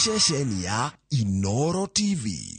ceceni ya Inoro TV.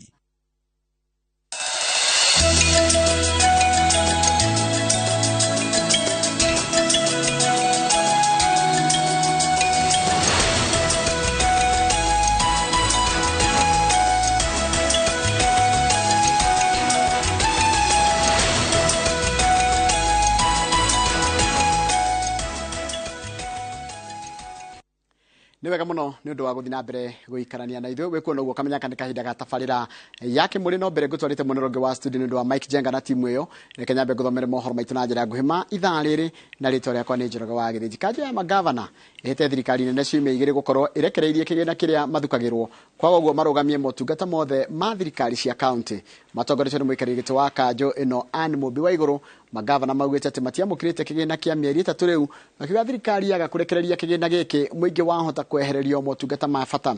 Niwega muno ni undu wa guthi na mbere guikarania na ithuĩ gwĩkuo noguo kamenya kana kahinda ga tabarĩra yake mũrĩ no mbere gũtwarĩte mũneronge wa studio nĩ ũndũ wa Mike Jenga na timu ĩyo reke nyambe gũthomere mohoro maitũ na njĩra nguhĩ ma ithaa rĩrĩ na rĩtwa rĩakwa nĩ Njoroge wa Gĩthĩnji. Kanjũ ya magavana ĩhete thirikari nene ciumia igĩrĩ gũkorwo ĩrekereirie kĩgĩna kĩrĩa mathukagĩrwo kwaga ũguo marũgamie motungata mothe ma thirikari cia kaunti. Matongoretio nĩ mũikarĩri gĩtĩ wa kanjũ ĩno Anne Mũmbi wa Igũrũ. Magavana maugĩte atĩ matiamũkĩrĩte kĩgĩna kĩa mĩeri 3 rĩu makiuga thirikari yaga kũrekereria kĩgĩna gĩkĩ mũingĩ wahota kwehererio motungata ma bata.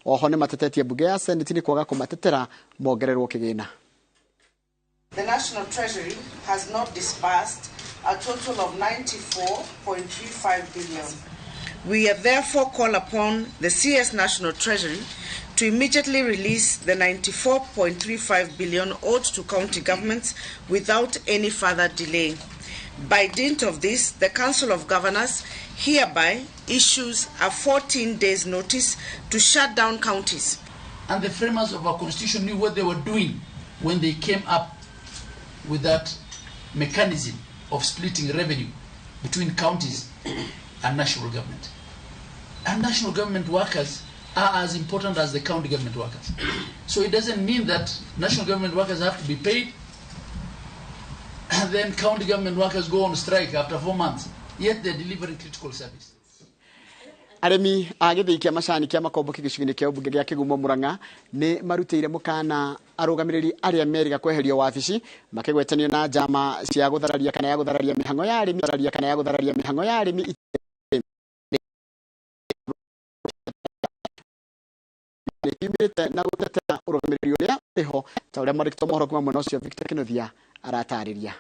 Oho nĩ matetetie bunge ya Senate nĩ kwaga kũmatetera mongererwo kĩgĩna. The National Treasury has not disbursed a total of 94.35 billion. We have therefore called upon the CS National Treasury to immediately release the 94.35 billion owed to county governments without any further delay. By dint of this, the Council of Governors hereby issues a 14 days notice to shut down counties. And the framers of our constitution knew what they were doing when they came up with that mechanism of splitting revenue between counties and national government. And national government workers are as important as the county government workers. So it doesn't mean that national government workers have to be paid and then county government workers go on strike after 4 months, yet they're delivering critical service. Aremi a Gĩthĩi kĩa macani kĩa makomboki gĩcigo-inĩ kĩa ũmbunge gĩa Kĩgumo Mũrang'a nĩ marutĩire mũkana arũgamĩrĩri arĩa meriga kweherio wabici makĩgwetanio na njama cia gũthararia kana ya gũthararia mĩhang'o ya arĩmi nĩkiumĩrĩte na gũtetera ũrũgamĩrĩri ũrĩa ũrĩho ta ũrĩa mwandĩki wa mohoro kuma mwena ũcio Victor Kĩnuthia aratarĩria.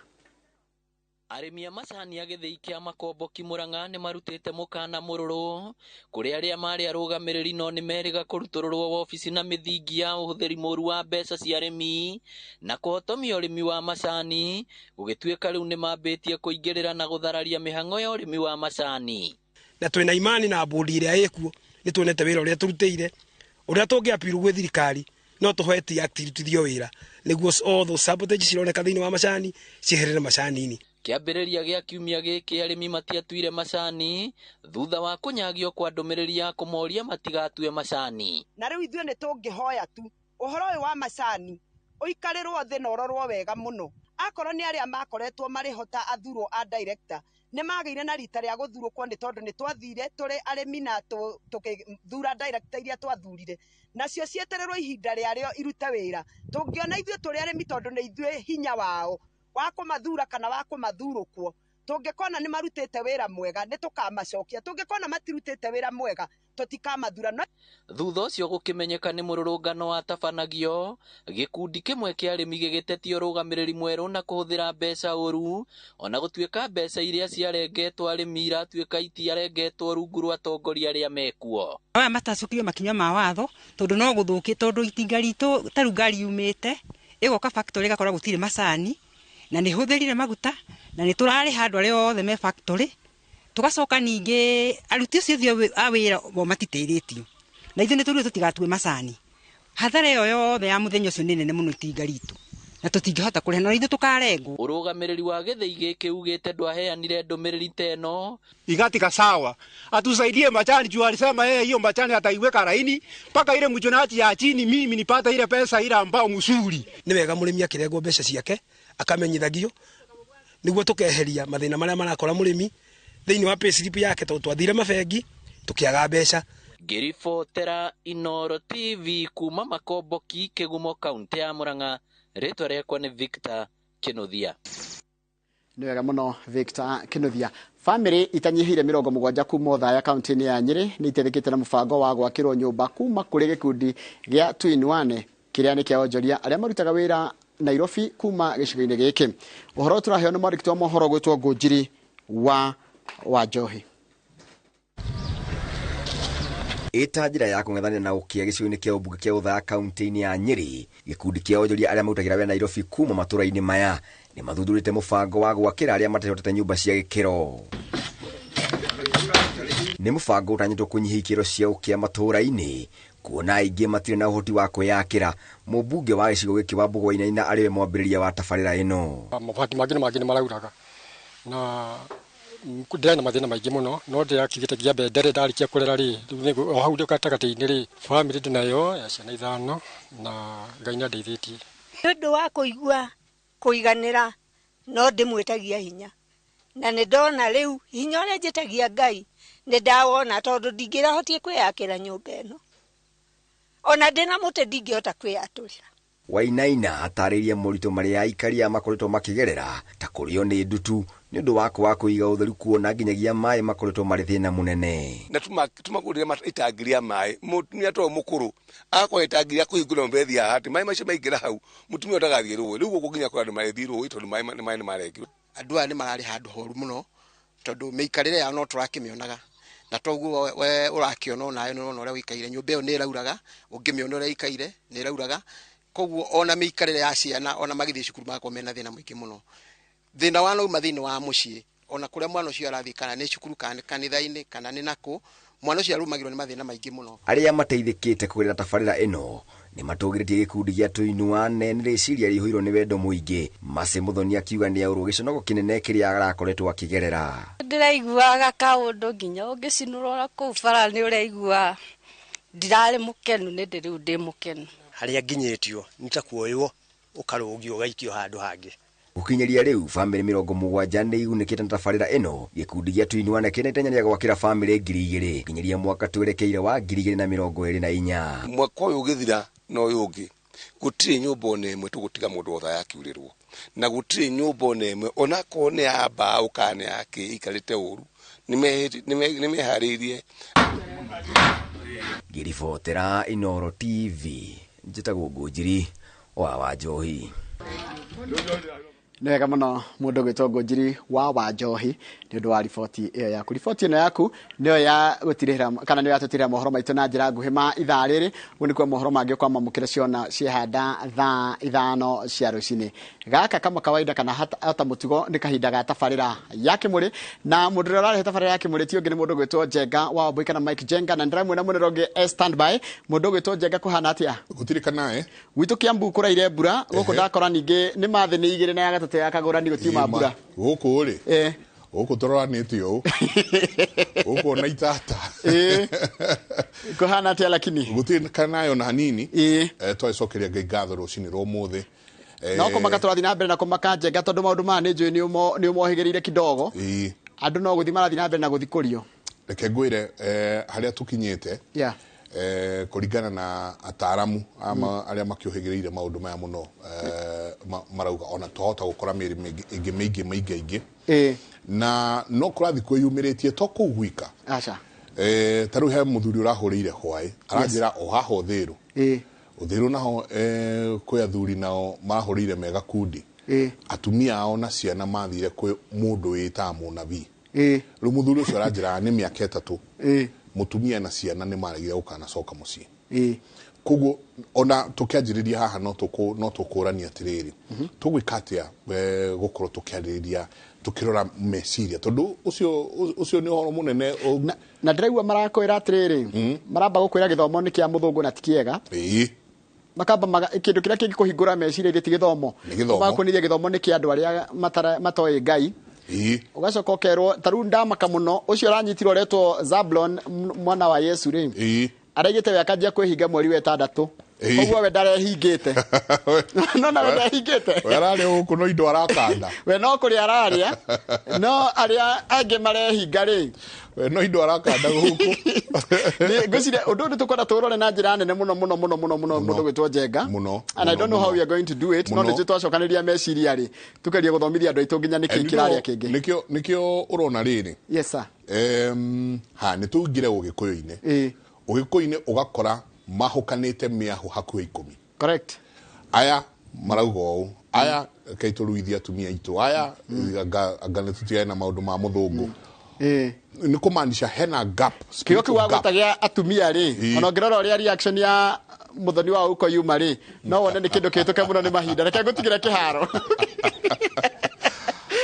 Arĩmi a macani a Gĩthĩi kĩa makomboki Mũrang'a nĩ marutĩte mũkana mũrũrũ kũrĩ arĩa marĩ arũgamĩrĩri no nĩ meriga kũrutũrũrwo wobici na mĩthingi ya ũhũthĩri mũũru wa mbeca cia arĩmi na kũhotomia ũrĩmi wa macani gũgĩtuĩka rĩu nĩ mambĩtie kũingĩrĩra na gũthararia mĩhang'o ya ũrĩmi wa macani. Na twĩna imani na bondi ĩrĩa ĩkuo nĩ tuonete wĩra ũrĩa tũrutĩire ũrĩa tũngĩapiru gwĩ thirikari no tũhoeti aktirutithio wĩra nĩguo all those sabotage cironeka thĩinĩ wa macani cieherere macani-inĩ. Kĩambĩrĩria gĩa kiumia gĩkĩ arĩmi matiatuire macani thutha wa kũnyagio kwa ndũmĩrĩri ya kũmoria matigatue macani. Na rĩu ithuĩ nĩ tũngĩhoya tu ũhoro ũyũ wa macani ũikarĩrwo thĩ na ũrorwo wega mũno. Akorwo nĩ arĩa makoretwo marĩ hota athurwo a director nĩ magĩire na rita rĩa gũthurũkwo nĩ tondũ nĩ twathire tũrĩ arĩmi na tũkĩthura director iria twathurire nacio cietererwo ihinda rĩarĩo irute wĩra. Tũngĩona ithuĩ tũrĩ arĩmi tondũ nĩ ithuĩ hinya wao wa kũmathura kana wa kũmathurũkwo. Tũngĩkona nĩ marutĩte wĩra mwega nĩ tũkamacokia, tũngĩkona matirutĩte wĩra mwega tũtikamathura. Thutha ũcio gũkĩmenyeka nĩ mũrũrũngano watabanagio gĩkundi kĩmwe kĩa arĩmi gĩgĩtetio ũrũgamĩrĩri mwerũ na kũhũthĩra mbeca ũru ona gũtuĩka mbeca iria ciarengetwo arĩmi iratuĩka itiarengetwo rungu rwa atongoria arĩa mekuo. Aya matacũkio makinya ma watho tondũ no gũthũkĩ tondũ itinga ritũ tarũ ngari yumĩte ĩgoka factory ĩgakora gũtirĩ macani na nĩ hũthĩrire maguta na nĩ tũrarĩ handũ arĩa othe me factory tugacoka ningĩ aruti ũcio a wĩra bo matitĩrĩtio na ithuĩ nĩ tũrĩ tũtigatue macani. Hathara ĩyo yothe ya mũthenya ũcio nĩ nene mũno itinga ritũ na tũtingĩhota kũrĩha na ithuĩ tũkarengwo. Ũrũgamĩrĩri wa Gĩthĩi gĩkĩ ugĩte ndwaheanire ndũmĩrĩri ta ĩno. Igatika sawa atusaidie macani juu alisema yeye hiyo macani ataiweka laini mpaka ile mjonati ya chini mimi nipata ile pesa ile ambao mzuri. Nĩ wega mũrĩmi akĩrengwo mbeca ciake akamenyithagio nĩguo tũkeheria mathĩna marĩa marakora mũrĩmi thĩinĩ wa payslip yake tondũ twathire mabengi tũkĩaga mbeca. Ngĩribotera Inoro TV kuma Makomboki Kĩgumo kaunti ya Mũrang'a rĩtwa rĩakwa nĩ Victor Kĩnuthia. Nĩ wega mũno Victor Kĩnuthia. Family itanyihire 70 kuma Othaya kaunti-inĩ ya Nyĩrĩ nĩ iteithĩkĩte na mũbango wa gwakĩrwo nyũmba kuma kũrĩ gĩkundi gĩa Twin One kĩrĩa nĩ kĩa onjoria arĩa marutaga wĩra Nairobi kuma gĩcigo-inĩ gĩkĩ. Ũhoro tũraheo nĩ mwandĩki wa mohoro gwĩtwo Ngũnjiri wa Njohi. Ita njira ya kung'ethanĩra na ũkĩa gĩcigo-inĩ kĩa ũmbunge kĩa Uthaya kaunti-inĩ ya Nyeri, gĩkundi kĩa onjoria arĩa marutagira wĩra Nairobi kuma matũra-inĩ maya nĩ mathuthurĩte mũbango wa gwakĩra arĩa matehotete nyũmba cia gĩkĩro. Nĩ mũbango ũtanyĩtwo kũnyihia ikĩro cia ũkĩa matũra-inĩ, kuona aingĩ matirĩ na ũhoti wa kwĩyakĩra. Mũmbunge wa gĩcigo gĩkĩ wa Mbũgũ-Wainaina arĩwe mwambĩrĩria wa tabarĩra ĩno. Mabati mangĩ nĩ marauraga na ndĩrĩ na mathĩna maingĩ mũno, no ndĩrakigĩte kia mbere ndĩrĩ ndarikia kũrera rĩ o hau gatagatĩ-inĩ rĩ bamĩrĩ ndĩnayo ya ciana 5 na Ngai nĩ andeithĩtie. Nĩ ũndũ wa kũigua kũiganĩra no ndĩmwĩtagia hinya, na nĩ ndona rĩu hinya ũrĩa njĩtagia Ngai nĩ ndawona, tondũ ndingĩrahotie kwĩyakĩra nyũmba ĩno, ona ndĩna mũtĩ ndingĩhota kwĩyatũrĩra. Wainaina atarĩirie moritũ marĩa aikari makoretwo makĩgerera ta kũrĩo nĩ ndutu nĩ ũndũ wa kũiga ũtheru, kuona nginyagia maĩ makoretwo marĩ thĩna mũnene. Na tumagũrĩra itangiria maĩ, mũtumia to mũkũrũ akwa itangiria kũhingũra mbethi ya hati maĩ macio maingĩra hau mũtumia ndagathiĩ rũĩ, rĩu gũkũ nginya kũrĩa andũ marĩthiĩ rũĩ tondũ maĩ nĩ marengio. Andũ aya nĩ mararĩ handũ horu mũno tondũ mĩikarĩre yao no tũrakĩmĩonaga, na toguo we ũrakĩona nayo nĩ ũrona ũrĩa ũikaire, nyũmba ĩyo nĩ ĩrauraga, ũngĩmĩona ũrĩa ĩikaire nĩ ĩrauraga, koguo ona mĩikarĩre ya ciana ona magĩthiĩ cukuru magakorwo mena thĩna mũingĩ mũno. Thĩna wa nauma thĩinĩ wa mũciĩ, ona kũrĩa mwana ũcio arathiĩ, kana nĩ cukuru kana kanitha-inĩ kana nĩ nakũ, mwana ũcio arũmagĩrwo nĩ mathĩna maingĩ mũno. Arĩa mateithĩkĩte kũgerera tabarĩra ĩno nĩ matũgĩrĩtie gĩkundi gĩa Tũinua nĩ rĩciria rĩihũirwo nĩ wendo mũingĩ. Mase Mũthoni akiuga nĩ aurwo gĩconogo kĩnene kĩrĩa arakoretwo akĩgerera. Ndĩraiguaga kaũndũ nginya ũngĩcinũrora kũu bara nĩ ũraigua ndirarĩ mũkenu, nĩ ndĩ rĩu ndĩ mũkenu. Harĩa nginyĩtio nĩ ta kuoywo ũkarũgio ũgaikio handũ hangĩ. Gũkinyĩria rĩu bamĩrĩ 70 nĩ igunĩkĩte na tabarĩra ĩno. Gĩkundi gĩa Tũinua kĩna itanya rĩa gwakĩra bamĩrĩ 2,000 nginyagia mwaka twerekeire wa 2024. Mwaka ũyũ ũgĩthira no ũyũ ũngĩ gũtirĩ nyũmba ona ĩmwe tũgũtiga mũndũ wothe yakiurĩrwo, na gũtirĩ nyũmba ona ĩmwe ona korwo nĩ ya mbaũ kana yake ikarĩte ũru nĩ meharĩirie. Ngĩribotera Inooro TV, njĩtagwo Ngũnjiri wa Wanjohi. Nĩ wega mũno mũndũ gwĩtwo Ngũnjiri wa Wanjohi nĩ ũndũ wa riboti ĩyo yaku. Riboti ĩno yaku nĩyo ya gũtirĩhĩra kana nĩyo yatũtirĩra mohoro maitũ na njĩra nguhĩ ma ithaa rĩrĩ. Ũguo nĩkuo mohoro mangĩ kwa mamũkĩra ciona ciehanda thaa 5 cia rũcinĩ. Gaka kama kawaida kana hata mũtugo nĩ kahinda ga tabarĩra ya Kĩmũrĩ, na mũndũ ũrĩa ũrarehe tabarĩra ya Kĩmũrĩ ti ũngĩ nĩ mũndũ gwĩtwo Njenga wa Wambui kana Mike Njenga, na ndĩramwĩna mũnene ũngĩ standby. Mũndũ gwĩtwo Njenga kũhana atĩa? Gũtirĩka nae gwitũ Kiambu kũraire mbura gũkũ ndakora ningĩ nĩ mathĩ nĩ 2 na ya gatatũ ya kagũrani gũtiuma mbura gũkũ rĩ gũkũ tũroranĩte ũũ gũkũ na itata kũhana atĩa lakini gũtirĩka nayo na hanini twacokeria Ngai ngatho rũcinĩ rwa ũmũthĩ. No kũmaka tũrathiĩ na mbere na kũmaka Njenga tondũ maũndũ maya nĩ njũĩ nĩ ũmohĩgĩrĩire kidogo. Andũ no gũthiĩ marathiĩ na mbere na gũthikũrio. Reke ngwĩre harĩa tũkinyĩte kũringana na ataaramu arĩa makĩũhĩgĩrĩire maũndũ maya mũno marauga ona twahota gũkora mĩrĩmũ ĩngĩ mĩingĩ na no kũrathiĩ kwĩyumĩrĩtie to kũu gwika. Ta rĩu he mũthuri ũrahũrĩire hwaĩ aranjĩra o haha ũthĩĩrũ ũthĩĩrũ naho kwĩ athuri nao mahũrĩire mega kundi, atumia ao na ciana mathire kwĩ mũndũ wĩtaga mũnabii. Rĩu mũthuri ũcio aranjĩra nĩ mĩaka 3 mutumia na ciana nĩ maregire gũkanacoka mũciĩ. Koguo ona tũkĩanjĩrĩria haha no tũkũrania atĩrĩrĩ tũgwĩka atĩa gũkorwo tũkĩarĩrĩria tũkĩrora meciria tondũ ũcio nĩ ũhoro mũnene. Na ndĩraigua marakwĩra atĩrĩrĩ maramba gũkwĩra gĩthomo nĩ kĩa mũthũngũ na ti kĩega. Makamba kĩndũ kĩrĩa kĩngĩkũhingũra meciria ti gĩthomo. Makwĩrĩria gĩthomo nĩ kĩa andũ arĩa matoĩ Ngai. Ugacoka ũkerwo ta rĩu ndamaka mũno ũcio ũranyitirwo retwo Zablon mwana wa Yesu rĩ araigĩte we akanjia kwĩhinga mweri wa 6. Koguo we ndarehingĩte no na we ndarehingĩte we ararĩa gũkũ no indo arakanda we no kũrĩa ararĩa no arĩa angĩ marehinga rĩ we no indo arakanda gũkũ. Ngwĩciria ũndũ ũyũ tũkwenda tũrore na njĩra nene mũno mũndũ gwĩtwo Njenga, and I don't know how we are going to do it. No nĩ twacokanĩria meciria rĩ tukeria gũthomithia andũ aitũ nginya nĩkĩ kĩrarĩa kĩngĩ nĩkĩo ũrona rĩrĩ. Yes sir. Nĩ tũingĩre ũgĩkũyũ-inĩ ũgĩkũyũ-inĩ ũgakora mahokanĩte mĩahũ hakuhĩ 10. Correct. Aya marauga ũũ aya kaitũruithia atumia aitũ aya anga nĩ tũtigae na maũndũ ma mũthũngũ nä kå maanisha hena gap kä kä wa gå tagia atumia rä ona ngä rora å rä a reaction ya må thoni wa uko yuma rä no wone nä kä ndå kä tå ke må no nä mahinda reke gå tigä re kä haro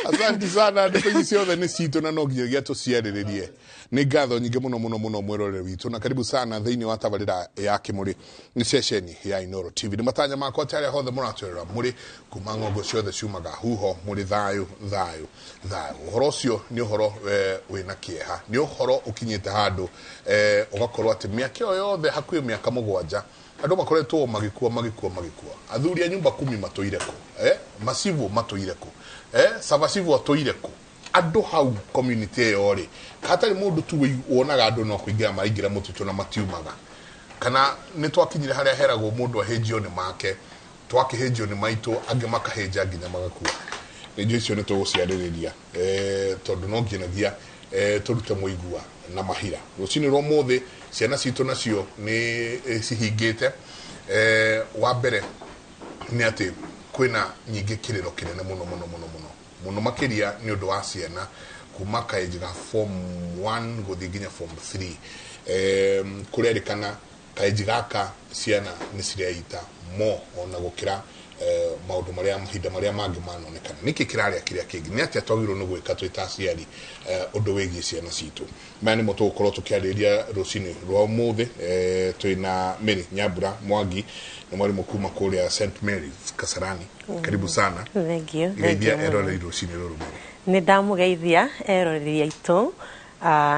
asanti sana ndä ici ciothe nä citå na no nginyagia tå ciarä nä ngatho nyingä må no mwärorere witå na karibu sana thä-inä wa tabarä ya kä må rä nä ceceni ya Inoro TV nä matanya makwa tarä a hothe må ratwä rora må rä kuma ng'ongo ciothe ciumaga huho må rä thayå å horo å cio nä å horo wä na kä eha nä å horo å kinyä te handå å gakorwo atä mä aka ä yo yothe hakuä mä aka må gwanja andå makoretwo magäkua athuri a nyumba kumi matå ire kå macivu matå ire kå Savasivu atũire kũ andũ hau community ĩyo rĩ hatarĩ mũndũ tu wonaga andũ no kũingĩra maraingĩra mũtitũ na matiumaga kana nĩ twakinyire harĩa heragwo mũndũ ahĩnjio nĩ make twakĩhĩnjio nĩ maitũ angĩ makahĩnja nginya magakua nĩ icio nĩ tũgũciarĩrĩria tondũ no nginagia tũrute mũigua na mahira rũcinĩ rwa mũthĩ ciana citũ nacio nĩ cihingĩte wa mbere nĩ atĩ kwina nyingä kä rä ro kä nene må no makä nä å ndå wa ciana kuma kaänji ga form 1 gå thiä nginya form 3 kå rerikana kaänji gaka ciana nä cireita mo ona gå kä ra maå ndå mahinda marä a mangä manonekana nä kä kä rarä a kä rä a kä ngä nä atä twagä rwo nä gwä ka twä ta aciari å ndå wä giä ciana citå maya nä mo tå gå korwo tå kä arä ria rå cinä rwa må thä twä na Mary Nyambura Mwangi na mwalimu kuma kule St Mary's Kasarani. Karibu sana. Thank you. Geithia eroreri rucini ruru. Nĩ ndamugeithia eroreri aitũ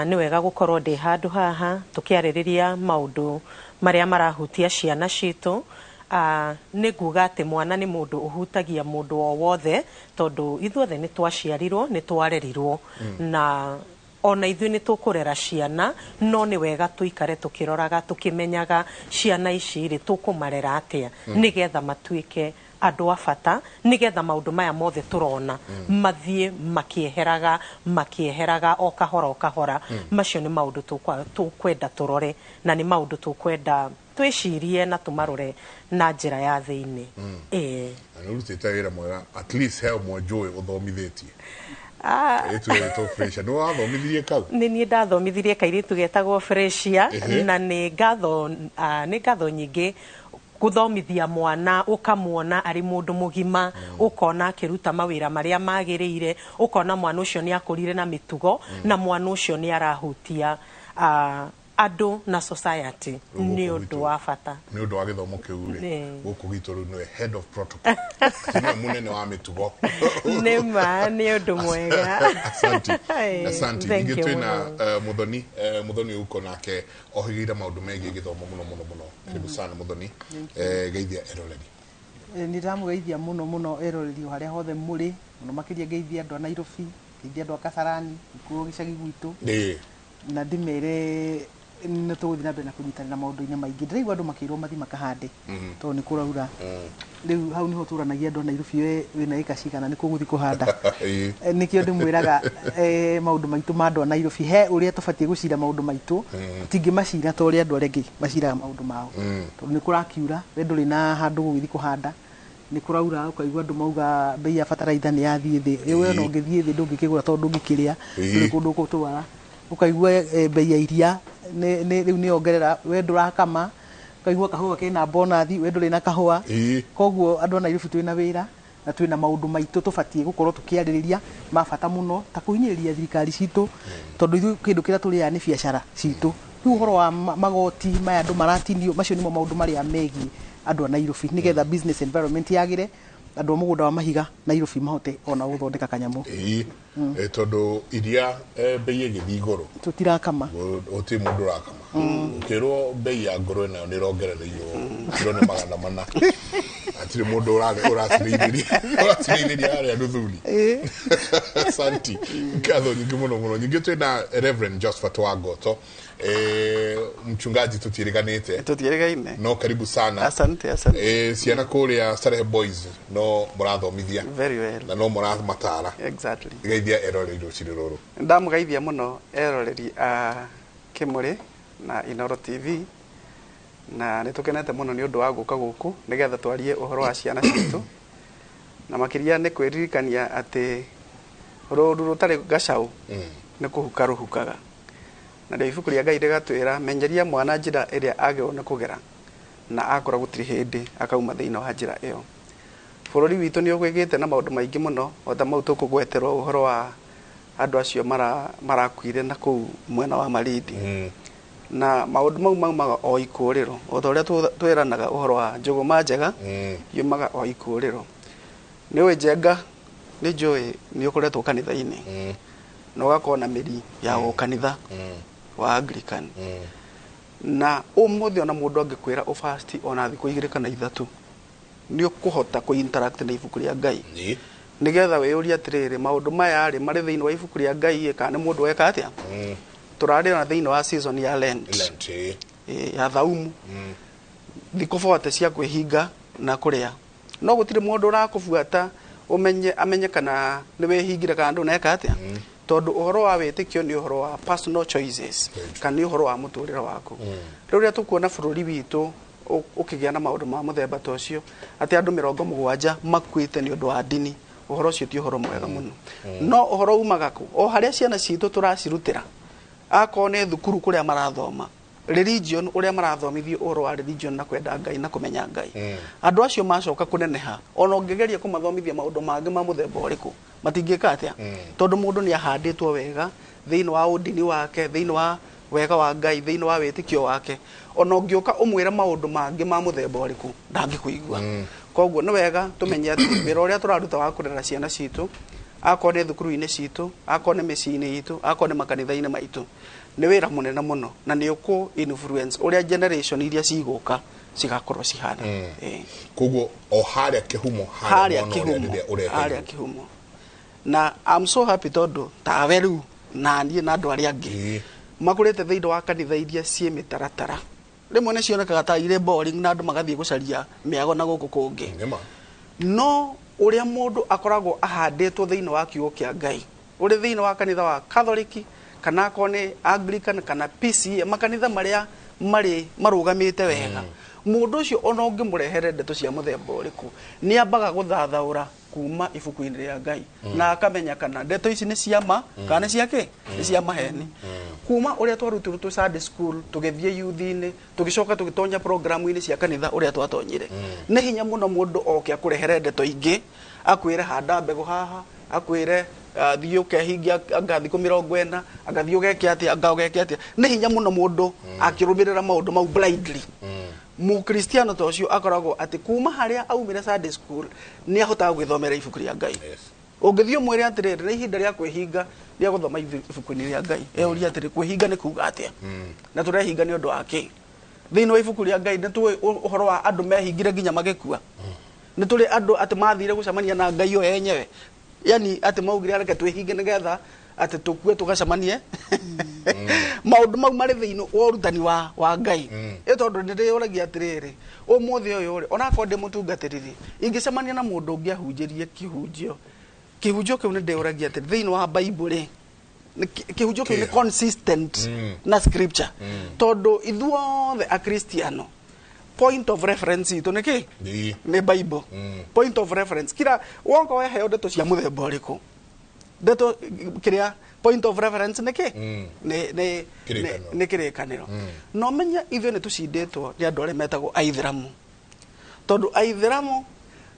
nĩ wega gũkorwo ndĩ handũ haha tũkĩarĩrĩria maũndũ marĩa marahutia ciana citũ nĩ nguga atĩ mwana nĩ mũndũ ũhutagia mũndũ o wothe tondũ ithuothe nĩ twaciarirwo nĩ twarerirwo na ona ithuĩ nĩ tũkũrera ciana no nĩ wega tũikare tũkĩroraga tũkĩmenyaga ciana ici rĩ tũkũmarera atĩa nĩgetha matuĩke andũ a bata nĩgetha maũndũ maya mothe tũrona mathiĩ makĩeheraga o kahora macio nĩ maũndũ tũkwenda tũrore na nĩ maũndũ tũkwenda twĩcirie na tũmarore na njĩra ya thĩinĩ nĩ ũrutĩte wĩra mwega at least he ũmwe njũĩ ũthomithĩtie nĩ niĩ ndathomithirie kairĩtu getagwo Frecia na nĩ ngatho nyingĩ guthomithia mwana ukamuona ari mundu mugima ukona akiruta mawira maria magirire ukona mwana ucio ni akurire na mitugo na mwana ucio ni arahutia andu na society ni undu wa bata ni undu wa githomo kiu ri guku gitu ru ni head of protocol ni munene wa mitugo ni undu mwega asante ngitwina muthoni uko nake ohigira maundu megie githomo muno karibu sana muthoni geithia eroreri ni ndamugeithia muno eroreri haria hothe muri muno makiria geithia andu a Nairobi geithia andu a Kasarani ikuo gicagi gwitu na ndimere nä tå gå thiä na mbere na kå nyitanä na maå ndå-inä maingä ndä raigua andå makä irwo mathi makahande tondå nä kå raura rä u hau nä ho tå ranagia andå a Nairobi wä na ä ka cigana nä kå gå thi kå handa nä kä o ndä mwä raga maå ndå maitå ma andå a Nairobi he å rä a tå batiä gå cira maå ndå maitå tingä macira ta å rä a andå arä angä maciraga maå ndå mao tondå nä kå rakiura we ndå rä na handå gå gä thiä kå handa nä kå raura å kaigua andå mauga mbei ya bataraitha nä yathiä thä we no ngä thiä thä ndå ngä kä gå ra tondå ndå ngä kä rä a ndå rä kå ndå gå twara ukaigua mbei ya iria riu ni ongerera we ndurakama ukaigua kahua kena bonathi we nduri na kahua koguo andu a Nairobi twina wira na twina maundu maitu tubatie gukorwo tukiaririria mabata muno ta kuhinyiriria thirikari citu tondu ithu kindu kira turiya ni biacara citu riu uhoro wa magoti maya andu maratinio macio nimo maundu maria megi andu a Nairobi nigetha business environment yagire andu a mugunda wa mahiga Nairobi mahote ona guthondeka kanyamu tondu iria mbei ĩgĩthiĩ igũrũ tutirakama ũtĩ mũndũ ũrakama ũkĩrwo mbei ya ngũrwe nayo nĩ ĩrongerereirwo kiro nĩ 400 hatirĩ mũndũ ũracirĩithĩria harĩa nũthuri asanti ngatho nyingĩ mũno nyingĩ twĩna Reverend Josephat Wangoto mchungaji tutiiriganite no karibu sana asante ciana kuria Starehe Boys no murathomithia very well na no muramatara exactly geithia eroreri rucini ruru ndamugeithia muno eroreri a Kimuri na Inoro TV na nitukenete muno ni undu wa guka guku nigetha twarie uhoro wa ciana citu na makiria ni kwiririkania ati ruru rutari gacau nĩ kũhuka rũhukaga. Na rĩu ibuku rĩa Ngai rĩgatwĩra menyeria mwana njĩra ĩrĩa agĩrĩirwo nĩ kũgera na akora gũtirĩ hĩndĩ akauma thĩinĩ wa njĩra ĩyo. Bũrũri witũ nĩ ũgwĩgĩte na maũndũ maingĩ mũno o ta mau tũkũgweterwo ũhoro wa andũ acio marakuire na kũu mwena wa Malindi. Na maũndũ mau maumaga o ikũrĩro o ta ũrĩa twĩranaga ũhoro wa njũgũma njega yumaga o ikũrĩro. Nĩ ũĩ Njenga nĩ njũĩ nĩ ũkoretwo kanitha-inĩ na ũgakorwo na mĩri ya kanitha wa Anglican. Na ũmũthĩ ona mũndũ angĩkwĩra ũfast ona thikũ 2 kana 3 nĩ ũkũhota kũ-interact na ibuku rĩa Ngai nĩgetha wĩyũrie atĩrĩrĩ maũndũ maya rĩ marĩ thĩinĩ wa ibuku rĩa Ngai kana nĩ mũndũ weka atĩa. Tũrarĩ na thĩinĩ wa season ya Lent ya thaumu thikũ 40 cia kwĩhinga na kũrĩa, no gũtirĩ mũndũ ũrakũbuata amenye kana nĩ wĩhingire kana ndũneka atĩa. Tondũ ũhoro wa wĩtĩkio nĩ ũhoro wa personal choices kana nĩ ũhoro wa mũtũrĩre waku. Rĩu rĩrĩa tũkuona bũrũri witũ ũkĩgĩa na maũndũ ma mũthemba ta ũcio atĩ andũ 70 makuĩte nĩ ũndũ wa ndini, ũhoro ũcio ti ũhoro mwega mũno. No ũhoro umaga kũ? O harĩa ciana citũ tũracirutĩra, akorwo nĩ thukuru kũrĩa marathoma religion, ũrĩa marathomithio ũhoro wa religion na kwenda Ngai na kũmenya Ngai. Andũ acio macoka kũneneha ona ũngĩgeria kũmathomithia maũndũ mangĩ ma mũthemba ũrĩkũ matingĩka atĩa. Tondũ mũndũ nĩ ahandĩtwo wega thĩinĩ wa ũndini wake, thĩinĩ wa wega wa Ngai, thĩinĩ wa wĩtĩkio wake. Ona ũngĩũka ũmwĩre maũndũ mangĩ ma mũthemba ũrĩkũ ndangĩkũigua. Koguo nĩ wega tũmenye atĩ wĩra ũrĩa tũraruta wa kũrera ciana citũ, akorwo nĩ thukuru-inĩ citũ, akorwo nĩ mĩciĩ-inĩ itũ, akorwo nĩ makanitha-inĩ maitũ, nĩ wĩra mũnene mũno na nĩ ũkũ influence ũrĩa generation iria cigũka cigakorwo cihana. Koguo o harĩa kĩhumo na I'm so happy tondũ tawe rĩu na niĩ na andũ arĩa angĩ makũrĩte thĩinĩ wa kanitha iria ciĩ mĩtaratara. Rĩmwe nĩ cionekaga ta irĩ boring na andũ magathiĩ gũcaria mĩago na gũkũ kũngĩ. No ũrĩa mũndũ akoragwo ahandĩtwo thĩinĩ wa kiugo kĩa Ngai, ũrĩ thĩinĩ wa kanitha wa Catholic kana akorwo nĩ Anglican kana PCA, makanitha marĩa marũgamĩte wega, mũndũ ũcio ona ũngĩmũrehere ndeto cia mũthemba ũrĩkũ nĩ ambaga gũthathaũra kuma ibuku-inĩ rĩa Ngai na akamenya kana ndeto ici nĩ cia ma kana nĩ cia kĩ, nĩ cia maheni. Kuma ũrĩa twarutirwo Sunday school tũgĩthiĩ youth-inĩ tũgĩcoka tũgĩtonya programu-inĩ cia kanitha ũrĩa twatonyire, nĩ hinya mũno mũndũ oke akũrehere ndeto ingĩ, akwĩre handa mbegũ haha, akwĩre thiĩ ũkehingia anga thikũ 40 agathiĩ ũgeke atĩa anga ũgeke atĩa. Nĩ hinya mũno mũndũ akĩrũmĩrĩra maũndũ mau blindly. Mũkristiano ta ũcio akoragwo atĩ kuma harĩa aumire Sunday school nĩ ahotaga gwĩthomera ibuku rĩa Ngai. Ũngĩthiĩ mwĩre atĩrĩrĩ nĩ ihinda rĩa kwĩhinga rĩa gũthoma ibuku-inĩ rĩa Ngai, ũria atĩrĩ kwĩhinga nĩ kuuga atĩa na tũrehinga nĩ ũndũ wa kĩ? Thĩinĩ wa ibuku rĩa Ngai nĩ tũĩ ũhoro wa andũ mehingire nginya magĩkua. Nĩ tũrĩ andũ atĩ mathire gũcemania na Ngai o yenyewe, yani atĩ maugire reke twĩhinge nĩgetha atĩ tũkue tũgacemanie. Maũndũ mau marĩ thĩinĩ wa ũrutani wa Ngai. Tondũ nĩ ndĩyũragia atĩrĩrĩ ũmũthĩ ũyũ rĩ ona akorwo ndĩ mũtungatĩri ingĩcemania na mũndũ ũngĩ ahunjĩrie kĩhunjio kĩu nĩ ndĩyũragia atĩ thĩinĩ wa Bible kĩhunjio kĩu nĩ consistent na scripture. Tondũ ithuothe akristiano point of reference itũ nĩ kĩ? Nĩ Bible. Point of reference kila wongo weheo ndeto cia mũthemba ũrĩkũ, ndeto kĩrĩa point of reference nĩ kĩ? Nĩ kĩrĩkanĩro. No menya ithuĩ nĩ tũcindĩtwo nĩ andũ arĩa metagwo Aithĩramu. Tondũ Aithĩramu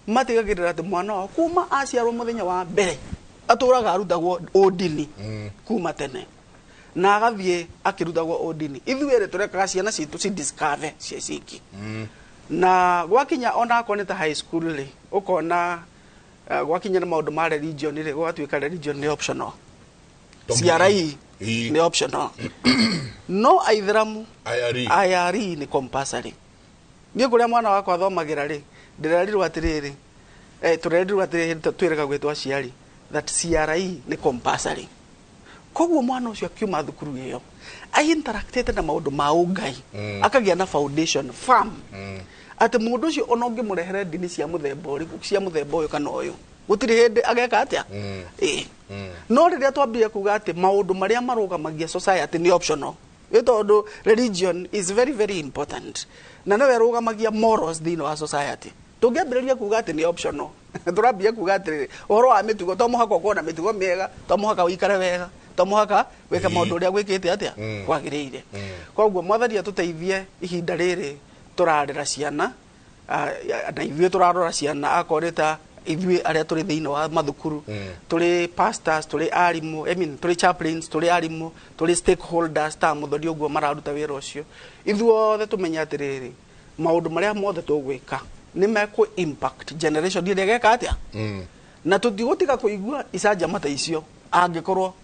matigagĩrĩra atĩ mwana wao kuma aciarwo mũthenya wa mbere atũraga arutagwo ũndini kuma tene na agathiĩ akĩrutagwo ũndini. Ithuĩ rĩ tũrekaga ciana citũ ci discover ciĩciki. Na gwakinya ona akorwo nĩ ta high school rĩ ũkona gwakinya na maũndũ ma religion rĩ gwatuĩka religion nĩ optional, CRE nĩ optional. No Aithĩramu IRE nĩ compulsory. Niĩ kũrĩa mwana wakwa athomagĩra rĩ ndĩrerirwo atĩrĩrĩ tũrerirwo atĩrĩrĩ twĩrĩga gwĩtwo aciari that CRE nĩ compulsory. Koguo mwana ũcio akiuma thukuru ĩyo ainteractete na maũndũ ma ũngai akagĩa na foundation firm atĩ mũndũ ũcio ona ũngĩmũrehere ndini cia mũthemba ũrĩkũ cia mũthemba ũyũ kana ũyũ gũtirĩ hĩndĩ ageka atĩa. No rĩrĩa twambire kuga atĩ maũndũ marĩa marũgamagia society nĩ optional, tondũ religion is very very important na nĩwe ĩrũgamagia morals thĩinĩ wa society, tũngĩambĩrĩria kuga atĩ nĩ optional tũrambia kuga atĩrĩrĩ ũhoro wa mĩtugo to mũhaka ũkorwo na mĩtugo mĩega, to mũhaka ũikare wega, to muhaka weka maundu uria gwikite atia kwagiriire koguo mwathani atuteithie ihinda riri turarera ciana na ithuĩ turarora ciana akoreta ithuĩ aria turi thiini wa mathukuru turi pastors turi arimu turi chaplains turi arimu turi stakeholders ta muthoni uguo mararuta wira ucio ithuothe tumenye atiriri maundu maria mothe tugwika ni meku impact generation iria geka atia na tutigutiga kuigua icanja mata icio angikorwo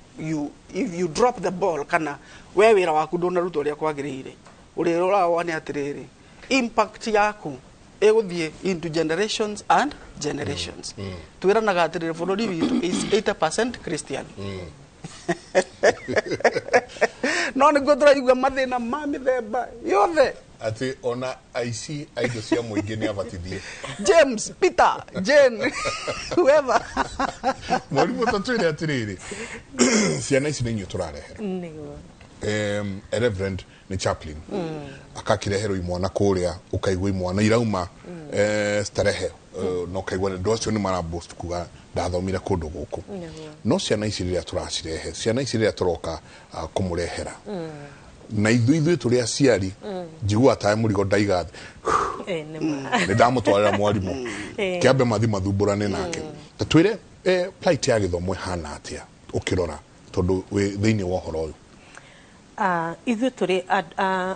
if you drop the ball kana we wira waku ndunaruta uria kwagiriire urirora wone atiriri impact yaku eguthie into generations and generations twiranaga atiriri bururi witu is 80% Christian no ni gutraigua mathina ma mithemba yothe ati ona aici aido cia muingi ni abatithie James Peter Jane whoever mwalimu tatwire atiriri ciana ici ninyu turarehera Reverend ni chaplain akakirehero imwana kuria ukaigwa imwana irauma starehe no kaigwa ndo cio ni mara boost kuga ndathomire kundu guku no ciana ici riria turacirehe ciana ici riria turoka kumurehera na ithuĩ tũrĩ aciari njigua ta mũrigo ndaiga nĩ ndamũtwarĩra mwarimũ kĩambe mathi mathumbũrane nake ta twĩre plight ya gĩthomo ĩhana atĩa ũkĩrora tondũ wĩ thĩinĩ wa ũhoro ũyũ ithuĩ tũrĩ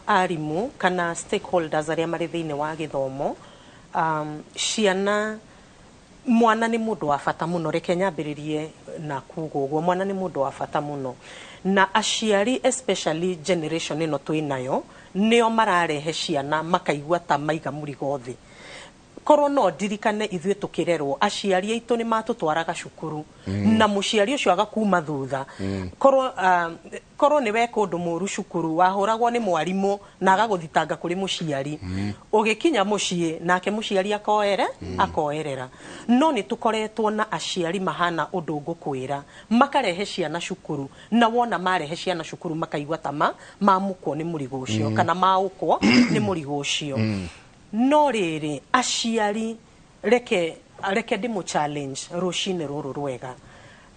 arimũ kana stakeholders arĩa marĩ thĩinĩ wa gĩthomo ciana mwana nĩ mũndũ wa bata mũno reke nyambĩrĩrie na kuga ũguo mwana nĩ mũndũ wa bata mũno na aciari especially generation ĩno twĩnayo nĩo mararehe ciana makaigua ta maiga mũrigo thĩ korwo no ndirikane ithuĩ tũkĩrerwo aciari aitũ nĩ matũtwaraga cukuru na mũciari ũcio agakuma thutha korwo nĩ weka ũndũ mũru cukuru wahũragwo nĩ mwarimũ na agagũthitanga kũrĩ mũciari ũgĩkinya mũciĩ nake mũciari akoerera no nĩ tũkoretwo na aciari mahana ũndũ ngũkwĩra makarehe ciana cukuru na wona marehe ciana cukuru makaigua ta mamũkwo nĩ mũrigo ũcio kana maũkwo nĩ mũrigo ũcio no rĩrĩ aciari reke ndĩmũ challenge rũcinĩ rũrũ rwega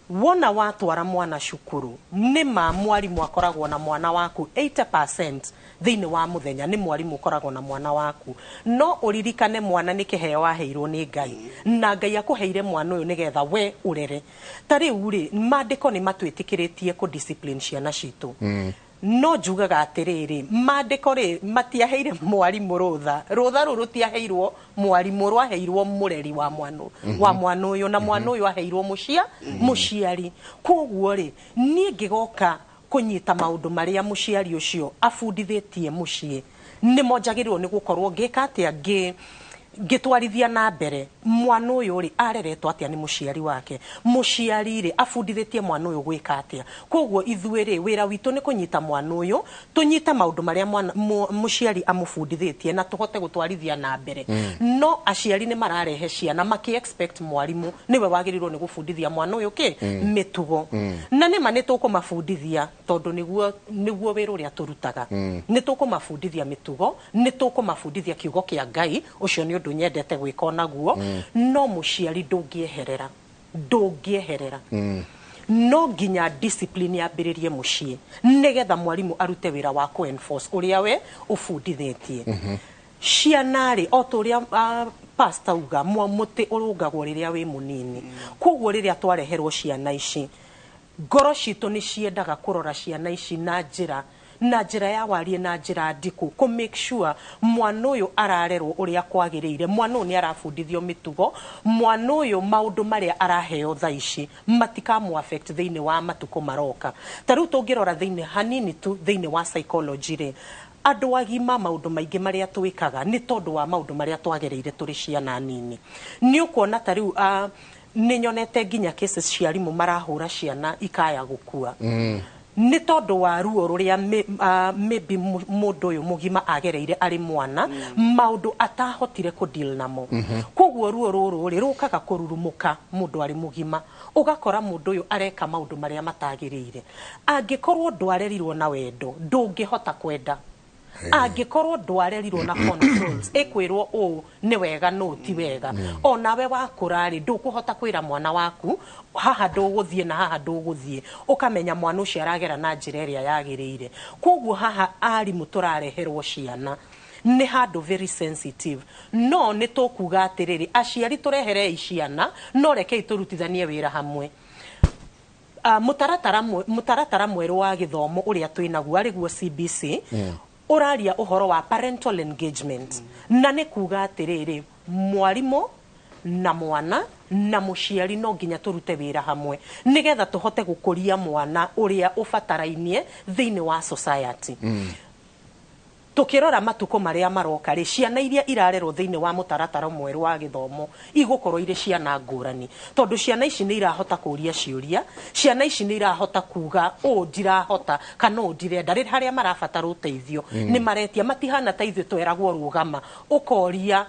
wona watwara mwana cukuru nĩ mwarimũ akoragwo na mwana waku 80% thĩinĩ wa mũthenya nĩ mwarimũ ũkoragwo na mwana waku no ũririkane mwana nĩ kĩheo waheirwo nĩ Ngai na Ngai akũheire mwana ũyũ nĩgetha we ũrere ta rĩu rĩ maandĩko nĩ matwĩtĩkĩrĩtie ku discipline ciana citũ no njugaga atiriri maandĩko rĩ matiaheire mwarimũ rũtha rũrũ rũtiaheirwo mwarimũ rwaheirwo mũreri wa mwana ũyũ na mwana ũyũ aheirwo mũciari koguo rĩ niĩ ngĩgoka kũnyita maũndũ marĩa mũciari ũcio abundithĩtie mũciĩ nĩ monjagĩrĩrwo nĩ gũkorwo ngĩka atĩa ngĩtwarithia na mbere mwana ũyũ rĩ areretwo atĩa nĩ mũciari wake mũciari rĩ abundithĩtie mwana ũyũ gwĩka atĩa koguo ithuĩ rĩ wĩra witũ nĩ kũnyita mwana ũyũ tũnyite maũndũ marĩa mũciari amũbundithĩtie na tũhote gũtwarithia na mbere no aciari nĩ mararehe ciana maki expect mwarimũ niwe wagĩrĩirwo nĩ gũbundithia mwana ũyũ mĩtugo na nĩma nĩ tũkũmabundithia tondũ nĩguo wĩra ũrĩa tũrutaga nĩ tũkũmabundithia mĩtugo nĩ tũkũmabundithia kiugo kĩa Ngai ũcio nĩ ũndũ nyendete gwĩka onaguo no mũciari ndũngĩeherera no nginya discipline yambĩrĩrie mũciĩ nĩgetha mwarimũ arute wĩra wa ku enforce ũrĩa we ũbundithĩtie ciana rĩ o ũrĩa pastor uga mũtĩ ũrũngagwo rĩrĩa wĩ mũnini koguo rĩrĩa twareherwo ciana ici ngoro citũ nĩ ciendaga kũrora ciana ici na njĩra ya warie na njĩra ndikũ ku make sure mwana ũyũ ararerwo ũrĩa kwagĩrĩire mwana ũyũ nĩ arabundithio mĩtugo mwana ũyũ maũndũ marĩa araheo thaa ici matikamu affect thĩinĩ wa matukũ maroka ta rĩu tũngĩrora thĩinĩ hanini tu thĩinĩ wa psychology rĩ andũ agima maũndũ maingĩ marĩa twĩkaga nĩ tondũ wa maũndũ marĩa twagereire tũrĩ ciana nini nĩ ũkuona ta rĩu nĩ nyonete nginya cases cia arimũ marahũra ciana ikaya gũkua nĩ tondũ wa ruo rũrĩa maybe mũndũ ũyũ mũgima agereire arĩ mwana maũndũ atahotire ku deal namo koguo ruo rũrũ rĩ rũkaga kũrurumũka mũndũ arĩ mũgima ũgakora mũndũ ũyũ areka maũndũ marĩa matagĩrĩire angĩkorwo ndwarerirwo na wendo ndũngĩhota kwenda Angikorwo ndwarerirwo na controls ikwirwo o ni wega no ti wega onawe wakura ri ndukuhota kwira mwana waku haha nduguthie na haha nduguthie ukamenya mwana ucio aragera na njira iria yagirire koguo haha ari muturareherwo ciana ni handu very sensitive no ni tukuga atiriri aciari turehere iciana no rekei turutithanie wira hamwe mutaratara mweru wa githomo uria twinaguo ariguo CBC uraria uhoro wa parental engagement na ni kuga atiriri mwarimu na mwana na muciari no nginya turute wira hamwe nigetha tuhote gukuria mwana uria ufatarainie thiini wa society tukirora matuko maria maroka ri ciana iria irarerwo thiini wa mutaratara mweru wa githomo igukorwo ire ciana ngurani tondu ciana ici ni irahota kuria ciuria ciana ici ni irahota kuga o ndirahota kana o ndirenda ri haria marabatara uteithio ni maretia matihana ta ithuĩ tweragwo rugama ukoria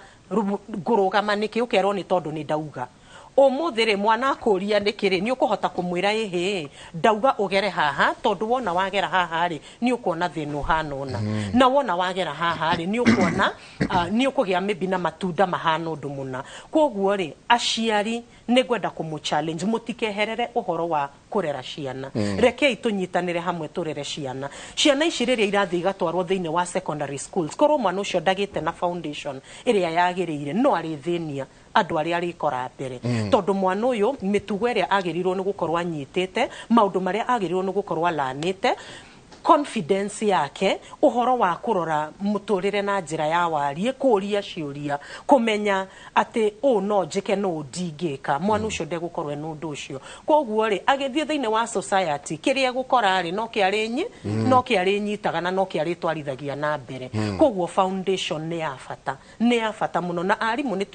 ngurugama niki ukerwo ni tondu ni ndauga umuthire mwana akuria nikiri ni ukuhota kumwira ehe ndauga ugere haha tondu wona wagera haha ri ni ukuona thinu hanona na wona wagera haha ri ni ukuona ni ukugia maybe na matunda mahana undu muna koguo ri aciari ni gwenda kumu challenge mutikeherere uhoro wa kurera ciana rekei tunyitanire hamwe turere ciana ici riria irathi igatwarwo thiini wa secondary schools korwo mwana ucio ndagite na foundation iria yagirire no arithinia andu aria arikora mbere tondu mwana uyu mitugo iria agirirwo ni gukorwo anyitite maundu maria agirirwo ni gukorwo alanite confidence yake uhoro wa kurora muturire na njira ya warie kuria ciuria kumenya ati no njike no ndingika mwana ucio ndegukorwo no ndu ucio koguo ri agithie thiini wa society kiria gukora ri no kiarinyi no kiarinyitaga na no kiaritwarithagia na mbere koguo foundation ni ya fata muno na arimu ni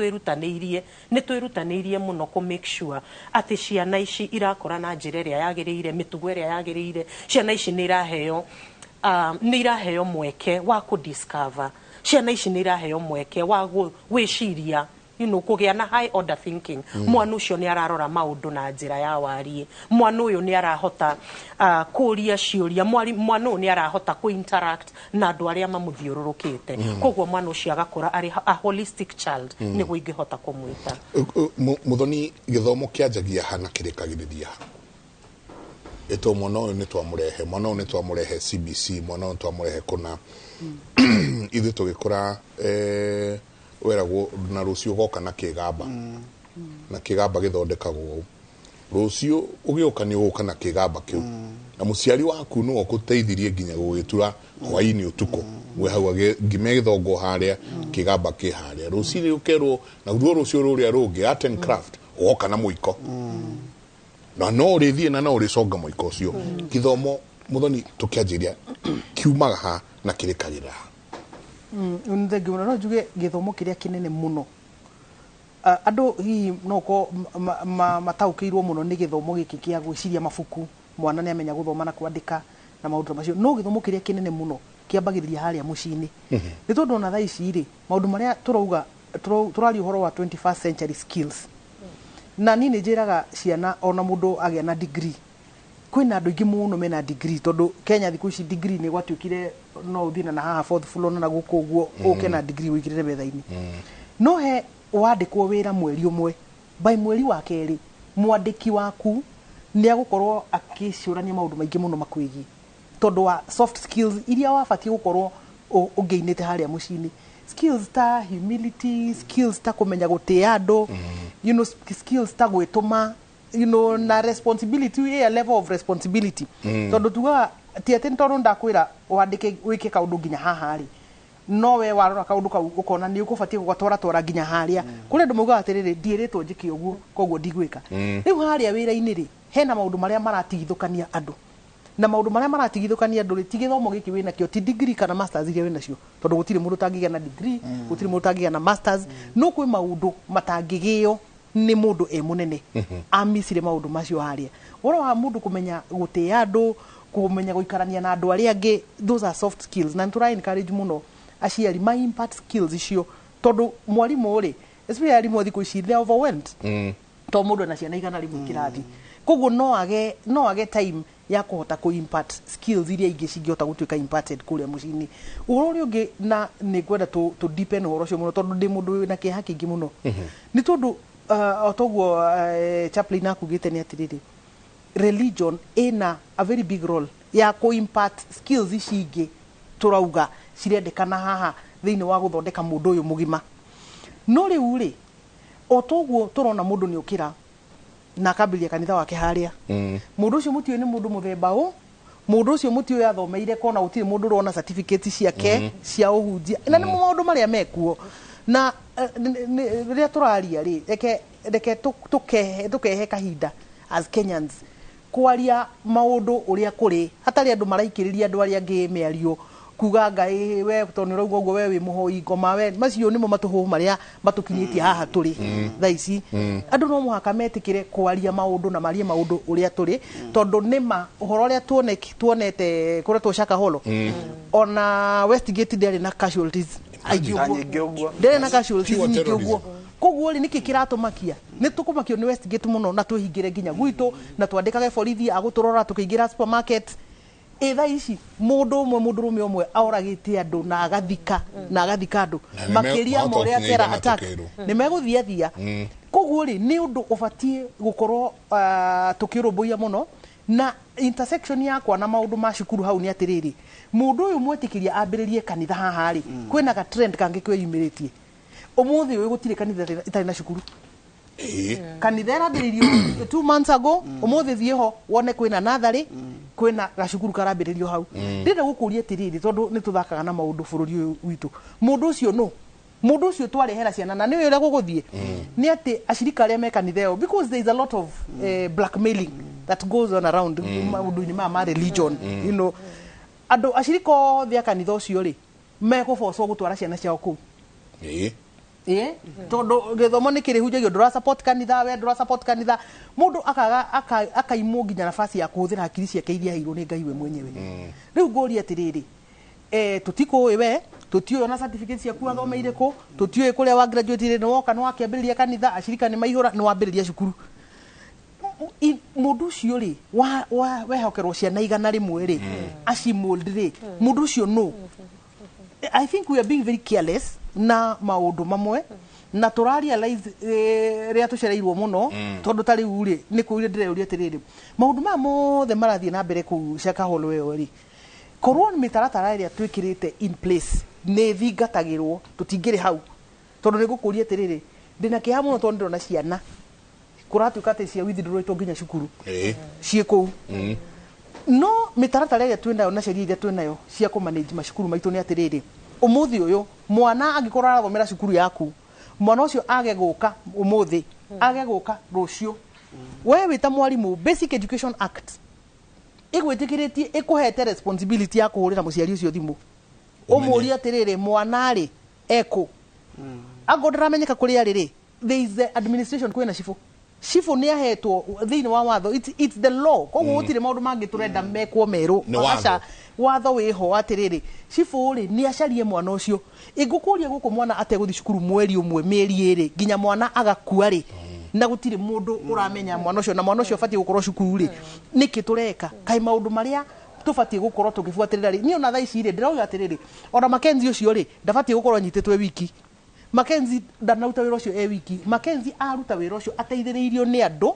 twirutanirie muno ku make sure ati ciana ici irakora na njira iria yagirire mitugo iria yagirire ciana ici ni iraheo ni iraheo mweke wa kudiscover ciana ici ni iraheo mweke wa gwiciria kugia na high order thinking mwana ucio ni ararora maundu na njira ya warie mwana uyu ni arahota kuria ciuria mwana uyu ni arahota ku interact na andu aria mamuthiururukite koguo mwana ucio agakora ari a holistic child ni guingihota kumwita muthoni githomo kianjagia hana kirikagiriria eto mwana uyu ni twamurehe CBC mwana uyu twamurehe kuna ithu tugikora weragwo na rucio goka na kigamba na kigamba githondekagwo rucio ugioka ni uka na kigamba kiu na muciari waku no guteithirie nginya gugitura hwaini utuko we hau ngime githongo haria kigamba ki haria rucio ukerwo na rucio ruria rungi art and craft ugoka na muiko na no rithie na no riconga muiko ucio githomo muthoni tukianjiria kiumaga ha na kirikagirira Thengi muno no njuge githomo kiria kinene muno andu hi noko mataukirwo muno ni githomo giki kia gwiciria mabuku mwana ni amenya guthoma na kwandika na maundu macio no githomo kiria kinene muno kiambagiriria haria mucini ni tondu na thaa ici ri maundu maria turauga turari uhoro wa 21st century skills na ni njiraga ciana ona mundu agia na degree kwina andu ingi muno mena degree tondu Kenya thiku ici degree ni gwatuikire no uthina na haha fourth floor na guku guo uke na degree wikirire metha-ini no he wandikwo wira mweri umwe by mweri wa keri mwandiki waku ni agukorwo akicurania maundu maingi muno makwigi tondu wa soft skills iria wabatie gukorwo ungeinite haria mucini skills ta humility skills ta kumenya gutia andu skills ta gwituma na responsibility a level of responsibility tondu tuga tiete tondu ndakwira wandike wike kaundu nginya haha ri no we warora kaundu kau ukona ni ukubatie gutwara nginya haria kuri ndu muga atiriri ndiritwo njiki uguo koguo ndigwika riu haria wira-ini ri hena maundu maria maratigithukania andu na maundu maria maratigithukania andu ri tigithomo giki wina kio ti degree kana masters iria wina cio tondu gutire mundu tangigia na degree gutire mundu tangigia na masters no kwi maundu matangigio ni mundu munene amisire maundu macio haria oro wa mundu kumenya gutia andu kumenya guikarania na andu aria angi those are soft skills na try encourage muno aciari my impact skills icio tondu mwarimu ri especially mwarimu thiku ici they overwhelmed to mundu na ciana igana rimwe kirathi koguo no age time ya kuhota ku impact skills iria ingi cingihota gutuika impacted kuria mucini uhoro uri ungi na ni kwenda to deepen uhoro cio muno tondu ndi mundu na kiha kingi muno ni tondu otoguo chaplain akugite ni atiriri religion ina a very big role ya ku impact skills ici ingi turauga cirendekana haha thiini wa guthondeka mundu uyu mugima no riu ri otoguo turona mundu ni ukira na kambiria kanitha wake haria mundu ucio mutio ni mundu muthemba u mundu ucio mutio yathomeire kona utire mundu rona certificate ciake cia uhunjia na ni maundu maria mekuo na riria turaria ri reke tukehe kahinda as Kenyans kwaria maundu uria kuri hatari andu maraikiriria andu aria angi miario kuga ngai we toni raugo ugo we wi muhoi ngoma we macio nimo matuhu maria matukinyitie haha turi tha ici andu no muhaka metikire kwaria maundu na marie maundu uria turi tondu nima uhoro uria tuonete kuria tucaka holo ona Westgate ndari na casualties nyingi uguo ndari na casualties nyingi uguo koguo ri niki kiratumakia ni tukumakio ni Westgate muno na twihingire nginya gwitu na twandikage borithi aguturora tukiingira supermarket etha ici mundu rume umwe auragite andu na agathika andu makiria moria tera attack ni meguthiathia koguo ri ni undu ubatie gukorwo tukirumbuia muno na intersection yakwa na maundu ma cukuru hau ni atiriri mundu uyu mwetikiria ambiririe kanitha haha ri kwina ga trend kangi kwiyumiritie umuthi uyu gutire kanitha itari na cukuru kanitha yarambiririo 2 months ago umuthi thieho wone kwina nathari kwina gacukuru karambiririo hau ndinde gukuria tiriri tondu ni tuthakaga na maundu bururi uyu witu mundu ucio twarehera ciana na niwe uria guguthie ni ati ashirika aria me kanitha yo because there is a lot of blackmailing that goes on around maundu-ini ma religion you know andu ashirika thia kanitha ucio ri megubocwo gutwara ciana ciao ku tondu githomo ni kirihunjagio ndura support kanitha we ndura support kanitha mundu akaimwo nginya nafasi ya kuhuthira hakiri ciake iria hiirwo ni Ngai we mwenyewe riu ngori atiriri tutikuwi we tutio na certificate ciaku athomeire ku tutio kuria wa graduate ni woka no akiambiriria kanitha ashirika ni maihura ni wambiriria cukuru mundu ucio ri wehokerwo ciana igana rimwe ri acimold ri mundu ucio no I think we are being very careless na maundu mamwe na turarealize ria tucereirwo muno tondu tari uri ni kuire ndireuri atiriri maundu ma mothe marathie na mbere ku Shaka Hall we ri korwo ni mitaratara ria twikirite in place ni thingatagirwo tutingire hau tondu ni gukuria atiriri ndina kiha muno tondu ndona ciana kuratuka ati cia withdraw to nginya cukuru cie ku no mitaratara ria twinayo na sheria ria twinayo cia ku manage macukuru maitu ni atiriri umuthi uyu mwana angikorwo arathomera cukuru yaku mwana ucio age guka umuthi age guka rucio we wita mwarimu Basic Education Act igwitikiritie ikuhete responsibility ya kuhurira muciari ucio thimu umuria atiriri mwana ri eko agodra menyeka kuri ariri there is the administration kwina shifu ni ahetwo thiini wa watho it's the law koguo gutire maundu mangi turenda mekwo meru aca watho wiho atiriri shifu ri ni acarie mwana ucio igukuria guku mwana ateguthi cukuru mweri umwe mieri iri nginya mwana agakua ri na gutire mundu uramenya mwana ucio na mwana ucio fatie gukorwo cukuru ri niki tureka kai maundu maria tufatie gukorwo tugifuatirira ri ni ona tha ici ri ndirauga atiriri ona Mackenzie ucio ri ndafatie gukorwo nyititwe wiki Mackenzie ndanaruta wira ucio wiki Mackenzie aruta wira ucio ateithiriirio ni andu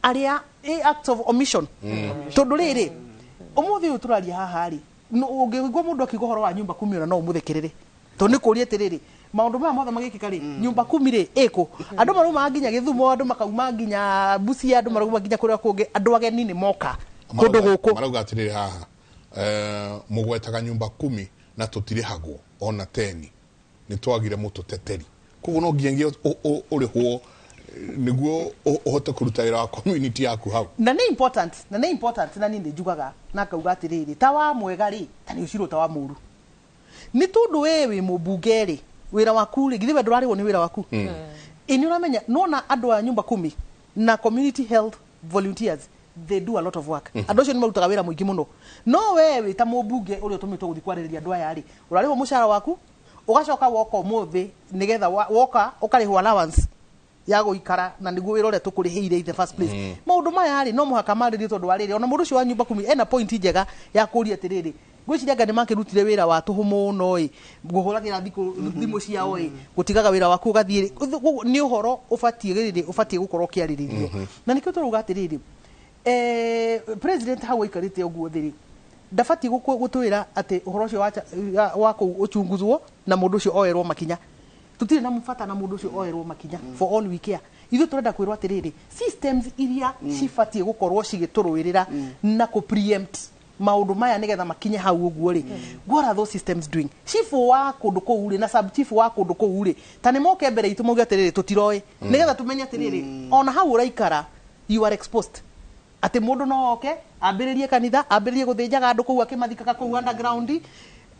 aria act of omission tondu riri umuthi uyu turaria haha ri ungigwa mundu akigohoro wa nyumba 10 no umuthekirire to ni kuria atiriri maundu ma mothe magikika ri nyumba 10 ri eko andu maruma nginya Githumo andu makauma nginya Busia andu maruma nginya kuria kungi andu ageni ni moka kundu guku marauga atiriri haha mugwetaga nyumba 10 na tutirihagwo ona 10 ni twagire mututeteri koguo no ngiengie urihwo niguo uhote kuruta wira wa community yaku hau na ni important na ni njugaga na kauga atiriri ta wa mwega ri ta ni uciro ta wa muru ni tundu wewe mubunge ri wira waku ri githiwe ndurarigwo ni wira waku ini uramenya nona andu a nyumba 10 na community health volunteers they do a lot of work andu acio ni marutaga wira muingi muno no wewe ta mubunge uri utumitwo guthi kwaririria andu aya ri urarigwo mushara waku ugacoka woka umuthi nigetha woka ukarihwo allowance ya guikara na niguo wira uria tukurihiire in the first place maundu maya ri no muhaka marĩrio tondu wa rĩrĩ ona mũndũ ũcio wa nyumba kumi ena point njega ya kũria atĩrĩrĩ gwĩciria anga nĩmakĩrutire wĩra wa tũhũ mũno ĩ ngũhũragĩra thimũ ciao ĩ gũtigaga wĩra waku ũgathiĩ nĩ ũhoro ũbatiĩ gũkorwo ũkĩarĩrĩrio na nĩkĩo tũrauga atĩrĩrĩ president hau aikarĩte ũguo thĩ rĩ ndabatiĩ gũtwĩra atĩ ũhoro ũcio wa kũu ũchunguzwo na mũndũ ũcio oerwo makinya tutirĩ na mũbata na mũndũ ũcio oerwo makinya for all we care ithuĩ tũrenda kwĩrwo atĩrĩrĩ systems iria cibatiĩ gũkorwo cigĩtũrũĩrĩra na preempt maundu maya nigetha makinye hau uguo ri what are those systems doing chief wa kundu kuu ri na sub chief wa kundu kuu ri tani moke mbere itu mauge atiriri tutiroe nigetha tumenye atiriri ona hau uraikara you are exposed ati mundu no oke ambiririe kanitha ambiririe guthinjaga andu kuu akimathikaga kuu underground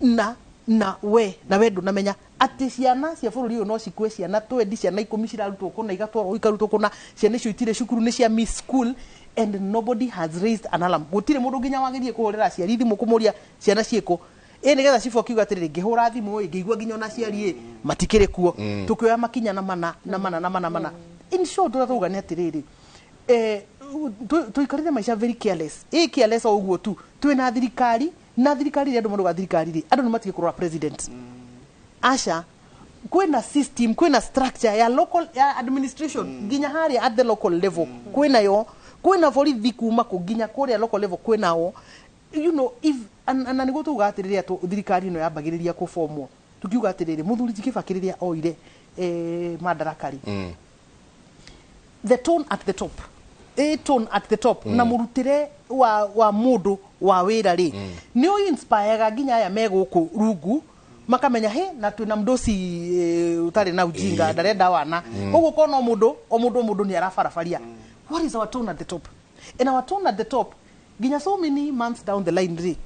na we ndunamenya ati ciana cia bururi uyu no cikue ciana 20 ciana 10 cirarutwo kuna igatwarwo ikarutwo kuna ciana icio itire cukuru ni cia miss school and nobody has raised an alarm gutire mundu nginya wagerie kuhurira ciari thimu kumuria ciana cieko nigetha cifu akiuga atiriri ngihura thimu ngigua nginya ona ciari matikire kuo tukioya makinya na mana in short turathuga ni atiriri tuikarire maisha very careless careless o uguo tu twina thirikari na thirikari ria andu maruga thirikari ri andu nimatige kurora president asha kwina system kwina structure ya local ya administration nginya haria at the local level kwina yo kwina borithi kuma kunginya kuria local level kwina o you know if ana nigo tuga atiriria thirikari no yambagiriria kufomwo tukiuga atiriri muthuri jikibakiriria oire madarakari the tone at the top na murutire wa mundu wa wira ri ni o inspire nginya aya meguku rungu makamenya he na twina mdosi utari na ujinga ndarenda wana koguo kono mundu ni arafarafaria what is our tone at the top and our tone at the top nginya so many months down the line ri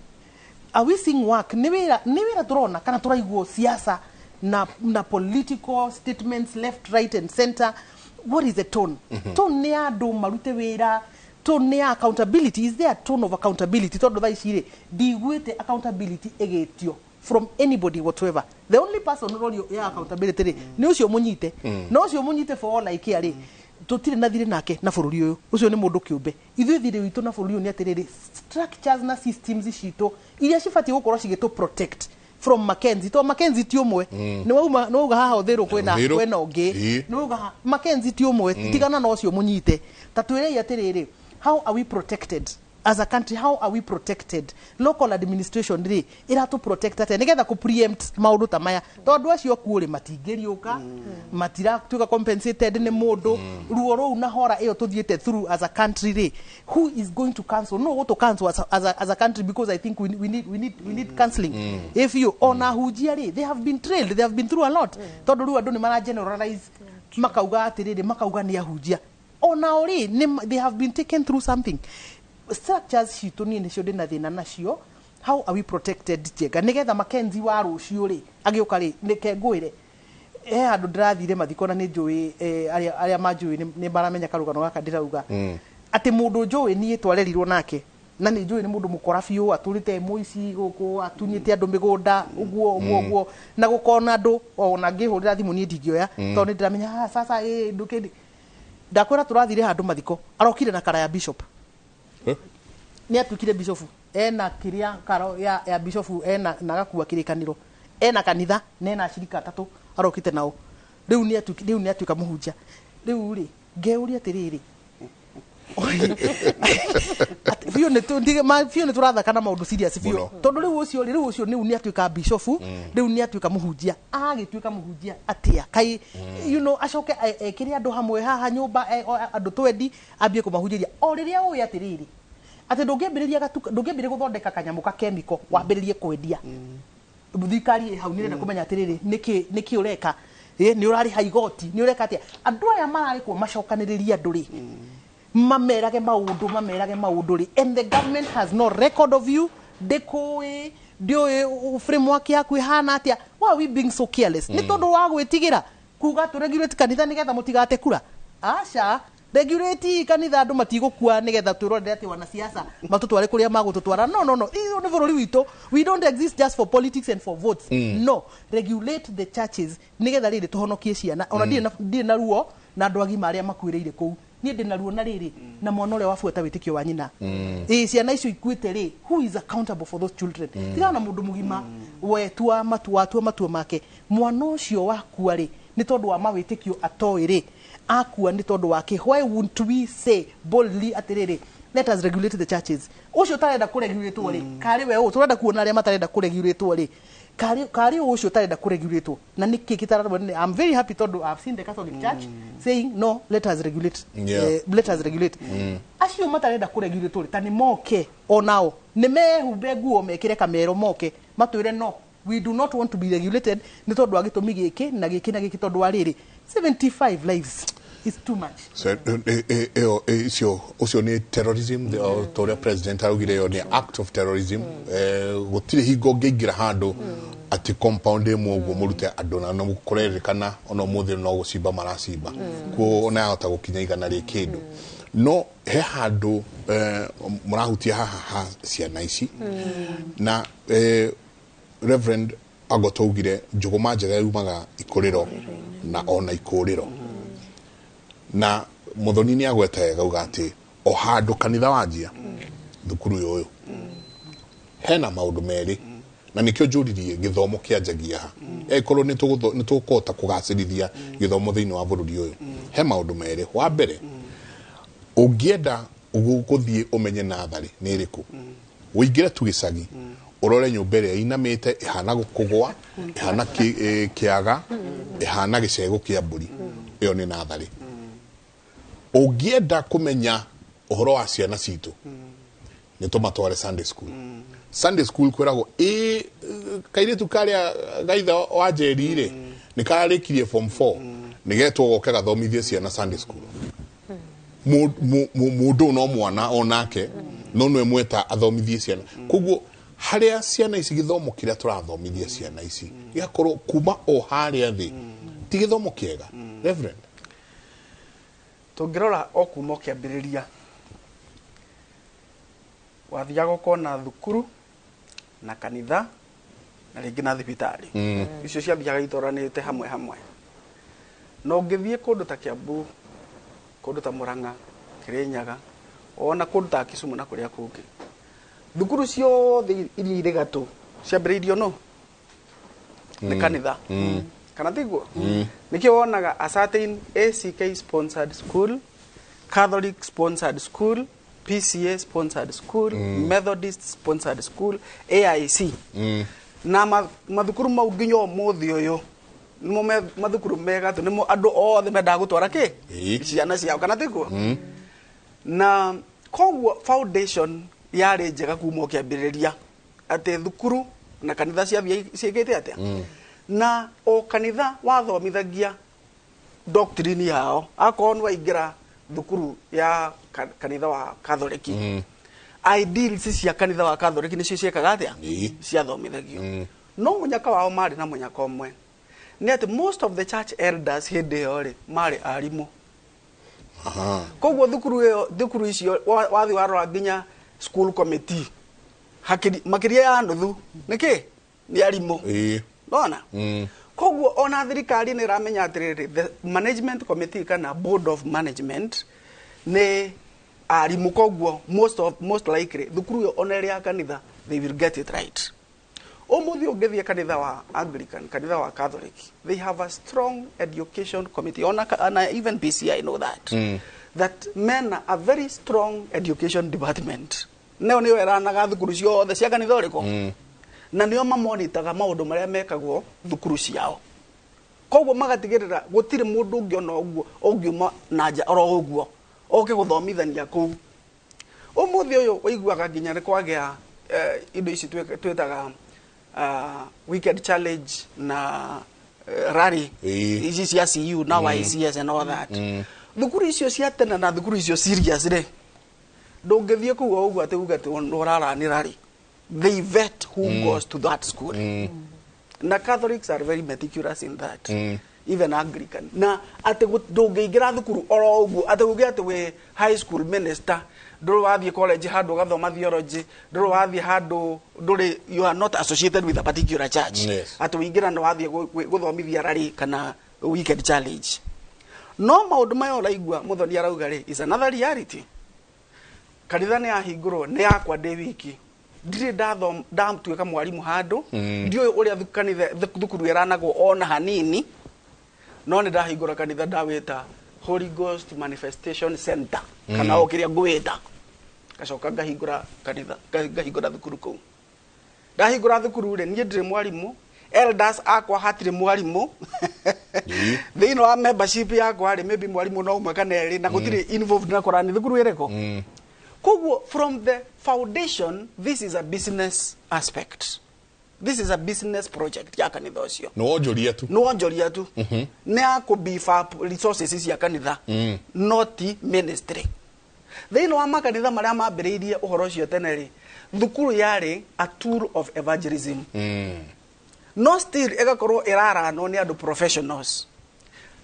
are we seeing work ni wira turona kana turaiguo siasa na political statements left right and center what is the tone tone ni andu marute wira tone ni accountability is there a tone of accountability tondu thaicire ndigwite accountability egetio from anybody whatsoever the only person role ya accountability ri ni ucio munyite no ucio munyite for all like ari tutire na thire nake na bururi uyu ucio ni mundu kiumbe ithuĩ thire witu na bururi uyu ni atiriri structures na systems cito iria cibati gukorwo cigito protect from Mackenzie to Mackenzie ti umwe ni wauma no uga haha uthiru kwena ungi no uga Mackenzie ti umwe tigana no ucio munyite tatwire atiriri how are we protected as a country how are we protected local administration ri iratu protect ate nigetha ku preempt maundu ta maya tondu acio kuuri matingiriuka matira tuka compensated ni mundu ruo ru na hora iyo tuthiete through as a country ri who is going to cancel no to cancel as a country because I think we need counseling if you ona hujia ri they have been trailed they have been through a lot tondu ru andu ni mara generalize makauga atiriri makauga ni ahujia ona ori they have been taken through something structures cito ni nicio ndina thina nacio how are we protected jega nigetha Mackenzie wa rucio ri agiuka ri nike ngwire andu ndirathire mathiko na ni njui aria manjui ni baramenya karugano gaka ndirauga ati mundu njui ni twarerirwo nake na ni njui ni mundu mukora biu aturite muici guku atunyite andu migunda uguo na gukona andu ona ngihurira thimu ni ndingioya tondu ndiramenya sasa ndukindi ndakwira turathire handu mathiko arokire na kara ya bishop ni atukire bishop ena kiria karo ya bishop ena nagakua kirikaniro ena kanitha nena ashirika atatu arokite nao riu ni atuika muhunjia riu ri ngeuria atiriri fio ne turathaka na maundu serious fio tondu riu ucio ni atuika bishop riu ni atuika muhunjia agituika muhunjia atia kai you know acoke kiria andu hamwe haha nyumba andu twendi ambie kumahunjiria o riria uyu atiriri ati ndungiambiriria guthondeka kanyamu ka chemical wambiririe kwendia thirikari hau ni renda kumenya atiriri niki ureka ni urari haigoti ni ureka atia andu aya marari ku macokaniriria andu ri mamerage maundu ri and the government has no record of you dekoi dio framework yaku ihana atia why are we being so careless ni tondu wa gwitigira kuga tu regulate kanitha nigetha mutigate kura asha regulate kanitha andu matigukua nigetha twirorere ati wana siasa matutware kuria magututwara no iyo ni bururi wito we don't exist just for politics and for votes no regulate the churches nigetha riri tuhonokie ciana ona ndire na ruo na andu agima aria makuireire kou nie ndina ruo na riri na mwana uria wafuata witikio wa nyina ciana icio ikuite ri who is accountable for those children tirana mundu mugima wetua matua make mwana ucio wakua ri ni tondu wa mawitikio atoi ri akua ni tondu wake why won't we say boldly atiriri let us regulate the churches ucio tarenda kuregulate ri kari we turenda kuona aria matarenda kuregulate ri kari ucio tarenda kuregulate na niki kitarana I'm very happy tondu I've seen the Catholic Church saying no let us regulate acio matarenda kuregulate ri tani moke onao ni mehumbe nguo mekire kamero moke matwire no we do not want to be regulated ni tondu wa gitumi giki na giki tondu wa riri 75 lives is too much. So ucio ni terrorism the president augire yo ni act of terrorism gutire hingo ngeingira handu ati compound emo uguo murute andona no kurerekana ono muthi no gucimba maracimba ko ona hota gukinya igana ri kindu no he handu murahutia haha ciana ici na Reverend agotogire njuguma njega yumaga ikuriro na ona ikuriro na muthoni ni agweta gauga ati o handu kanitha wanjia thukuru yoyo hena maundu meri na nikyo njuririe githomo kianjagia ekorwo ni tukota kugacirithia githomo thiini wa bururi uyu he maundu meri wa mbere ungienda ugukuthie umenye nathari ni iriku uingire tu gicagi urore nyumba iria inamite ihana gukugwa ihana kiaga ihana gicego kia mburi iyo ni nathari ungienda kumenya uhoro wa ciana citu ni tumatware Sunday school kwiragwo kairitu karia gaitha wa jerire ni karikirie form 4 nigetwo goke gathomithie ciana Sunday school mundu no mwana onake no nwe mweta athomithie ciana kuguo haria ciana ici githomo kiria turathomithia ciana ici igakorwo kuma o haria thi ti githomo kiega Reverend tungirora okuma kiambiriria wathiaga kona thukuru na kanitha na ringi na thibitari icio ciathiaga itoranite hamwe no ngithie kundu ta Kiambu kundu ta Murang'a Kirinyaga ona kundu ta Kisumu na kuria kungi thukuru ciothe iria iri gatu ciambiriirio no ni kanitha kana tiguo nikio wonaga a certain ACK sponsored school, Catholic sponsored school, PCA sponsored school, Methodist sponsored school, AIC na mathukuru mau nginyo muthi uyu nimo mathukuru mega tu nimo andu othe menda gutwara ki ciana ciao kana tiguo na koguo foundation yari njega kuma kiambiriria ati thukuru na kanitha ciagite atia na o kanitha wathomithagia doctrine yao akorwo waingira thukuru ya kanitha wa Katholiki ideals cia kanitha wa Katholiki nicio ciekaga atia ciathomithagio no munyaka wao mari na munyaka omwe ni ati most of the church elders hindi yori mari arimu koguo thukuru icio wathi warora nginya school committee makiria ya nuthu niki ni arimu bona koguo ona thirikari ni ramenya atiriri the management committee kana board of management ne arimu koguo most likely thukuru yo oneria kanitha they will get it right omuthi ungithia kanitha wa Anglican kanitha wa Catholic they have a strong education committee ona even PCI know that men are a very strong education department neo ni weranaga thukuru ciothe cia kanitha uriko na nio mamonitaga maundu maria mekagwo thukuru ciao koguo magatigirira gutire mundu ungiona uguo ungiuma nanja oro uguo oke guthomithania kuu umuthi uyu waiguaga nginya ni kwagia indo ici twetaga weekend challenge na rally ici cia CU na YCS and all that thukuru icio cia tena na thukuru icio serious ri ndungithie kuo uguo ati uga ati urara ni rally they vet who goes to that school na Catholics are very meticulous in that even Anglican na ati ndungiingira thukuru oro uguo ati uge ati we high school minister nduru wathie college handu gathoma theology nduru wathie handu nduri you are not associated with a particular church ati uingira no wathie guthomithia rari kana weekend challenge no maundu maya uraigua muthoni arauga ri is another reality. Kanitha ni ahingurwo ni yakwa ndi wiki ndire ndatuika mwarimu handu ndio uria kanitha thukuru iranagwo ona hanini no ni ndahingura kanitha ndawita Holy Ghost Manifestation Center kana okiria ngwita gacoka ngahingura kanitha ngahingura thukuru kuu ndahingura thukuru ri nie ndire mwarimu elders akwa hatire mwarimu thiini wa membership yakwa ri maybe mwarimu no umwe kana eri na gutire involved na korani thukuru ireko koguo from the foundation this is a business aspect. This is a business project ya kanitha ucio no onjoria tu ne akubeef up resources ya kanitha not ministry. Thiini wa makanitha maria mambiriirie uhoro ucio tene ri thukuru yari a tool of evangelism no still igakorwo iraranwo ni andu professionals.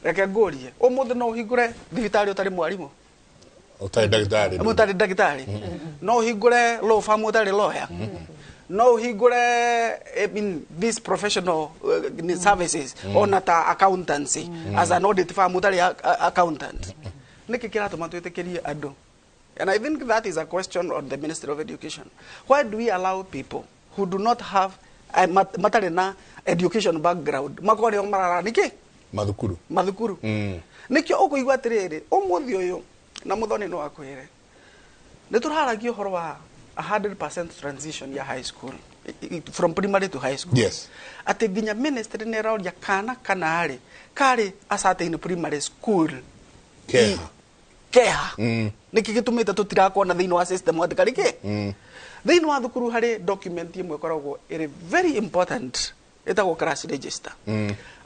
Reke ngurie umuthi no uhingure thibitari utari mwarimu utari ndagitari no uhingure law firm utari lawyer no uhingure this professional services on accountancy as an audit firm utari accountant niki kiratuma twitikirie andu. And I think that is a question on the Ministry of Education. Why do we allow people who do not have matari na education background makore marara niki madhukuru nikio ukuigwa atiriri umuthi uyu na muthoni no akwire ni turaragio horo wa 100% transition ya high school from primary to high school. Yes. Ati ginya ministry ne rauria kana ari kari asate in primary school keha niki gitumite tutirakona thiini wa system wa tikarike thiini wa thukuru hari document imwe koragwo iri very important etagwo class register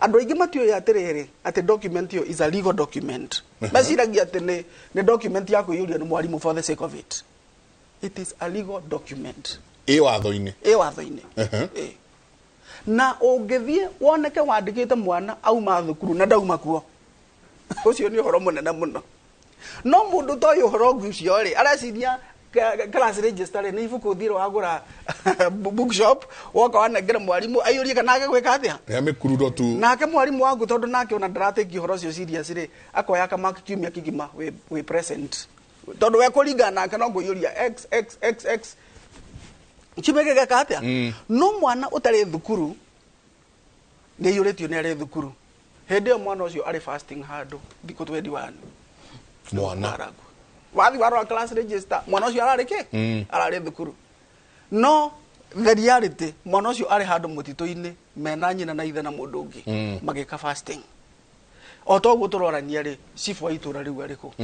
andu aingi matio ya atiriri ati document yo is a legal document maciragia ati ni document ya kuyuria ni mwarimu for the sake of it. It is a legal document watho-ini na ungithie woneke wandikite mwana auma thukuru na ndauma kuo ucio ni uhoro munene muno no mundu toyo uhoro ngucio ri areciria class register ni ibuku thiro wagura bookshop woka wanengera mwarimu ayurie kana age gwika atia ya mikurudo tu nake mwarimu wangu tondu nake ona ndarateki uhoro cio serious ri akoya kama kiumia kigima we present tondu we kuringana nake no nguyuria x chimege gaka atia no mwana utari thukuru ni yuritio ni ari thukuru hindi yo mwana ucio ari fasting handu thiko 21 mwana wathi warwa class register mwana ucio ararike arari thukuru no the reality mwana ucio ari handu mutito-ini mena nyina na ithe na mundu ungi magika fasting otoguo turorania ri chief wa itura riu ariko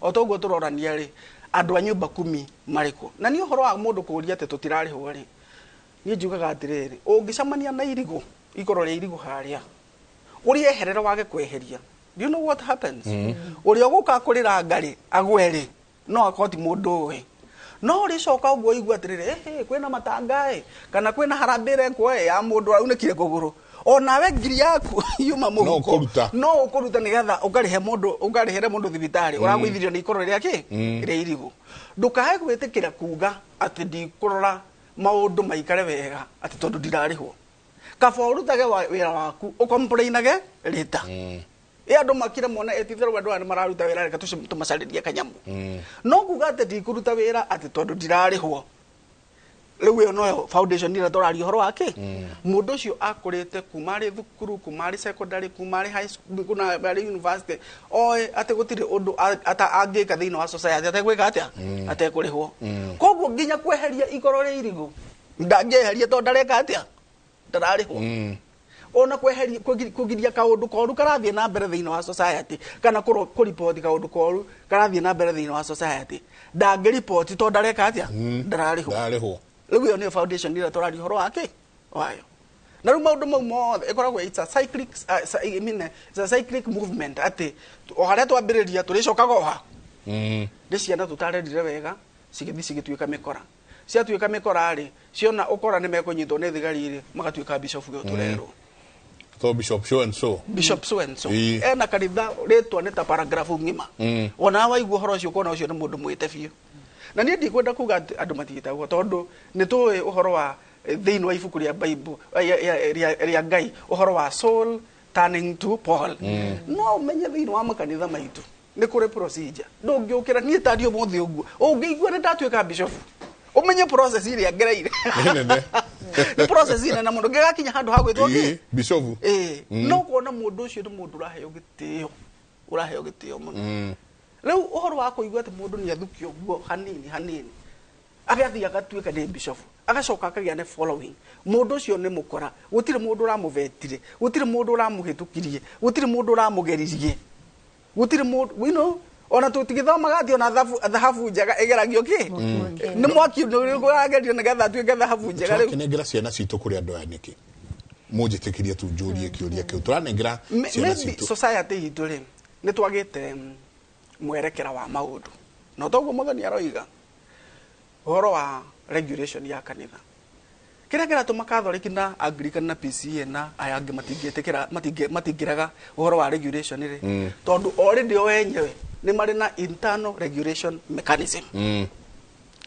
otoguo turorania ri andu a nyumba 10 mariko na ni uhoro wa mundu kuria ate tutirarihwo ri ni njugaga atiriri ungicamania na irigo ikoro ria irigo haria urie herera wage kweheria. Do you know what happens? Uria guka kurira ngari agweri no akoti mundu we no ricoka uguo igua atiriri kwina matanga kana kwina harambire kwe ya mundu aunekire kuguru onawe ngiri yaku yuma muhuko no ukuruta nigetha ukarihe mundu thibitari uragwithirio ni ikoro ria ki ria irigo ndukahe gwitikira kuga ati ndikurora maundu maikare wega ati tondu ndirarihwo kaba urutage wira waku ukomplainage rita andu makire mona etithero andu mararuta wira reka tumacaririe kanyamu no kuga ati ndikuruta wira ati tondu ndirarihwo riu yo no foundation ira torari horo wake mundu ucio akurite kumari thukuru kumari secondary kumari high school kuna bari university oi ate gutire undu ata angika thiini wa society ate gwika atia ate kurihwo koguo nginya kweheria ikoro ria irigo ndangeheria tondu ndareka atia ndararihwo ona kweheria kugiria kaundu koru karathie na mbere thiini wa society kana ku report kaundu koru karathie na mbere thiini wa society ndange report tondu ndareka atia ndararihwo riu yo ni foundation ira torari horo wake wayo na riu maundu mau mothe ikoragwo it's a cyclic movement ati o haria twambiriria turicokaga oha ndi ciana tutarerire wega cigituika mikora ciatuika mikora ri ciona ukora ni mekunyitwo ni thigari ri magatuika bishop gyo turero to bishop so and so ena kanitha ritwa ni ta paragraph ngima ona waigua horo cio kona ucio ni mundu mwite biu na ni ndikwenda kuga andu matitagwo tondu ni tu uhoro wa thiini wa ibuku ria Bible ria Ngai uhoro wa soul turning to Paul no umenye thiini wa makanitha maitu ni kuri procedure ndungiukira nie tadio muthi uguo ungiigua ni ndatuika bishop umenye process ile agereire ni process ile na mundu ngigakinya handu ha gwitwo bishop no kuona mundu ucio ni mundu uraheo gitio muno riu uhoro wa kuigua ati mundu ni athukio guo hanini agathi agatuika ni bishop agacoka akagia ne following mundu ucio ni mukora gutire mundu uramuvetire gutire mundu uramuhitukirie gutire mundu uramugeririe gutire mundu we know ona tutigithomaga athi ona thahabu njega igeragio ki ni mwaki niguo agerio nigetha tuike thahabu njega riu kinengera ciana citu kuri andu aya niki mujitikirie tu njurie kiuria kiu turanengera ciana citu society itu ri ni twagite mwerekera wa maundu no toguo muthoni aroiga horo wa regulation ya kanitha kira kira tuma Catholic na Anglican na PCA na ayange matingetekera matingiraga horo wa regulation ri tondu already o enyewe ni mari na internal regulation mechanism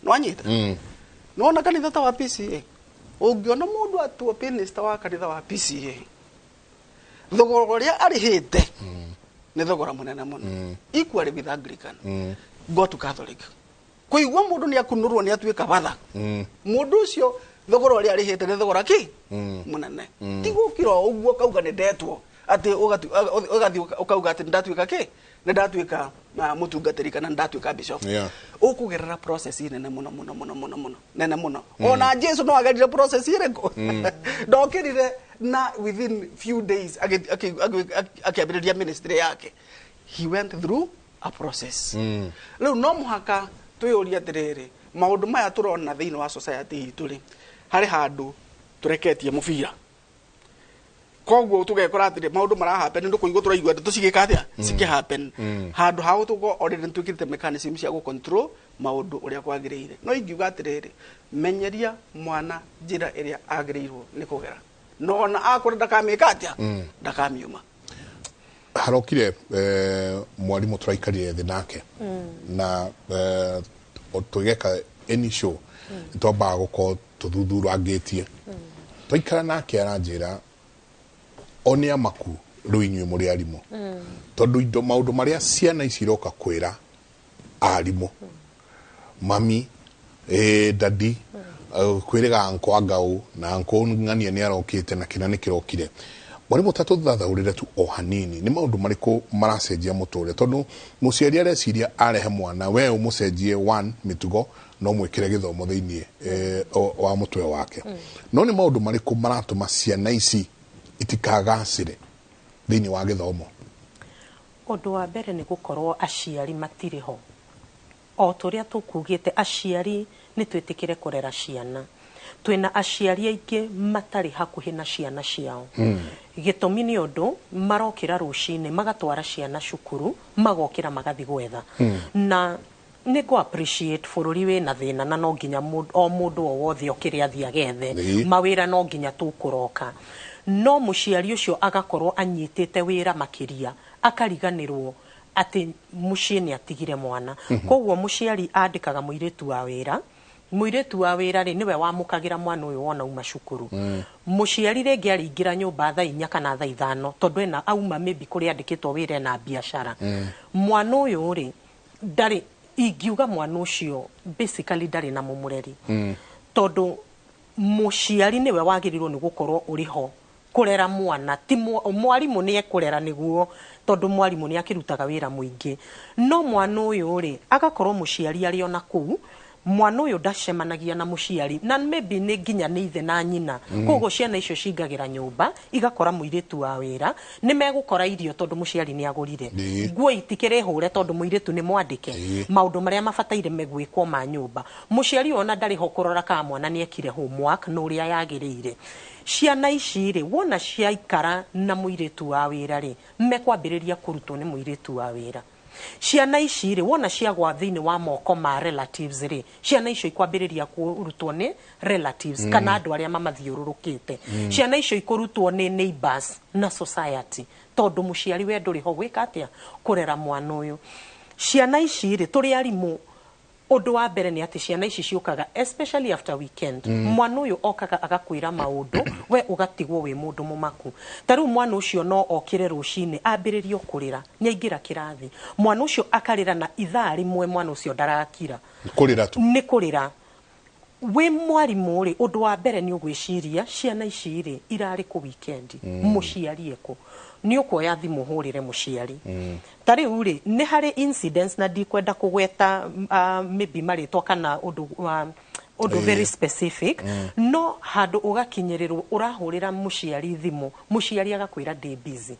no anyita no na kanitha ta wa PCA ungiona mundu atu minister wa kanitha wa PCA thogora uria arihite ni thogora munene muno equally with Anglican go to Catholic kuigwa mundu ni akunurwo ni atuika batha mundu ucio thogora uria arihite ni thogora ki munene tigukira uguo kauga ni ndetwo ati ugathi ukauga ati ndatuika ki ni ndatuika mutungatiri kana ndatuika bishop ukugerera process nene muno nene muno ona Jesu no agerire process ireko ndokirire na within few days akiambiriria ministry yake he went through a process riu no muhaka tuyuria atiriri maundu maya turona thiini wa society itu ri hari handu tureketie mubira koguo tugekora atiri maundu marahappen ndu kuigua turaigua tucigika atia ciki happen handu ha tugo already tukirite mechanism cia go control maundu uria kwagiriire no ingiuga atiriri menyeria mwana njira iria agirirwo ni kugera no na akora ndakamika atia ndakamiuma harokire mwalimu turaikarire thi nake na tugeka any show twambaga gukorwo tuthuthuragetie twaikara nake aranjira onia maku ruinywe muri arimu tondu indo maundu maria ciana ici iroka kwira arimu mami dadi kwiriga anko agau na anko ngania ni arokite na kina nikirokire mwalimu tatu thathaurire tu o hanini ni maundu mariku maracenjia muture tondu muciari areciria arehe mwana we umucenjie one mitugo no mwikire githomo thiini wa mutwe wake no ni maundu mariku maratuma ciana ici itikagacire thiini wa githomo undu wa mbere ni gukorwo aciari matiriho o turia tukugite aciari ni twitikire kurera ciana twina aciari aingi matari hakuhi na ciana ciao gitumi ni undu marokira rucini magatwara ciana cukuru magokira magathi gwetha na ni go appreciate bururi we na thina na no nginya o mundu o wothe okiria thia gethe mawira no nginya tukuroka no muciari ucio agakorwo anyitite wira makiria akariganirwo ati mucii ni atigire mwana koguo muciari andikaga muiritu wa wira muiritu wa wira ri niwe wamukagira mwana uyu wona uma cukuru muciari ringi aringira nyumba thaa 4 kana thaa 5 tondu ena auma maybe kuri andikitwo wira na biashara mwana uyu ri ndari ingiuga mwana ucio basically ndari na mumureri tondu muciari niwe wagirirwo ni gukorwo uriho kurera mwana ti mwarimu ni ekurera niguo tondu mwarimu ni akirutaga wira muingi no mwana uyu ri agakorwo muciari ari ona kuu mwana uyu ndacemanagia na muciari na maybe ni nginya ni ithe na nyina koguo ciana icio cingagira nyumba igakora muiritu wa wira ni megukora irio tondu muciari ni agurire nguo itikire hure tondu muiritu ni mwandike maundu maria mabataire megwikwo ma nyumba muciari ona ndari ho kurora ka mwana ni ekire homework no uria yagiriire ciana ici ri wona ciaikara na muiritu wa wira ri mekwambiriria kurutwo ni muiritu wa wira ciana ici ri wona ciagwa thiini wa moko ma relatives ri ciana icio ikwambiriria kurutwo ni relatives kana andu aria mamathiururukite ciana icio ikurutwo ni neighbors na society tondu muciari we nduri ho gwika atia kurera mwana uyu ciana ici ri turi arimu Undu wa mbere ni ati ciana ici ciukaga especially after weekend. Mwana uyu okaga agakwira maundu we ugatigwo wi mundu mumaku. Taru mwana ucio no okire rucine ambiririo kurira ni aingira kirathi. Mwana ucio akarira na ithaa rimwe mwana ucio ndarakira. Kurira tu. Ni kurira. We mwarimu ri undu wa mbere ni ugwiciria ciana ici ri irari ku weekend muciari eko ni ukuoya thimu hurire muciari tari uri ni hari incidents na ndikwenda kugweta maybe maritwa kana undu very specific no handu ugakinyirirwo urahurira muciari thimu muciari agakwira day busy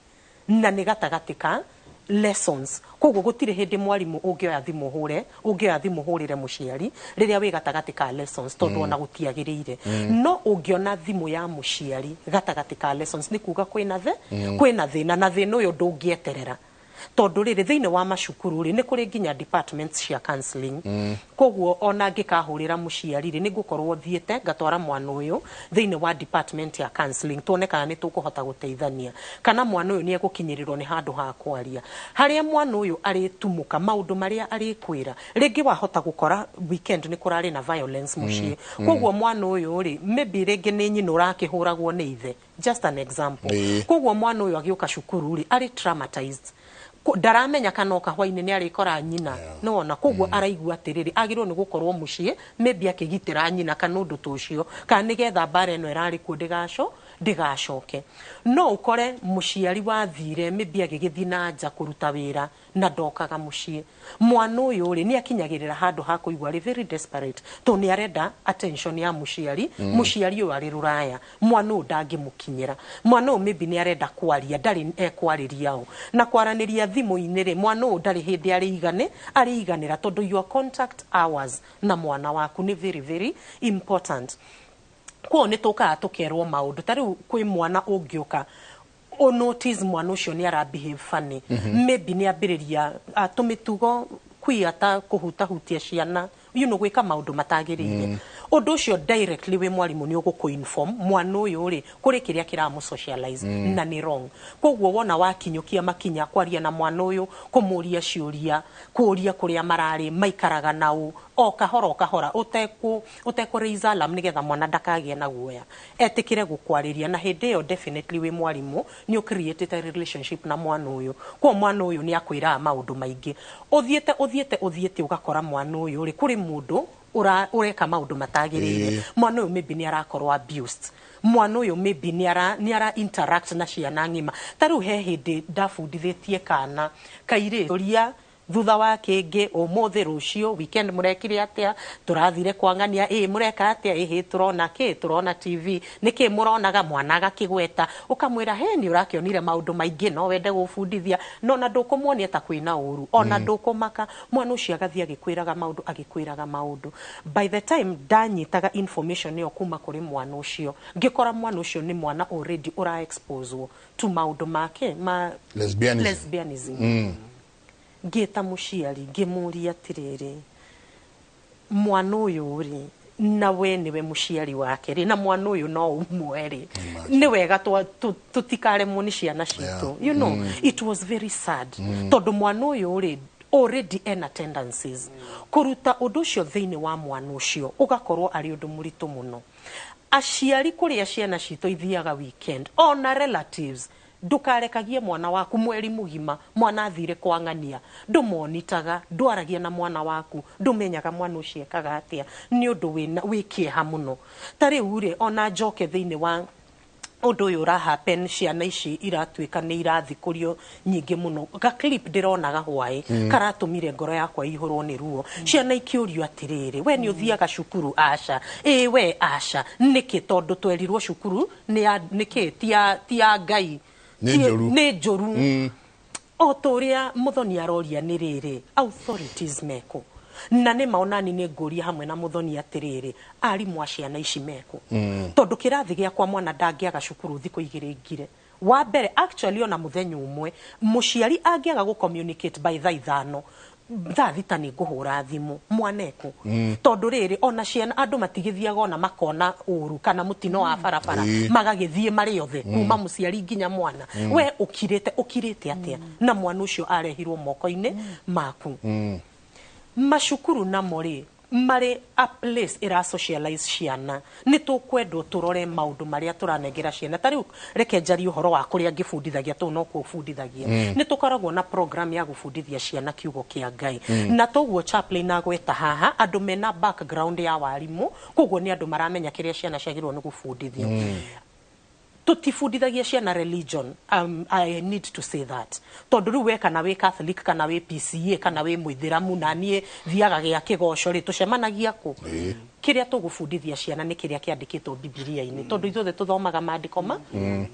na ni gatagatika lessons koguo gutire hindi mwarimu ungioya thimu hurire muciari riria wi gatagati ka lessons tondu ona gutiagirire no ungiona thimu ya muciari gatagati ka lessons ni kuga kwina thina na thina uyu ndungieterera tondu riri thiini wa macukuru ri ni kuri nginya departments cia counseling koguo ona ngikahurira muciari ri ni ngukorwo thiete ngatwara mwana uyu thiini wa department ya counseling tuone kana ni tukuhota guteithania kana mwana uyu ni egukinyirirwo ni handu ha kwaria haria mwana uyu ari tumuka maundu maria ari kwira ringi wahota gukora weekend ni kurari na violence mucii koguo mwana uyu ri maybe ringi ni nyina urakihuragwo ni ithe just an example koguo mwana uyu agiuka cukuru ri ari traumatized daramenya kana okahwaine ni arikora nyina no ona koguo araigua atiriri agirwo ni gukorwo mucii maybe akigitira nyina kana undu tucio kana nigetha bare no irari ku ndigacoke no ukore muciari wathire maybe agigithii na nja kuruta wira na ndokaga mucii mwana uyu ri ni akinyagirira handu ha kuigua ri very desperate to ni arenda attention ya muciari uyu ari ruraya mwana uyu ndangimukinyira mwana uyu maybe ni arenda kwaria ndari ekwariria o na kwaraniria thimu-ini ri mwana uyu ndari hindi ari iganira tondu your contact hours na mwana waku ni very very important ko ni tuka tukerwo maundu tari kwi mwana ungiuka o notice mwana ucio ni ara behave funny maybe ni ambiriria tumitugo kwiata kuhutahutia ciana gwika maundu matagirire undu ucio directly we mwarimu ni ugukuinform mwana uyu ri kuri kiria kiramu socialize na ni wrong koguo wona wakinyukia makinya kwaria na mwana uyu kumuria ciuria kuria kuria marari maikaraga nau o kahora uteku raise alarm nigetha mwana ndakagie na guoya etikire gukwariria na hindi yo definitely we mwarimu ni u create a relationship na mwana uyu kwa mwana uyu ni akwira maundu maingi uthiete ugakora mwana uyu ri kuri mundu ureka maundu matagirire mwana uyu maybe ni arakorwo abused mwana uyu maybe ni ara interact na ciana ngima taru he hindi ndafundithitie kana kairia thutha wa kingi umuthi rucio weekend murekire atia turathire kwangania mureka atia turona TV niki muronaga mwana agakigweta ukamwira ni urakionire maundu maingi no wende gufundithia no na ndukumwonia ta kwina uru ona ndukumaka mwana ucio agathia agikwiraga maundu by the time danyitaga information yo kuma kuri mwana ucio ngikora mwana ucio ni mwana already ura exposed to maundu make lesbianism ngita muciari ngimuria atiriri mwana uyu ri na we niwe muciari wake ri na mwana uyu no umweri ni wega tutikare muni ciana citu you know it was very sad tondu mwana uyu ri already in attendances kuruta undu ucio thiini wa mwana ucio ugakorwo ari undu muritu muno aciari kuria ciana citu ithiaga weekend ona relatives ndukarekagie mwana waku mweri mugima mwana athire kwangania ndumonitaga ndwaragia na mwana waku ndumenyaga mwana ucio ekaga atia ni undu wikieha muno tari ure ona njoke thiini wa undu uyu happen ciana ici iratuika ni irathikurio nyingi muno ga clip ndironaga hwai karatumire ngoro yakwa ihurwo ni ruo ciana ikiurio atiriri we ni uthiaga cukuru aca we aca niki tondu twerirwo cukuru niki tia ngai ni njuru o toria muthoni aroria ni riri authorities meko na ni maonani ni nguria hamwe na muthoni atiriri ari mwaciana ici meko tondu kirathi gia kwa mwana ndangiaga cukuru thiku igirengire wa mbere actually ona muthenya umwe muciari angiaga gu communicate by thaithano thita ni nguhura thimu mwaneko tondu riri ona ciana andu matigithiaga ona makona uru kana mutino wa barabara magagithie mari othe kuma muciari nginya mwana we ukirite atia na mwana ucio arehirwo moko-ini maku mashukuru na mori mare a place ira socialize ciana ni tukwendwo turore maundu maria turanengera ciana tariu reke njari uhoro wa kuria ngibundithagia tu no kubundithagia ni tukoragwo na program ya gubundithia ciana kiugo kia Ngai na toguo chaplain agweta haha andu mena background ya warimu koguo ni andu maramenya kiria ciana ciagirwo ni gubundithio tutifundithagia ciana religion. I need to say that tondu riu we kana we Catholic kana we PCA kana we Muithiramu na nie thiaga gia kigoco ri tucemanagia ku kiria tugufundithia ciana ni kiria kiandikitwo Biblia-ini tondu ithuothe tuthomaga maandiko ma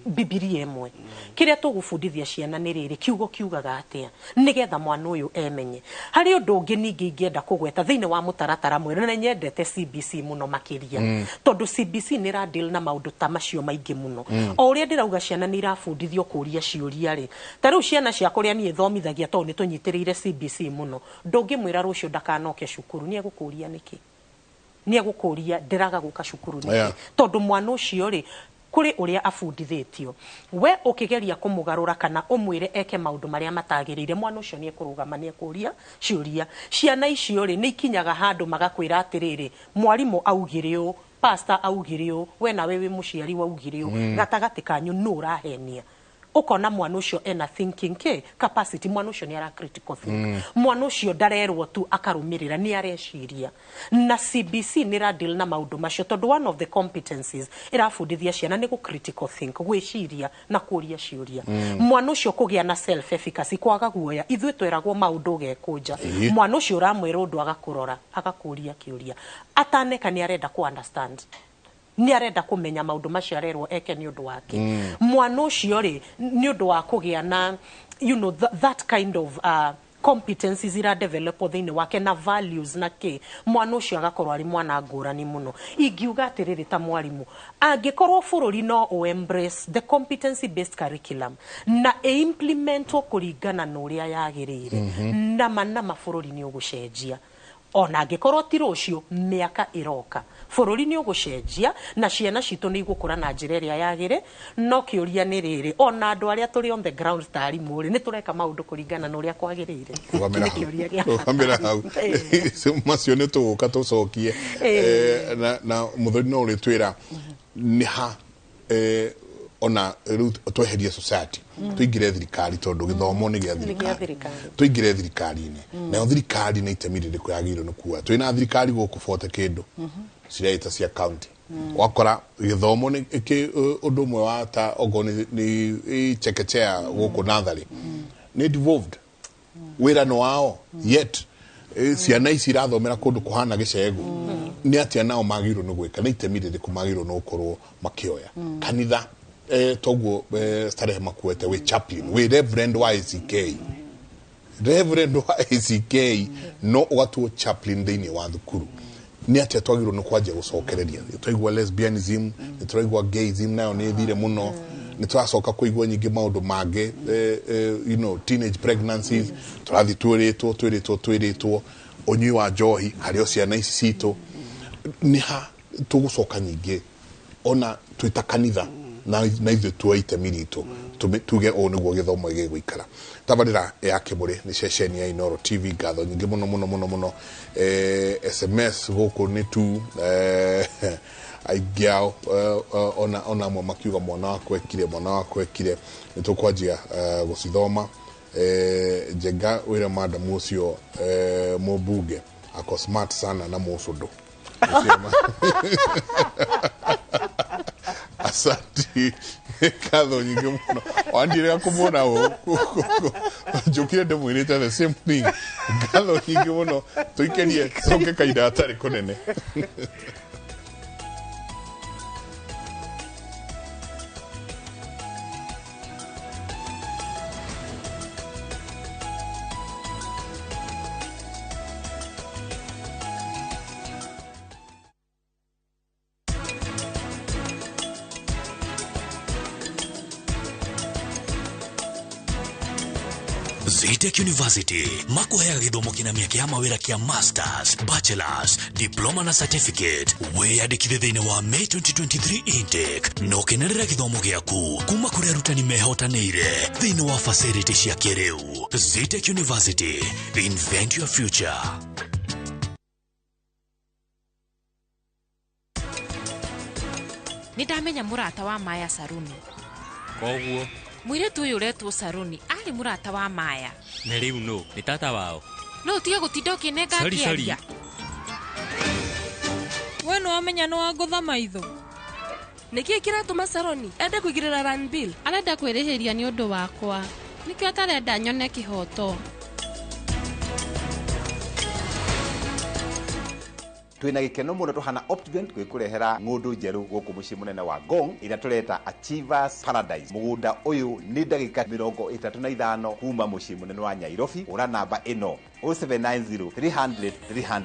Biblia imwe kiria tugufundithia ciana ni riri kiugo kiugaga atia nigetha mwana uyu emenye hari undu ungi ningi ingienda kugweta thiini wa mutaratara mweru na nyendete CBC muno makiria tondu CBC ni ra deal na maundu ta macio maingi muno o uria ndirauga ciana ni irafundithio kuria ciuria ri tariu ciana cia kuria ni ithomithagia tondu ni tunyitiriire CBC muno ndungimwira rucio ndakanoke cukuru ni egukuria niki ni egukuria ndiraga guka cukuru niki tondu mwana ucio ri kuri uria afundithitio we ukigeria kumugarura kana umwire eke maundu maria matagirire mwana ucio ni ekurugama ni ekuria ciuria ciana icio ri ni ikinyaga handu magakwira atiriri mwarimu augire u pastor augire u we na wewe muciari waugire u gatagati kanyu nurahenia ukona mwana ucio ena thinking capacity mwana ucio ni ara critical think mwana ucio ndarerwo tu akarumirira ni areciria na CBC ni ra deal na maundu macio tondu one of the competencies irafundithia ciana ni gu critical think gwiciria na kuria ciuria mwana ucio kugia na self efficacy kwaga guoya ithuĩ tweragwo maundu gekunja mwana ucio ramwira undu agakurora agakuria kiuria ataneka ni arenda ku understand ni arenda kumenya maundu macio arerwo eke ni undu wake mwana ucio ri ni undu wa kugia na that kind of competencies ira develop thiini wake na values na ke mwana ucio agakorwo ari mwana ngurani muno ingiuga atiriri ta mwarimu angikorwo bururi no o embrace the competency based curriculum na implement kuringana na uria yagirire na manama bururi ni ugucenjia ona angikorwo ti rucio miaka iroka bururi ni ugucenjia na ciana citu ni igukura na njira iria yagire no kiuria ni riri ona andu aria turi on the ground tari muri ni tureka maundu kuringana na uria kwagirire ugamira hau macio ni tuguka tucokie na muthoni no uri twira ni ha ona tweherie society tuingire thirikari tondu githomo ni gia thirikari tuingire thirikari-ini na thirikari ni itemire ri kuyagirwo ni kuwa twina thirikari guku fote kindu cireita cia county wakora githomo ni undu mwe wa ta ogo ni chekechea guku nathari ni devolved wira no wao yet ciana ici irathomera kundu kuhana gicegu ni atia nao magirwo ni gwika ni itemire ri kumagirwo no korwo makioya kanitha toguo starehe makuete we chaplain we reverend wa ACK no ugatuo chaplain thiini wa thukuru ni atia twagirwo no kwanje gucokereria twaigua lesbianism ni twaigua gayism nayo ni thire muno ni twacoka kuigua nyingi maundu mange teenage pregnancies turathi twiritwo unyui wa njohi hario ciana ici citu ni ha tugucoka nyingi ona twita kanitha na ithuĩ tuoe itemi ritũ tuge ũũ nĩguo gĩthomo gĩgũikara tabarĩra ya Kĩmũrĩ nĩ ceceni ya Inooro TV ngatho nyingĩ mũno SMS gũkũ nĩ tu aingĩ ao ona amwe makiuga mwana wakwa ekire nĩ tũkwanjia gũcithoma Njenga wĩra madamu ũcio mũmbunge ako smart sana na mũcũndũ asante kadho nyingi muno wandire kumona wo njukire ndemwirite the same thing kadho nyingi muno tuikerie soke kaida atari kunene Zetech University makuheaga githomo kina miaka ya mawira kia masters, bachelors, diploma na certificate. Wiyandikithie thiini wa May 2023 intake no kenerera githomo giaku kuma kuri arutani mehotanire thiini wa facility cia kiriu. Zetech University, invent your future. Nindamenya murata wa Maya Saruni. Koguo Mwiretu uyu uretwo Saruni ari murata wa Maya. na riu no ni tata wao. No tiga gutinda ukinenga akiaria. We no amenya no wangutha maitho. Niki kiratuma Saroni ende kuigirira run bill. Arenda kwirihiria ni undu wakwa. Nikio atarenda nyone kihoto. Twina gikeno muno tuhana Optiven gwikurehera ngundu njeru guku mucii munene wa Ngong ira tureta Achievers Paradise. Mugunda uyu ni ndagika 35 kuma mucii munene wa Nyairobi. Ura namba ino 0790 300 300.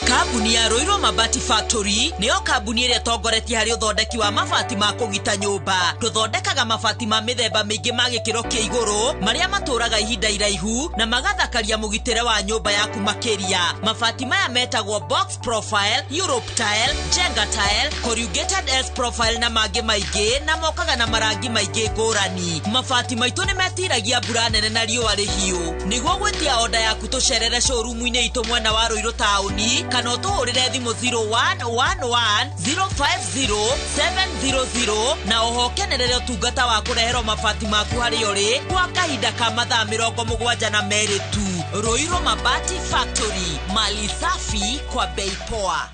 Kambuni ya Roiro Mabati Factory niyo kambuni iria tongoretie hari uthondeki wa mabati ma kugita nyumba. Tuthondekaga mabati ma mithemba mingi ma gikiro kia iguru maria maturaga ihinda iraihu na magathakaria mugitire wa nyumba yaku makiria. Mabati maya metagwo box profile, Europe tile, Jenga tile, corrugated S profile na mangi maingi na mokaga na marangi maingi ngurani. Mabati maitu ni metiragia mbura nene na riua rihiu. Niguo gwetia order yaku tucerere showroom-ini itu mwena wa Roiro tauni kana tuhurire thimu 0111050700 na uhokenerere utungata wa kurehero mabati maku hari uri kwa kahinda ka mathaa 72 tu. Roiro Mabati Factory, mali safi kwa bei poa.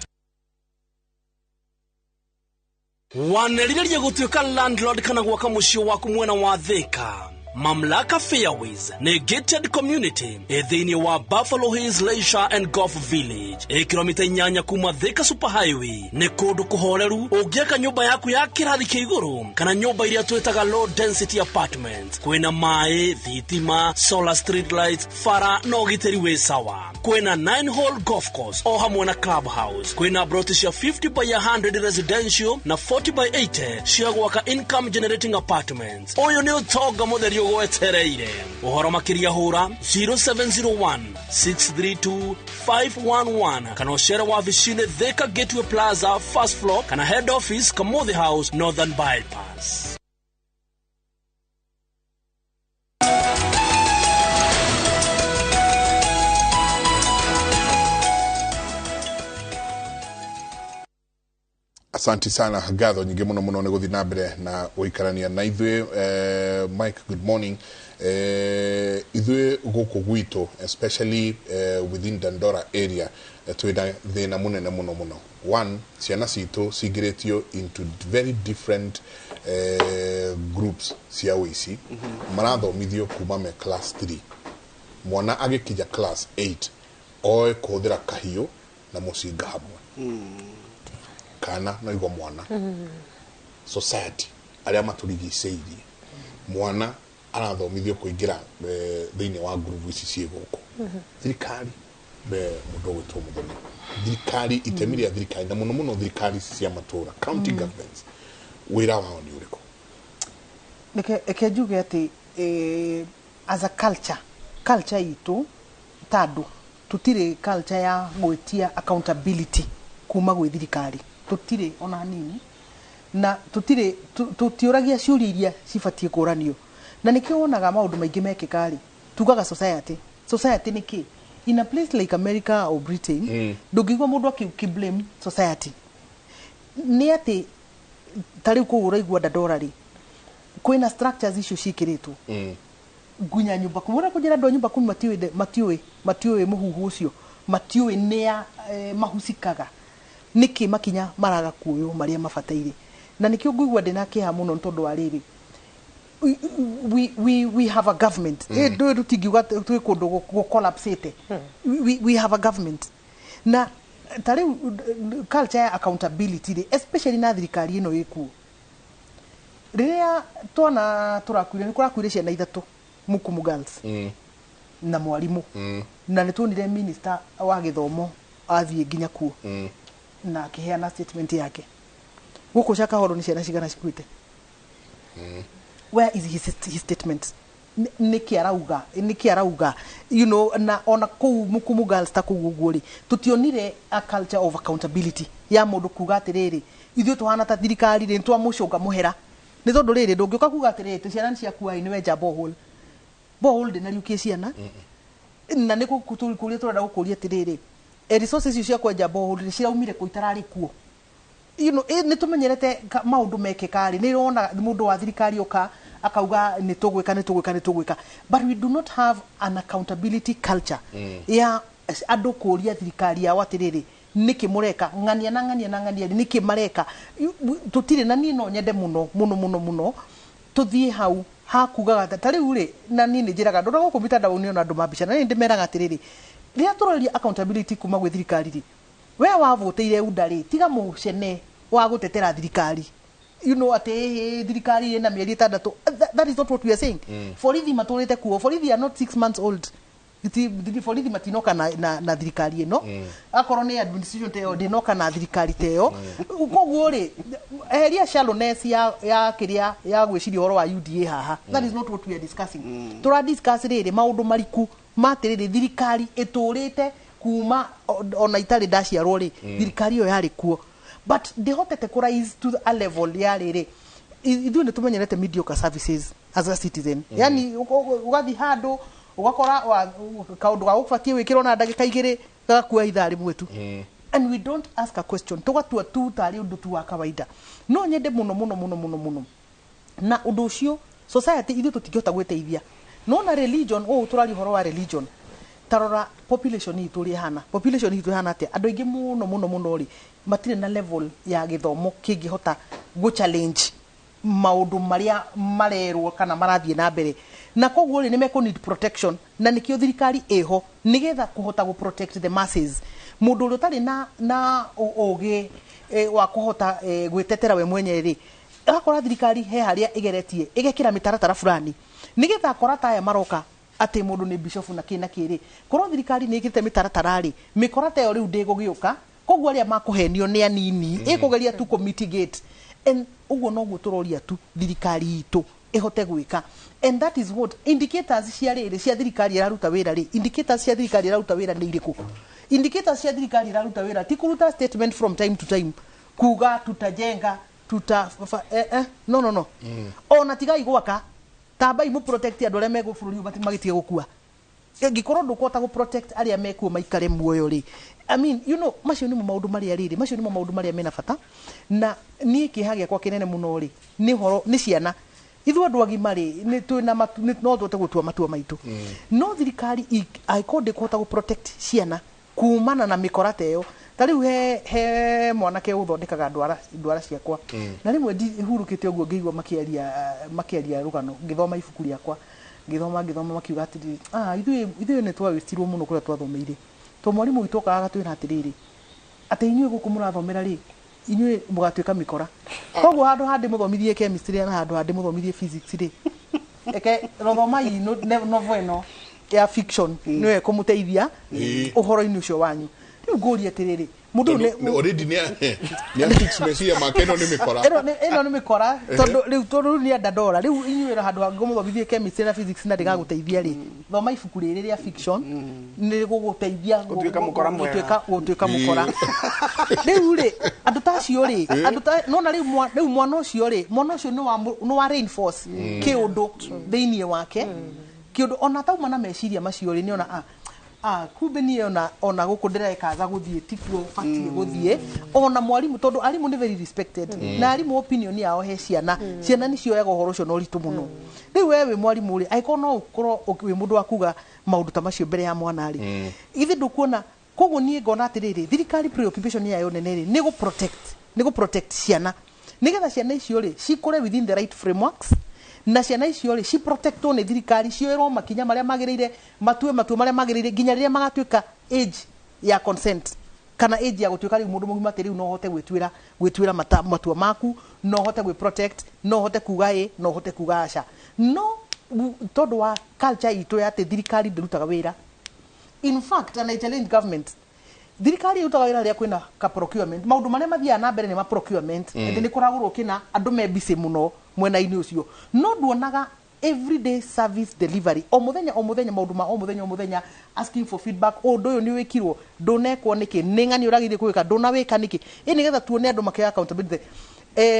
Wanerireria gutuika landlord kana gwaka mucii waku mwena wa Thika. Mamlaka Fairways ni gated community thiini wa Buffalo Hills Leisure and Golf Village kilomita 8 kuma Thika Superhighway. Ni kundu kuhoreru ungiaka nyumba yaku ya kirathi kia iguru kana nyumba iria twitaga low density apartments. Kwina mai, thitima, solar street lights, fara no giteri we sawa. Kwina 9 hole golf course o hamwe na clubhouse. Kwina brotisha 50 by 100 residential na 40 by 80 cia gwaka income generating apartments. Oyo ni utonga mutherio gwetereire. Uhoro makiria hura 0701 632 511 kana ucera wa vicine Thika Gateway Plaza first floor kana head office Kamuthi House Northern Bypass. Asante sana Gatho nyingi muno muno ni guthi na mbere na uikarania na ithwe. Mike, good morning. Ithwe guku gwitu especially within Dandora area twina thina munene muno muno. One, ciana citu cigiretio into very different groups cia wici. Marathomithio kuma me class 3. Mwana agikija class 8 oe kuthira kahio na mucinga hamwe. Kana no igo mwana society aria maturigiceirie mwana arathomithio kuingira thiini wa group ici cie guku. Thirikari be mundu gwitwo muthoni. Thirikari itemi ria thirikari na muno muno thirikari cia matura county governments wira wao ni uriko. Nike njuge ati as a culture itu tadu tutire culture ya gwitia accountability kuma gwi thirikari. Tutire ona nini na tutire tutiuragia ciuria iria cibatie kuranio na nikio wonaga maundu maingi mekikari tugaga society niki in a place like America or Britain ndungigwa mundu akiblame society ni ati tari kugura igwa Dandora ri kwina structures icio cikiritwo gunya nyumba kumura kujira ndo nyumba kumi matiwe muhuhu ucio matiwe nia mahusikaga niki makinya maraga kuyo maria mafataire na nikio ngwigwa ndina kiha muno tondu wa riri we have a government do rutingiuga twi kundu go collapse we have a government na tari culture ya accountability especially na thirikari ino yiku riria twana turakwire ni kurakwire ciana ithatu Mukumu girls na mwarimu na nitunire minister wa githomo athie nginya kuo na akiheana statement yake guku shaka horo ni ciana cigana cikuite. Where is his statement? Niki arauga you know na ona ku Mukumu girls ta kuguguri tutionire a culture of accountability ya mundu kuga atiriri ithuĩ tuhana ta thirikari ri twamucunga muhera ni tondu riri ndungiuka kuga atiriri tu ciana ciakuai ni wenja borehole de na riukie ciana na niko kuturia turenda gukuria atiriri resources icio cia kwenja borehole ciraumire kå itararä kuo nä tå menyerete maå ndå mekäkarä nä rona må ndå wa thirikari oka akauga nä tå gwä ka but we do not have an accountability culture ya andå kå ria thirikari yao atä rä rä nä kä må reka ng'ania nä kä mareka tå tirä na niä no nyende må no tå thiä hau hakugaga ta rä u rä na niä nä njä raga ndå gå kå mitandao nä ona andå mambica na nä ndä meraga atä rä rä rä rä a tå roreria accountability kuma gwä thirikari rä we wavoteire UDA rĩ tiga mũcene wa gũtetera thirikari atä thirikari ĩna mĩeri 6 that is not what we are saying borithi matũrĩte kuo borithi are not 6 months old borithi matinoka na thirikari ĩno akorwo nĩ administration teo ndĩnoka na thirikari teo koguo rĩ eheria shallowness ya kĩrĩa ya gwĩciria ũhoro wa UDA haha that is not what we are discussing tũra discuss rĩrĩ maũndũ mariku matĩrĩrĩ thirikari ĩtũrĩte kuma ona itarĩ ndaciarwo rĩ thirikari ĩyo yarĩ kuo but ndĩhotete kũ rise to a level ya rĩrĩ ithuĩ nĩ tũmenyerete mediocre services as a citizen yani ũgathi handũ ũgakora kaũndũ ga gũbatiĩ wĩkĩrwo na ndagĩka 2 gakua ithaa rĩmwe tu and we don't ask a question tũgatua tu tarĩ ũndũ tu wa kawaida no nyende mũno na ũndũ ũcio society ithuĩ tũtingĩhota gwĩteithia no na religion tũrari ũhoro wa religion tarora population itũ rĩ hana atĩa andũ aingĩ mũno rĩ matirĩ na level ya gĩthomo kĩngĩhota gũ challenge maũndũ marĩa marerwo kana marathiĩ na mbere na koguo rĩ nĩ mekũ need protection na nĩkĩo thirikari ĩho nĩgetha kũhota gũ protect the masses mũndũ ũrĩa ũtarĩ na ũgĩ wa kũhota gwĩtetera we mwenye rĩ agakora thirikari he harĩa ĩgeretie ĩgekĩra mĩtaratara fulani nĩgetha akora ta aya maroka ati mundu ni bishop na kĩrĩ korwo thirikari nĩ ĩkĩrĩte mĩtaratara rĩ mĩkora ta ĩyo rĩu ndĩgũgĩũka koguo arĩa makũhenio nĩ anini ĩkũgeria tu kũ mitigate and ũguo noguo tũroria tu thirikari itũ ĩhote gwĩka and that is what indicators cia rĩrĩ cia thirikari ĩraruta wĩra rĩ indicators cia thirikari ĩraruta wĩra nĩ irĩkũ indicators cia thirikari ĩraruta wĩra ti kũruta statement from time to time kuga tutajenga no ona tigai gwaka tambai mu protect andũ arĩa megũ bũrũri magĩtige gũkua ngĩkorwo ndũkũhota gũ protect arĩa mekuo maikare muoyo rĩ I mean macio nĩmo maũndũ marĩa rĩrĩ macio nĩmo maũndũ marĩa mena bata na niĩ kĩeha gĩakwa kĩnene mũno rĩ nĩ ũhoro nĩ ciana ithuĩ andũ agima rĩ no tũhote gũtua matua maitũ no thirikari angĩkorwo ndĩkũhota gũ protect ciana kumana na mĩkora ta ĩyo ta rĩu he mwanake ũthondekaga ndwara ciakwa na rĩmwe hurũkĩte ũguo ngĩigua makĩaria rũgano ngĩthoma ibuku rĩakwa ngĩthoma makiuga atĩrĩrĩ ithuĩ nĩ twawĩstirwo mũno kũrĩa twathomeire to mwarimũ witũ okaga agatwĩra atĩrĩrĩ atĩ inyuĩ gũkũ mũrathomera rĩ inyuĩ mũgatuĩka mĩkora koguo handũ handĩ mũthomithie chemistry na handũ handĩ mũthomithie physics rĩ eke rothomai novel ĩno ya fiction nĩwe kũmũteithia ũhoro-inĩ ũcio wanyu rĩu ngũria atĩrĩrĩ mũndũ already nĩ fix meciria make ĩno nĩ mĩkora ĩno nĩ mĩkora tondũ nĩ enda ndora rĩu inyuĩ handũ ha ngũmũthomithie chemistry na physics na ndĩgagũteithia rĩ thoma ibuku rĩrĩ rĩa fiction nĩ gũgũteithia gũtuĩka mũkora rĩu rĩ andũ ta acio rĩ nona rĩu mwana ũcio nĩ wa reinforce kĩũndũ thĩiniĩ wake kĩũndũ ona tauma na meciria macio rĩ nĩ ona kumbe niĩ ona gũkũ ndĩrekaga gũthiĩ tikuo batiĩ gũthiĩ ona mwarimũ tondũ arimũ nĩ very respected na arimũ opinion yao he ciana nĩcioyaga ũhoro ũcio na ũritũ mũno rĩu we wĩ mwarimũ rĩ angĩkorwo no ũkorwo wĩ mũndũ wa kuga maũndũ ta macio mbere ya mwana rĩ ithe ndũkuona koguo niĩ ngona atĩrĩrĩ thirikari preoccupation yayo nene rĩ nĩ gũ protect ciana nĩgetha ciana icio rĩ cikũre within the right frameworks na ciana icio rĩ ci protectwo nĩ thirikari cioerwo makinya marĩa magĩrĩire matua marĩa magĩrĩire nginya rĩrĩa magatuĩka age ya consent kana age ya gũtuĩka rĩu mũndũ mũgima atĩ rĩu no ũhote gwĩtuĩra matua maku no ũhote gwĩ protect no ũhote kuga no ũhote kuga aca no tondũ wa culture itũ ya atĩ thirikari ndĩrutaga wĩra in fact and I challenge government thirikari ĩrutaga wĩra rĩrĩa kwĩna ka procurement maũndũ marĩa mathiaga na mbere nĩ ma procurement ĩndĩ nĩ kũragũrwo kĩna andũ me busy mũno mwena-inĩ ũcio no nduonaga everyday service delivery o mũthenya maũndũ ma o mũthenya asking for feedback ũndũ ũyũ nĩ wĩkirwo ndũnekwo nĩkĩ nĩ ng'ani ũragĩrĩire gwĩka ndũnawĩka nĩkĩ nĩgetha tuone andũ makĩoya accountability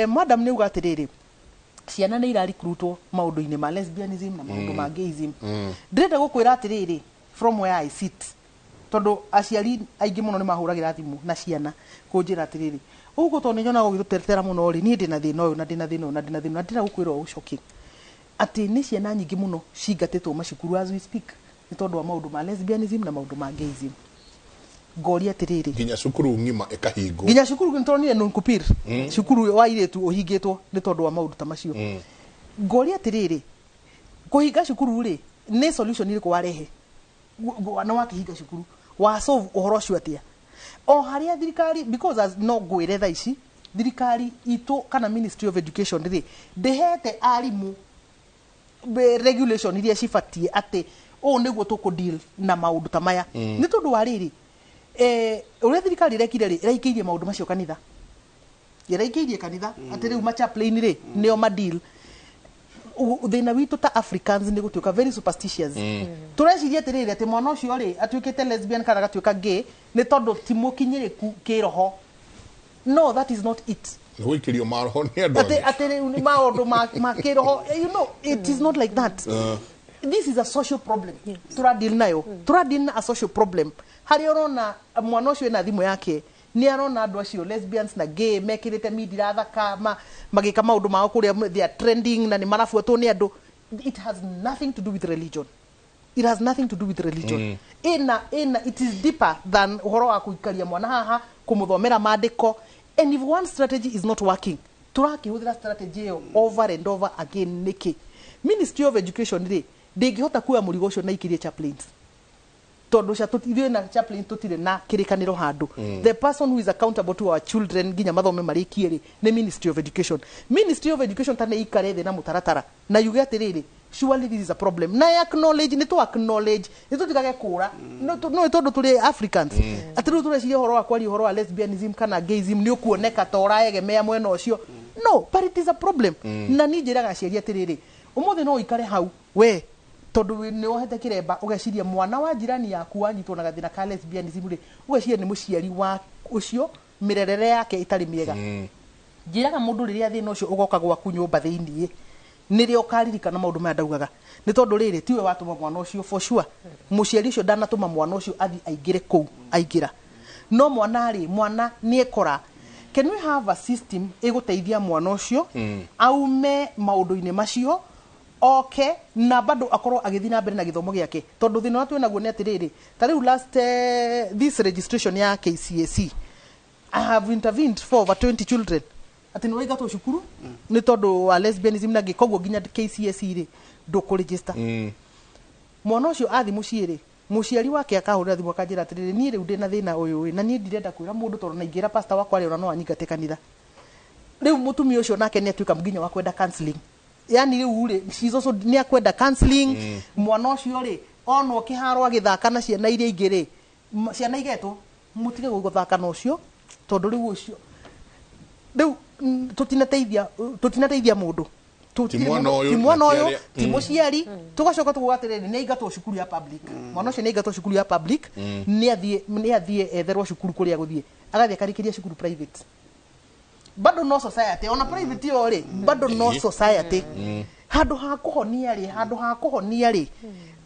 madam nĩ uga atĩrĩrĩ ciana nĩ irarekrutwo maũndũ-inĩ ma lesbianism na maũndũ ma gayism ndĩrenda gũkwĩra atĩrĩrĩ from where I sit tondu aciari aingi muno ni mahuragira thimu na ciana kunjira atiriri uguo to ninyona gugitutetera muno ri ni ndina thina uyu na ndina thina uyu na ndina thina ndira gukwira ucoki ati ni ciana nyingi muno cingatitwo macukuru as we speak ni tondu wa maundu ma lesbianism na maundu ma gayism goria atiriri nginya cukuru ngima ikahingo nginya cukuru ntonire nunkupir cukuru wa iretu uhingitwo ni tondu wa maundu ta macio goria atiriri kuhinga cukuru ri ni solution iri kwarehe wana wakihinga cukuru wa solve uhoro cio atia o haria thirikari because as no gwire tha ici thirikari itu kana Ministry of Education ri ndehete arimu regulation iria cibatie ati o niguo tukudeal na maundu ta maya ni tondu wa riri uria thirikari rekire ri reikirie maundu macio kanitha reikirie kanitha ati riu machaplain ri nio madeal thina witu ta Africans ni gutuika very superstitious tureciria atiriri ati mwana ucio ri atuikite lesbian kana gatuika gay ni tondu timukinyiriku kiroho no that is not it Wikirio maroho ni andu ati ni maundu ma kiroho you know it is not like that this is a social problem turadeal nayo turadeal na a social problem hari orona mwana ucio na thimu yake ni arona andu acio lesbians na gay mekirite midira thaka magika maundu mao kuria they are trending na ni marafuatwo ni andu it has nothing to do with religion it has nothing to do with religion ina it is deeper than uhoro wa kuikaria mwana haha kumuthomera maandiko and if one strategy is not working turakihũthĩra strategy yo over and over again niki Ministry of Education ri ndingihota kuoya mũrigo ũcio na ikirie chaplains tondu cia tutithio na chaplain tutire na kirikaniro handu the person who is accountable to our children ginya mathome marikie ri ni Ministry of Education tane ikare thi na mutaratara na yuge atiriri surely this is a problem na acknowledge ni to acknowledge ni tutikage kura no tondu turi Africans atiru tureciria horo wa kwari horo wa lesbianism kana gayism ni ukuoneka ta uraegemea mwena ucio no but it is a problem na ni njiraga ciaria atiriri umuthi no ikare hau we tondu ni wohete kiremba ugeciria mwana wa jirani yaku wanyitwo na gathina ka lesbianism ri ugeciria ni muciari wa ucio mirerere yake itari miega njiraga mundu riria thina ucio ugoka gwaku nyumba thiini nirio karirikana maundu maya ndaugaga ni tondu riri tiwe watuma mwana ucio for sure muciari ucio ndanatuma mwana ucio athi aingire kou aingira no mwana ni ekora can we have a system eguteithia mwana ucio aume maundu-ini macio okay na bado akorwo agithii na mbere na githomo giake tondu thina watu naguo ni atiriri tariu last this registration ya KCSE I have intervened for over 20 children ati no igato cukuru ni tondu wa lesbianism na gikoguo ginya KCSE ri nduku register mwana ucio athi muciiri muciari wake akahurira thimu akanjira atiriri ni riu ndina thina uyu na ni ndirenda kwira mundu tondu naingira pastor wakwa ri ona no anyingate kanitha riu mutumia ucio nake ni atuika mginya wa kwenda counseling yani riu ri cizo ni akwenda counseling mwana ucio ri ono kiharo agithaka na ciana iria ingi ri ciana igetwo mutige guthaka na ucio tondu riu ucio riu tutinateithia mundu timwana uyu timuciari tugacoka tugatiriri ni ingatwo cukuru ya public mwana ucio ni ingatwo cukuru ya public ni athie etherwo cukuru kuria guthie agathie karikiria cukuru private bado no society ona private yo ri bado no society handu ha kuhonia ri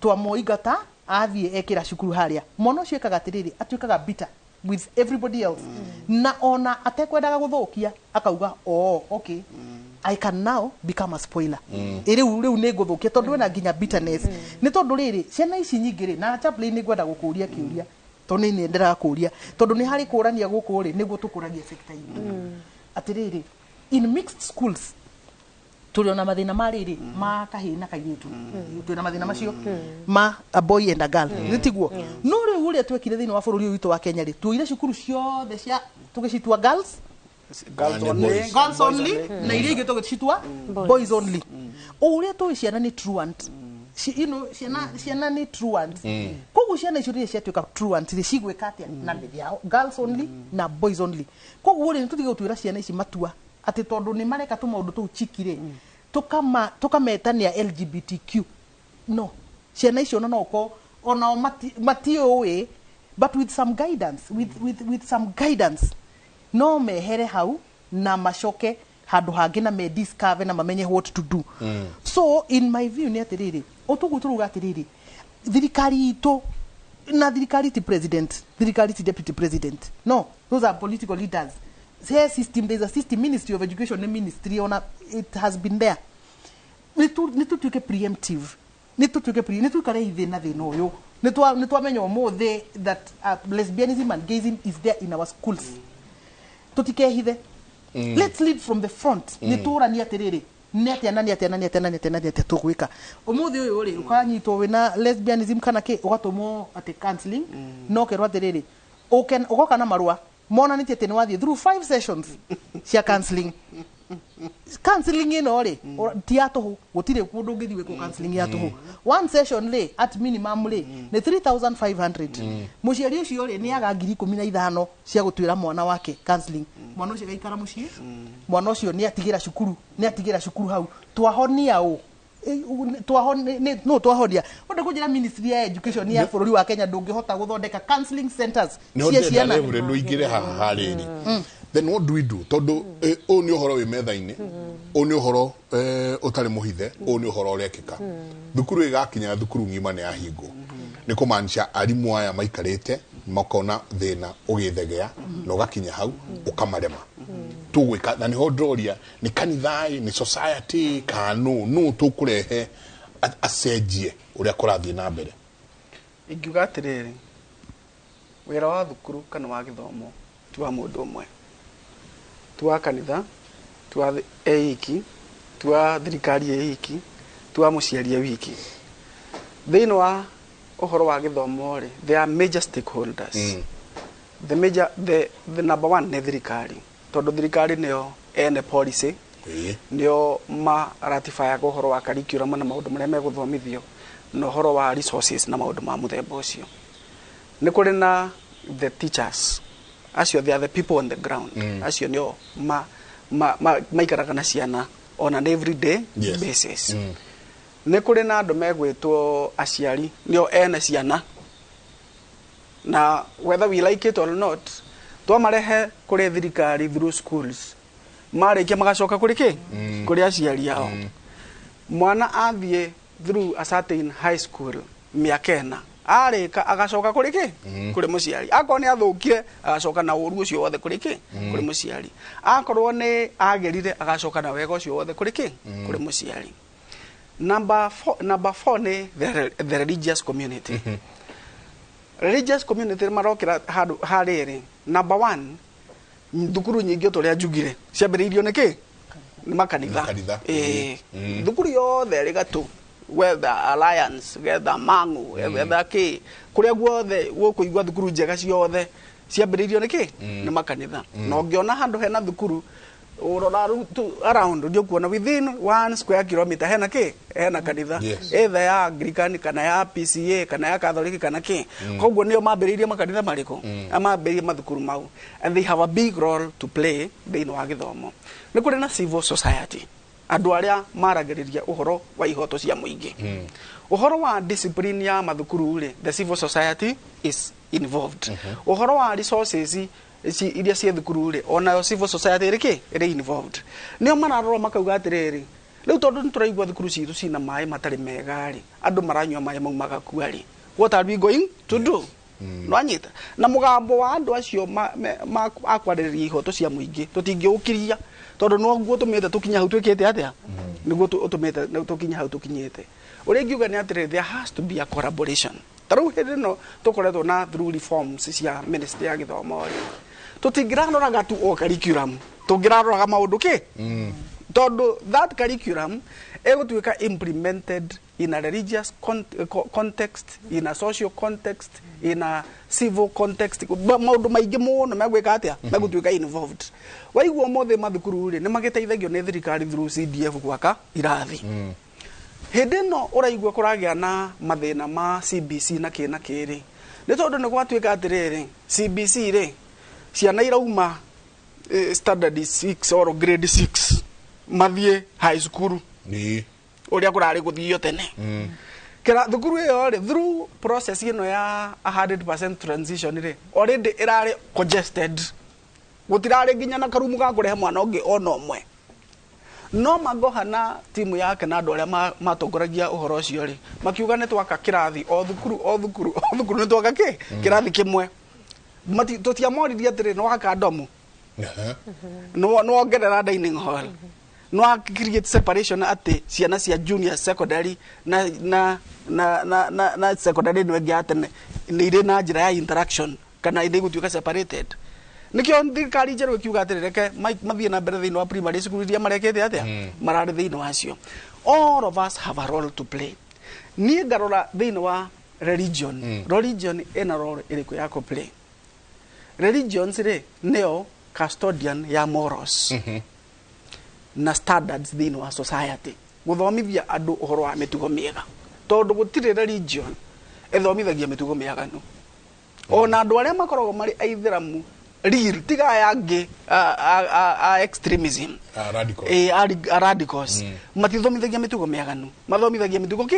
twamoigata athie ekira cukuru haria mwana ucio ekaga atiriri atuikaga bitter with everybody else na ona atekwendaga guthukia akauga okay I can now become a spoiler riu ni nguthukia tondu na nginya bitterness ni tondu riri ciana ici nyingi ri na chaplain ni gwenda gukuria kiuria tondu ni ndera kuria tondu ni hari kurania guku ri niguo tukuragia sector ini atiriri in mixed schools tuliona mathina mariri ma kahii na kairetu tuliona mathina macio ma a boy and a girl nitiguo no riu uria twekire thina wa bururi witu wa Kenya ri tuire cukuru ciothe cia tugicitwa girls only na iria ingi tugicitwa boys only uria tu ciana ni truant ciana ni truant koguo ciana icio ria ciatuika truant ri cigwika atia na ndia girls only na boys only koguo ri tutige gutwira ciana ici matua ati tondu ni mareka tu maundu tu chikire tukametania LGBTQ no ciana icio no ko ona matioe but with some guidance with some guidance no mehere hau na macoke handu hangi na me discover na mamenye what to do so in my view ni atiriri otuguturuga atiriri thirikari itu na thirikari ti president, thirikari ti deputy president. No, those are political leaders. Say system, there's a system, Ministry of Education, ministry, it has been there. Nitu tuke preemptive. Nitu kare ithina thina uyu. Nitu amenyo mothe that lesbianism and gayism is there in our schools. Tutike hithe. Let's lead from the front. Nitu rani atiriri. Nete tugwika. Umuthi uyu ri ukanyitwo wina lesbianism kana ke ugatomo ati counseling no kerwa atiriri. Ugoka na marua. Mona niti ati niwathie through 5 sessions cia counseling. Counseling ino ri ti atuhu gutire kundu ngithiwe ku counseling ya tuhu. One session ri at minimum ri ni 3500. Muciari ucio ri ni aga 15,000 cia gutwira mwana wake counseling. Mwana ucio gaikara mucii. Mwana ucio ni atigira cukuru hau. Twahonia u twahonia onde kujira ministry ya education ya bururi wa Kenya ndungihota guthondeka counseling centers cia ciana no igire hariri. Then what do we do? Todo o ni uhoro wi metha-ini, o ni uhoro utari muhithe, o ni uhoro urekika. Thukuru igakinya thukuru ngima ni ahingo. Ni kumanisha arimu aya maikarite makona thina ugithegea no gakinya hau ukamarema. Tugwika na ni hodroria ni kanithai ni society kanu no tukurehe acenjie uria kurathie na mbere. Ingiuga atiriri wira wa thukuru kana wa githomo tuwa mundu umwe, tuwa kanitha, tuwa eiki, tuwa thirikari eiki, tuwa muciari wiki. Thiini wa uhoro wa githomo ri there are major stakeholders. The number one ne thirikari, tondu thirikari nio ene policy, nio ma ratify uhoro wa curriculum na maundu maria meguthomithio na uhoro wa resources na maundu ma muthemba ucio. Ni kuri na the teachers, acio they are the people on the ground. Acio nio maikaraga na ciana on an everyday basis. Ni kuri na andu megwitwo aciari nio ene ciana, na whether we like it or not twamarehe kuri thirikari through schools marikia magacoka kuri ki kuri aciari yao. Mwana athie through a certain high school miakena arika agacoka kuri ki kuri muciari. Akoni athukire agacoka na uru ucio wothe kuri ki kuri muciari. Akorwo ni agerire agacoka na wega ucio wothe kuri ki kuri muciari. Number 4 ni the religious community. Religious community marokira hariri. Number 1 thukuru nyingi turia njugire ciambiriirio niki ni makanitha. Thukuru yothe ri gatu whether Alliance, whether Mangu, whether ki kuria guothe gukuigwa thukuru njega ciothe ciambiriirio niki ni makanitha. No ngiona handu hena thukuru urora around ndio kuona within 1 square kilometer hena ki hena kanitha, either ya Anglican kana ya PCA kana ya Catholic kana ki. Koguo nio mambiriirie makanitha mariko amambiriirie mathukuru mau, and they have a big role to play thiini wa githomo. Ni kuri na civil society, andu aria maragiriria uhoro wa ihoto cia muingi. Uhoro wa discipline ya mathukuru ri the civil society is involved. Uhoro wa resources iria cia thukuru ri ona civil society riki iri involved. Nio mararora makauga atiriri riu tondu nituraigua thukuru citu cina mai matari mega ri andu maranyua mai mau magakua ri, what are we going to do? Nwanyita na mugambo wa andu acio akwariria ihoto cia muingi tutingiukiria tondu no guo tumete tukinya hau twikite atia niguo tumete tukinya hau tukinyite. Uria ngiuga ni atire there has to be a collaboration. Taru hindi no tukoretwo na through reforms cia ministry ya githomo ri tutingiraroraga tu o curriculum, tungiraroraga maundu ki tondu that curriculum egutwika implemented in a religious context, in a social context, in a civil context. Maundu maingi muno megwika atia megutwika involved. Waiguo mothe mathukuru ri ni magiteithagio ni thirikari through CDF gwaka irathi. Hindi no uraigua kuragia na mathina ma CBC na kina kiri ni tondu ni gwatwika atiriri CBC ri ciana irauma standard 6 or grade 6 mathie high school ni uria kurari guthio tene. Kira thukuru iyo ri through process ino ya 100% transition ri already irari congested, gutirari nginya na karumu ga kurehe mwana ungi ono mwe. no magoha na timu yake na andå arä a matongoragia å horo å cio rä makiuga nä twaka kä rathi o thukuru nä twaka kä rathi kä mwe tå tiamoririe atä rä nä waka ndomu nä wongerera dining hall nä wa create separation atä ciana cia junior secondary na secondary nä wengä atene nä irä na njä ra ya interaction kana nä gå tuä ka separated nikio thirikari njerå ikiuga atä reke mathiä na mbere thä-inä wa primary school iria marekete atä mararä thä-inä wacio. All of us have a role to play. Niä ngarora thä-inä wa religion ena role ä rä kå ya kå play. Religions rä nä custodian ya morals na standards thä-inä wa society gå thomithia andå å horo wa mä tugo mä ega tondå gå tirä religion ĩthomithagia mä tugo mä aganu ona andå arä a makoragwo marä aithĩramu real tiga yangi extremism radicals matithomithagia mitugo miaganu mathomithagia mitugo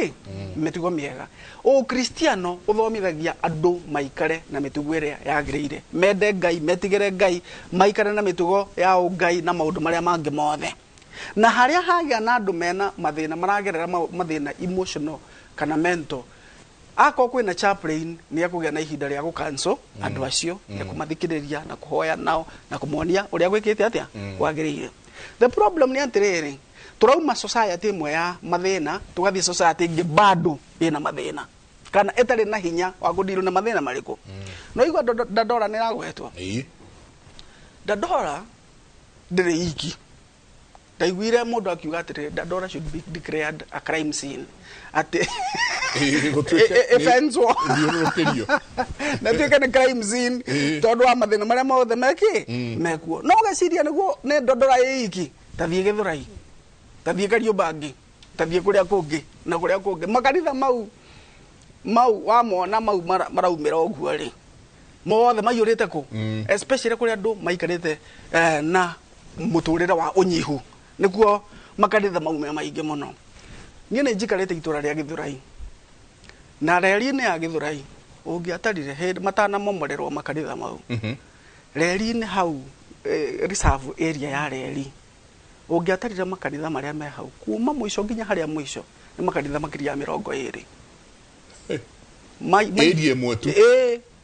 mitugo miega o kristiano uthomithagia andu maikare na mitugo iria yagirire mende ngai metigire ngai maikare na mitugo ya ngai na maundu maria mangi mothe na haria hagia na andu mena mathina maragerera mathina emotional kana mental ako kwina chaplain ni akugia na ihinda ria gukanso andu acio ya kumathikiriria na kuhoya nao na kumuonia uria gwikite atia kwagirire. The problem ni atiriri turauma society imwe ya mathina tugathie society ingi bado ina mathina kana etari na hinya wa gudiru na mathina mariku no igwa Dandora ni ragwetwo Dandora ndiri iki ndaiguire mundu akiuga atiri Dandora should be declared a crime scene ati efenso na tuike ni crime scene tondu wa mathina maria mothe mekuo no geciria niguo ni Dandora iki tathie Githurai tathie Kariombangi tathie kuria kungi na kuria kungi makanitha mau wamona mau maraumira oguo ri mothe maiyurite ku especially kuria andu maikarite na muturire wa unyihu nikuo makanitha mau me maingi muno. Niĩ nĩ njikarĩte itũra rĩa Githurai na reri-inĩ ya Githurai ũngĩatarire hĩndĩ matanamomorerwo makanitha mau reri-inĩ hau reserve area ya reri ũngĩatarire makanitha marĩa me hau kuma mũico nginya harĩa mũico nĩ makanitha makĩria 20 area ĩmwe tu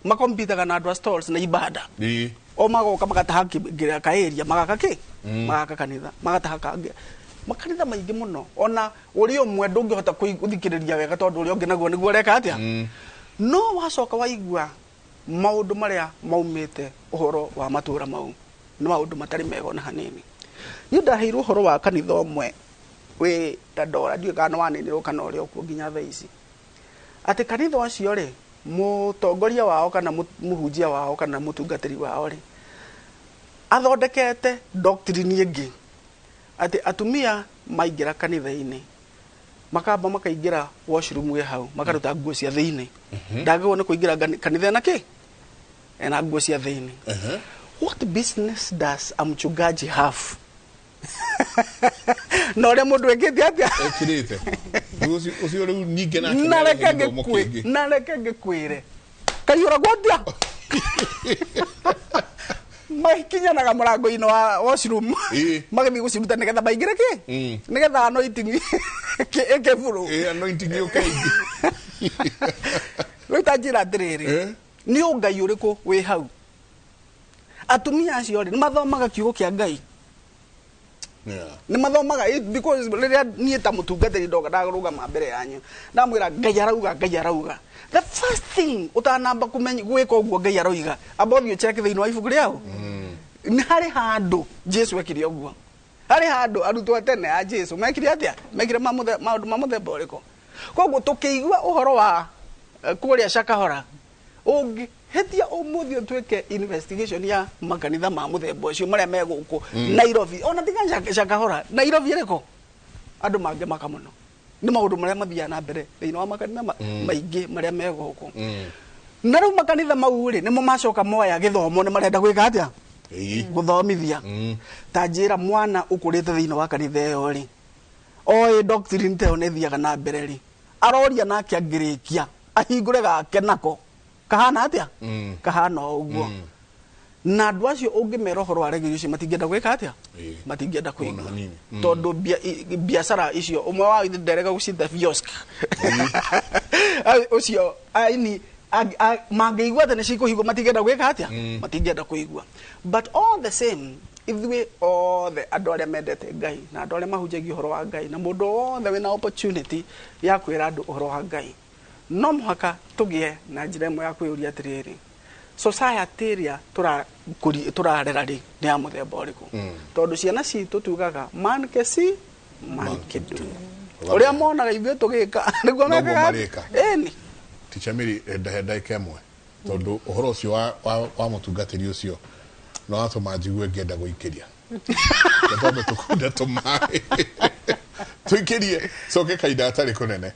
makompitaga na andũ a stalls na ibada o magoka magataha ka area magaka kanitha magataha makanitha maingi muno ona uri umwe ndungihota kuthikiriria wega tondu uri ungi naguo niguo reka atia no wacoka waigua maundu maria maumite uhoro wa matura mau ni maundu matari mega na hanini ni ndaheirwo uhoro wa kanitha umwe we Dandora ndiwe kana waninirwo kana uri okuo nginya thaa ici ati kanitha ucio ri mutongoria wao kana muhunjia wao kana mutungatiri wao ri athondekete doctrine ingi ati atumia maingira kanitha-ini makamba makaingira washroom we hau makaruta nguo cia thiini ndagĩrĩirwo nĩ kũingĩra kanitha na kĩ ena nguo cia thiini what business does a mchungaji have no ũrĩa mũndũ ekĩte atĩa ekĩrĩte ũcio rĩu ningĩ na reke ngĩkwĩre kaiyũragwo atĩa makinyanaga murango-inĩ wa washroom magĩthiĩ gũciruta nĩgetha maingĩre kĩ nĩgetha anointing ĩkĩburu anointing ũkaingĩ rĩu ta njĩra atĩrĩrĩ nĩ ũngai ũrĩkũ wĩ hau atumia acio rĩ nĩ mathomaga kiugo kĩa Ngai nĩ mathomaga because rĩrĩa niĩ ta mũtungatĩri ndoga ndagũrũgama mbere yanyu ndamwĩra Ngai arauga the first thing utanamba kumenya gwika uguo Ngai aroiga amba thio check thĩinĩ wa ibuku rĩao nĩ harĩ handũ Jesu ekire uguo harĩ handũ arutwo atene a Jesu mekire atia mekire maũndũ ma mũthemba ũrĩkũ koguo tũkĩigua ũhoro wa kũrĩa Shakahora ũngĩhĩtia ũmũthĩ ũtuĩke investigation ya makanitha ma mũthemba ũcio marĩa me gũkũ Nairobi ona tiga Shakahora Nairobi ĩrĩkũ andũ mangĩmaka mũno nĩ maũndũ marĩa mathiaga na mbere thĩinĩ wa makanitha maingĩ marĩa me gũkũ na rĩu makanitha mau rĩ nĩmo macoka moya gĩthomo nĩ marenda gwĩka atĩa gũthomithia ta njĩra mwana ũkũrĩte thĩinĩ wa kanitha ĩyo rĩ oĩ doctrine ta ĩyo nĩ thiaga na mbere rĩ aroria nake angĩrĩkia ahingũre gake nako kahana atĩa kahana ũguo na andå acio å ngä mera å horo wa regio icio matingä gwä ka atä matingä enda kwä tondå biacara icio å mwe wao ithe nderega gå cithe viosk å cio aini mangä igua atä nä cikå hingwo matingä enda gwä ka atä matingä enda kwä igua but all the same ithuĩ othe andå arä a mendete Ngai na andå arä a mahunjagia å horo wa Ngai na må ndå wothe wä na opportunity ya kwä ra andå å horo wa Ngai no mũhaka tũgĩe na njĩra ĩmwe ya kwĩyũria atĩrĩrĩ society ĩrĩa tũrarera rĩ nĩ ya mũthemba ũrĩkũ tondũ ciana citũ tugaga man can see man can do ũrĩa monaga ithuĩ tũgĩka nĩguo mekaga ĩni Teacher Mary ndagĩka ĩmwe tondũ ũhoro ũcio wa mũtungatĩri ũcio no atũma njigue ngĩenda gũikĩria tondũ tũkunda tũmaĩ tũikĩrie coke kahinda gatarĩ kũnene.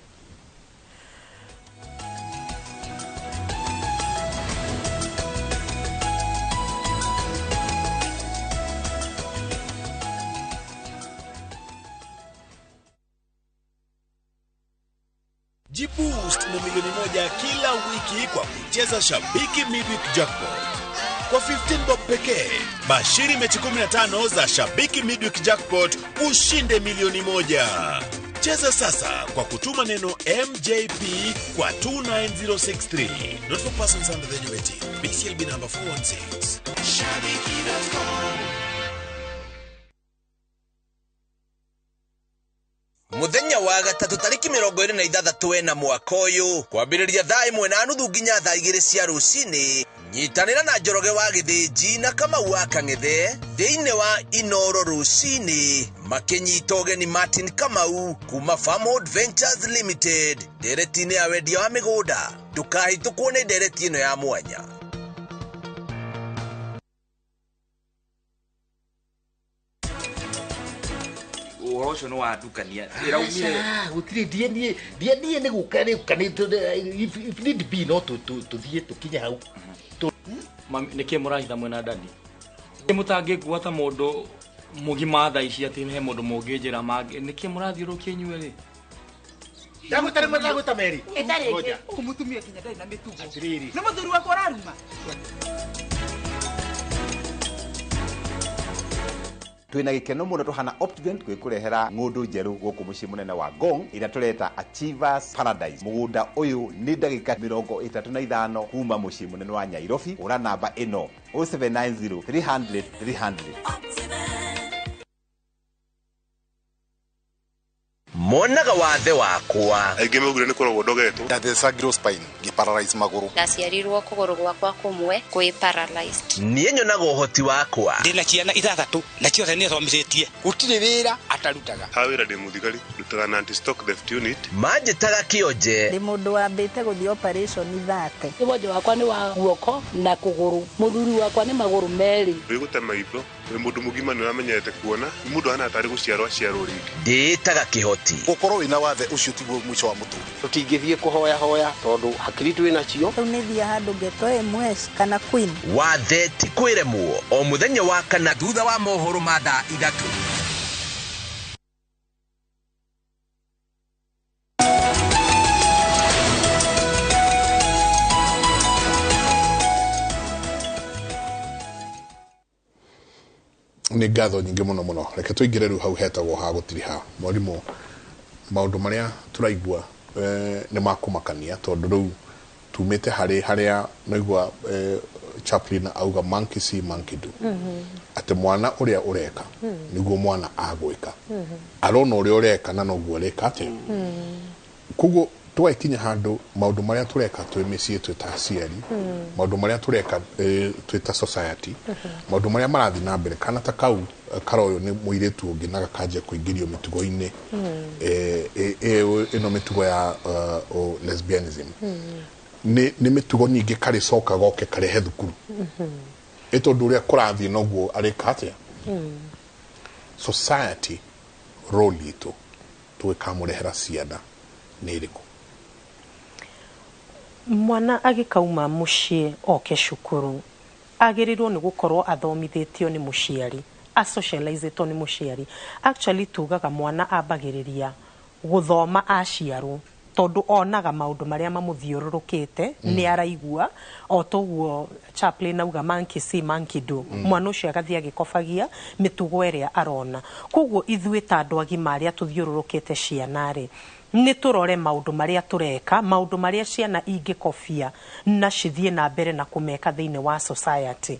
Jiboost na milioni 1 kila wiki kwa kucheza Shabiki Midweek Jackpot. Kwa 15 bob pekee, bashiri mechi 15 za Shabiki Midweek Jackpot ushinde milioni 1. Cheza sasa kwa kutuma neno MJP kwa 29063. Not for persons under the age of 18. BCLB number 416. Shabiki.com. Muthenya wa gatatu tariki 26 wena mwaka uyu kwambiriria thaa 1:30 nginya thaa 2 cia rucini nyitanira na Njoroge wa Githĩnji na Kamau wa Kang'ethe thiini wa Inoro rucini makinyita ũgeni Martin Kamau kuma Farmwood Ventures Limited ndereti-inĩ ya wendia wa mĩgũnda ndũkahĩtũkwo nĩ ndereti ĩno ya mwanya. Urocho no adukania iraumire gutire die ni gukare kanito if need be no to thie tukinya hau nike murahitha mwena ndani mutange gwata mundu mugima tha ici ati he mundu mungi njira mangi nike murathiurukia inyuĩ ri ndagutare mutagũta meri etareke kumutumia kinya ndai na mitugo ni muthuri wakwa araruma. Twina gikeno muno tuhana Optivent gwikurehera ngundu njeru guku mucii munene wa Ngong ira tureta Achievers Paradise. Mugunda uyu ni ndagika 35 kuma mucii munene wa Nyairobi. Ura namba ino 0790 300 300. Monaga wathe wakwa aingĩ mugire nĩ koragwo ndogetwo ndathecagirwo spine ngĩparalyze magũrũ ndaciarirwo kũgũrũ gwakwa kũmwe kwĩ paralyzed niĩ nyonaga ũhoti wakwa ndĩna ciana 3 na ciothe nĩ thomithĩtie gũtirĩ wĩra atarutaga ha wĩra ndĩ mũthigari ndutaga na anti-stock theft unit manjĩtaga kĩonje ndĩ mũndũ wambĩte gũthiĩ operation 30 kĩbonje wakwa nĩ wa guoko na kũgũrũ mũthuri wakwa nĩ magũrũ merĩ wĩgũte maitho wĩ mũndũ mũgima nĩ ũramenyete kuona nĩ mũndũ hana atarĩ gũciarwo aciarwo rĩngĩ ndĩtaga kĩhoti gũkorwo wĩna wathe ũcio tiguo mwico wa mũtũrĩre tũtingĩthiĩ kũhoya tondũ hakiri twĩ nacio rĩu nĩ thia handũ ngetwo MS kana Queen wathe ti kwĩremwo o mũthenya wa kana thutha wa mohoro ma thaa 3. nĩ ngatho nyingĩ mũno reke tũingĩre rĩu hau hetagwo ha gũtirĩ ha mwarimũ maũndũ marĩa tũraigua nĩ makũmakania tondũ rĩu tumĩte harĩa naigua chaplain auga monkey see monkey do atĩ mwana ũrĩa ũreka nĩguo mwana agwĩka arona ũrĩa ũreka na noguo areka atĩ koguo tũgaikinya handũ maũndũ marĩa tũreka twĩ mĩciĩ twĩ ta aciari maũndũ marĩa tũreka twĩ ta society maũndũ marĩa marathiĩ na mbere kana ta kau karoyo nĩ mũirĩtu ũngĩ na gakanjia kũingĩrio mĩtugo-inĩ ĩno mĩtugo ya lesbianism nĩ mĩtugo nyingĩ karĩ coka goke karehe thukuru tondũ ũrĩa kũrathiĩ noguo areka atĩa society role itũ tũgĩkamũrehera ciana nĩ ĩrĩkũ mwana agĩkauma mũciĩ oke cukuru agĩrĩirwo nĩ gũkorwo athomithĩtio nĩ mũciari asocializetwo nĩ mũciari actually tugaga mwana ambagĩrĩria gũthoma aciarwo tondu onaga maundu maria mamuthiururukite ni araigua o toguo chaplain auga monkey see monkey do mwana ucio agathia gikofagia mitugo iria arona koguo ithuĩ ta andu agima aria tuthiururukite ciana ri ni turore maundu maria tureka maundu maria ciana ingikofia na cithie na mbere na kumeka thiini wa society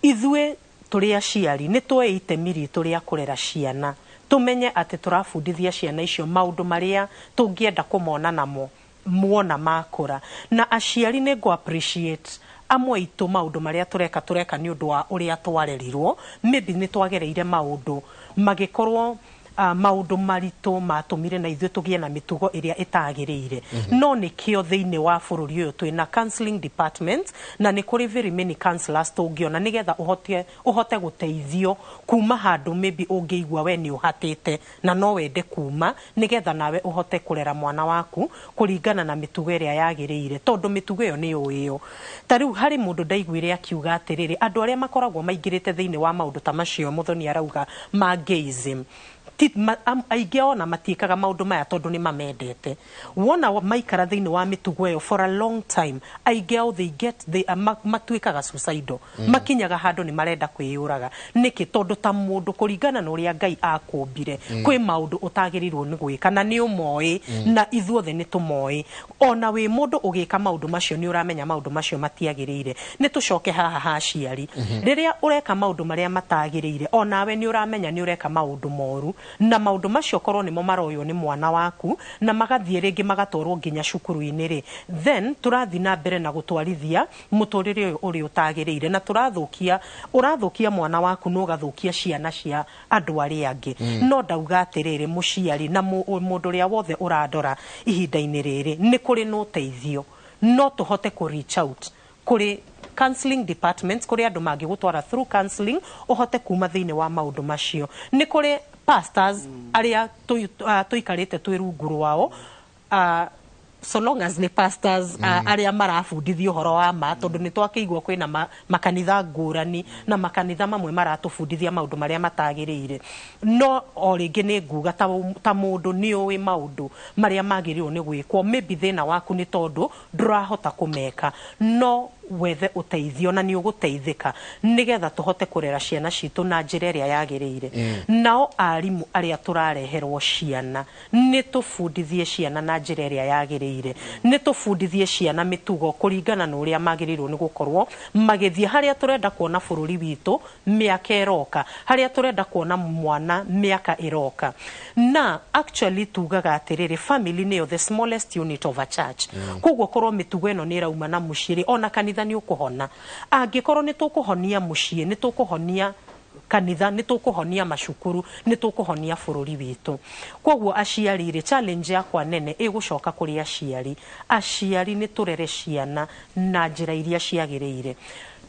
ithuĩ turi aciari ni tueite miri turi akurera ciana tumenye ati turafundithia ciana icio maundu maria tungienda kumona namo muona makura na aciari ni go appreciate amwe itu maundu maria tureka ni undu wa uria twarerirwo maybe ni twagereire maundu magikorwo maundu marito matumire na ithuĩ tugie na mitugo iria itagirĩire no nikio thiini wa bururi uyu twina counseling department na ni kuri very many counselors tungiona nigetha uhote guteithio kuma handu maybe ungiigua we ni uhatite na no wende kuma nigetha nawe uhote kurera mwana waku kuringana na mitugo iria yagirĩire tondu mitugo iyo ni uyo tariu hari mundu ndaiguire akiuga atiriri andu aria makoragwo maingirite thiini wa maundu ta macio muthoni arauga ma gayism aingĩ ona matiĩkaga maundu maya tondu ni mamendete wona maikara thiini wa mitugo iyo for a long time aingĩ ao matuĩkaga suicidal makinyaga handu ni marenda kwĩyũraga niki tondu ta mundu kuringana na uria Ngai akũmbire kwĩ maundu utagirirwo ni gwĩka na ni ũmoĩ na ithuothe ni tũmoĩ ona wĩ mundu ũgĩka maundu macio ni uramenya maundu macio matiagĩrĩire ni tucoke haha haciari rĩrĩa ureka maundu maria matagĩrĩire onawe ni uramenya ni ureka maundu moru na maundu macio korwo nimo maroyo ni mwana waku na magathie ringi magatwarwo nginya cukuru-ini ri then turathi na mbere na gutwarithia muturire uyu uri utagirĩire na urathukia mwana waku no gathukia ciana cia andu aria angi no ndauga atiriri muciari na mundu ria wothe urandora ihinda-ini riri ni kuri no teithio no tuhote ku reach out kuri counseling departments kuri andu mangigutwara through counseling uhote kuma thiini wa maundu macio ni kuri pastors aria tuikarite twi rungu rwao so long as ni pastors aria marafundithia uhoro wa ma tondu ni twakĩigua kwina makanitha ngũrani na makanitha mamwe maratufundithia maundu maria matagĩrĩire no o ringi ni nguga ta mundu ni uwi maundu maria magĩrĩirwo ni gwĩkwo maybe thina waku ni tondu ndurahota kumeka no wethe uteithio na ni uguteithika nigetha tuhote kurera ciana citu na njira iria yagĩrĩire nao arimu aria turareherwo ciana ni tufundithie ciana na njira iria yagĩrĩire ni tufundithie ciana mitugo kuringana na uria magĩrĩirwo ni gukorwo magĩthie haria turenda kuona bururi witu miaka iroka haria turenda kuona mwana miaka iroka na actually tugaga atiriri family niyo the smallest unit of a church koguo korwo mitugo ino ni rauma na muciri ona kanitha ni ukuhona angikorwo ni tukuhonia mucii ni tukuhonia kanitha ni tukuhonia macukuru ni tukuhonia bururi witu koguo aciari ri challenge yakwa nene igucoka kuri aciari ni turere ciana na njira iria ciagĩrĩire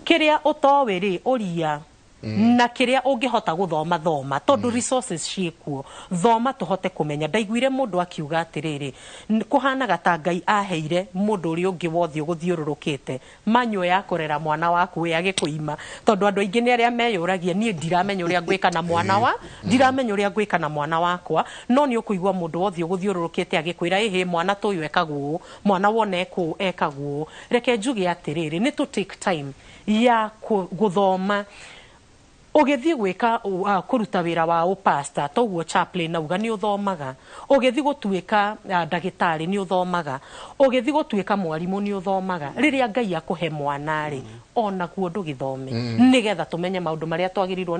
kiria utowe ri uria na kiria ungihota guthoma thoma tondu resources ciekuo thoma tuhote kumenya ndaiguire mundu akiuga atiriri kuhanaga ta Ngai aheire mundu uri ungi wothi guthiururukite manyo ya kurera mwana waku we agikuima tondu andu aingi ni aria meyuragia nie ndiramenya uria ngwika na mwana wa ndiramenya uria ngwika na mwana wakwa no ni ukuigwa mundu wothi guthiururukite agikwira ehe mwana tuyu ekagwo mwana wone ku ekagwo reke njuge atiriri ni to take time ya guthoma ugithie gwika kuruta wira wa upasta toguo chaplain nauga ni uthomaga ugithie gutuika ndagitari ni uthomaga ugithie gutuika mwarimu ni uthomaga riria Ngai akuhe mwana ri ona kuo ndugithome nigetha tumenye maundu maria twagirirwo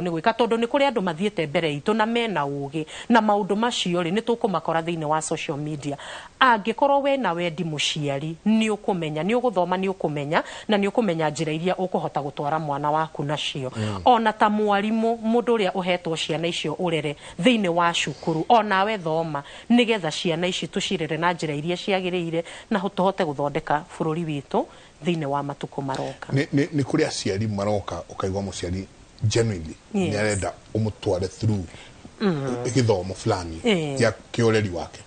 ni gwika tondu ni kuri andu mathiete mbere itu na mena ugi na maundu macio ri ni tukumakora thiini wa social media angikorwo we na wendi muciari ni ukumenya ni uguthoma ni ukumenya na ni ukumenya njira iria ukuhota gutwara mwana waku nacio ona ta mwarimu mundu uria uhetwo ciana icio urere thiini wa cukuru ona we thoma nigetha ciana ici tucirere na njira iria ciagĩrĩire na tuhote guthondeka bururi witu thiini wa matuko maroka ni kuri aciari maroka ukaigwa muciari genuinely ni arenda umutware through githomo fulani ya kioreri wake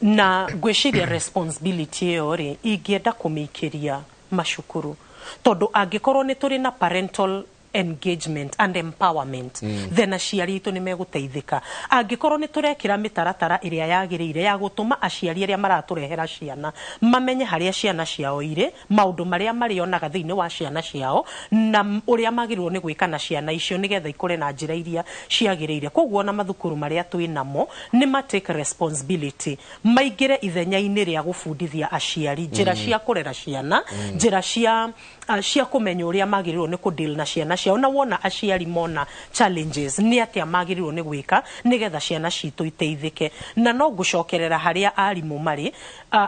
na gwiciria responsibility iyo ri ingienda kumikiria macukuru tondu angikorwo ni turi na parental engagement and empowerment then aciari itu nimeguteithika angikorwo ni turekira mitaratara iria yagirire ya gutuma aciari aria maraturehera ciana mamenye haria ciana ciao ire maundu maria marionaga thiini wa ciana ciao na uria magirirwo ni gwika na ciana icio nigetha ikure na njira iria ciagirire koguo na mathukuru maria twinamo ni ma take responsibility maigire ithenya-ini ria gufundithia aciari njira cia kurera ciana njira cia kumenya uria magirirwo ni kudeal na ciana ciao na wona aciari mona challenges ni atia magirirwo ni gwika nigetha ciana citu iteithike na no gucokerera haria arimu mari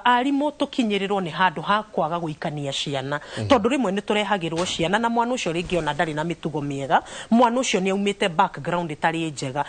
arimu tukinyirirwo ni handu ha kwaga guikania ciana tondu rimwe ni turehagirwo ciana na mwana ucio ringi ona ndari na mitugo miega mwana ucio ni aumite background itari njega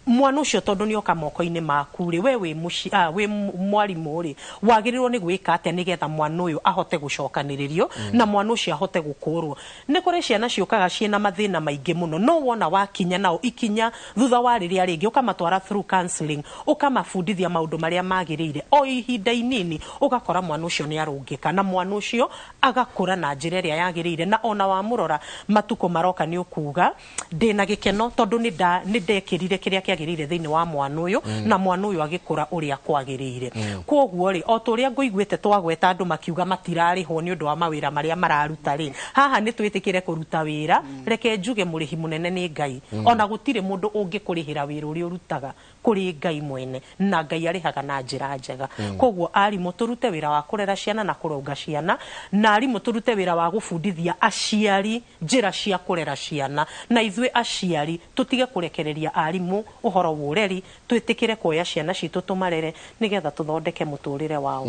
mwana ucio tondu ni oka moko-ini maku ri we we mwarimu ri wagirirwo ni gwika atia nigetha mwana uyu ahote gucokaniririo na mwana ucio ahote gukurwo ni kuri ciana ciukaga ciena mathina maingi muno no wona wakinya nao ikinya thutha wa riria ringi ukamatwara through counseling ukamafundithia maundu maria magirire o ihinda inini ugakora mwana ucio ni arungika na mwana ucio agakura na njira iria yagirire na ona wa murora matuko maroka ni ukuga ndina gikeno tondu ni ndekirire kiria agirire thiini wa mwana uyu na mwana uyu agikura uria kwagirire koguo ri o turia nguiguite twagweta andu makiuga matirariho ni undu wa mawira maria mararuta ri haha ni twitikire kuruta wira reke njuge murihi munene ni Ngai ona gutire mundu ungikurihira wira uri urutaga kuri Ngai mwene na Ngai arihaga na njira njega koguo arimu turute wira wa kurera ciana na kuronga ciana na arimu turute wira wa gufundithia aciari njira cia kurera ciana na ithwe aciari tutige kurekereria arimu uhoro wureri twitikire kuoya ciana citu tumarere nigetha tuthondeke muturire wao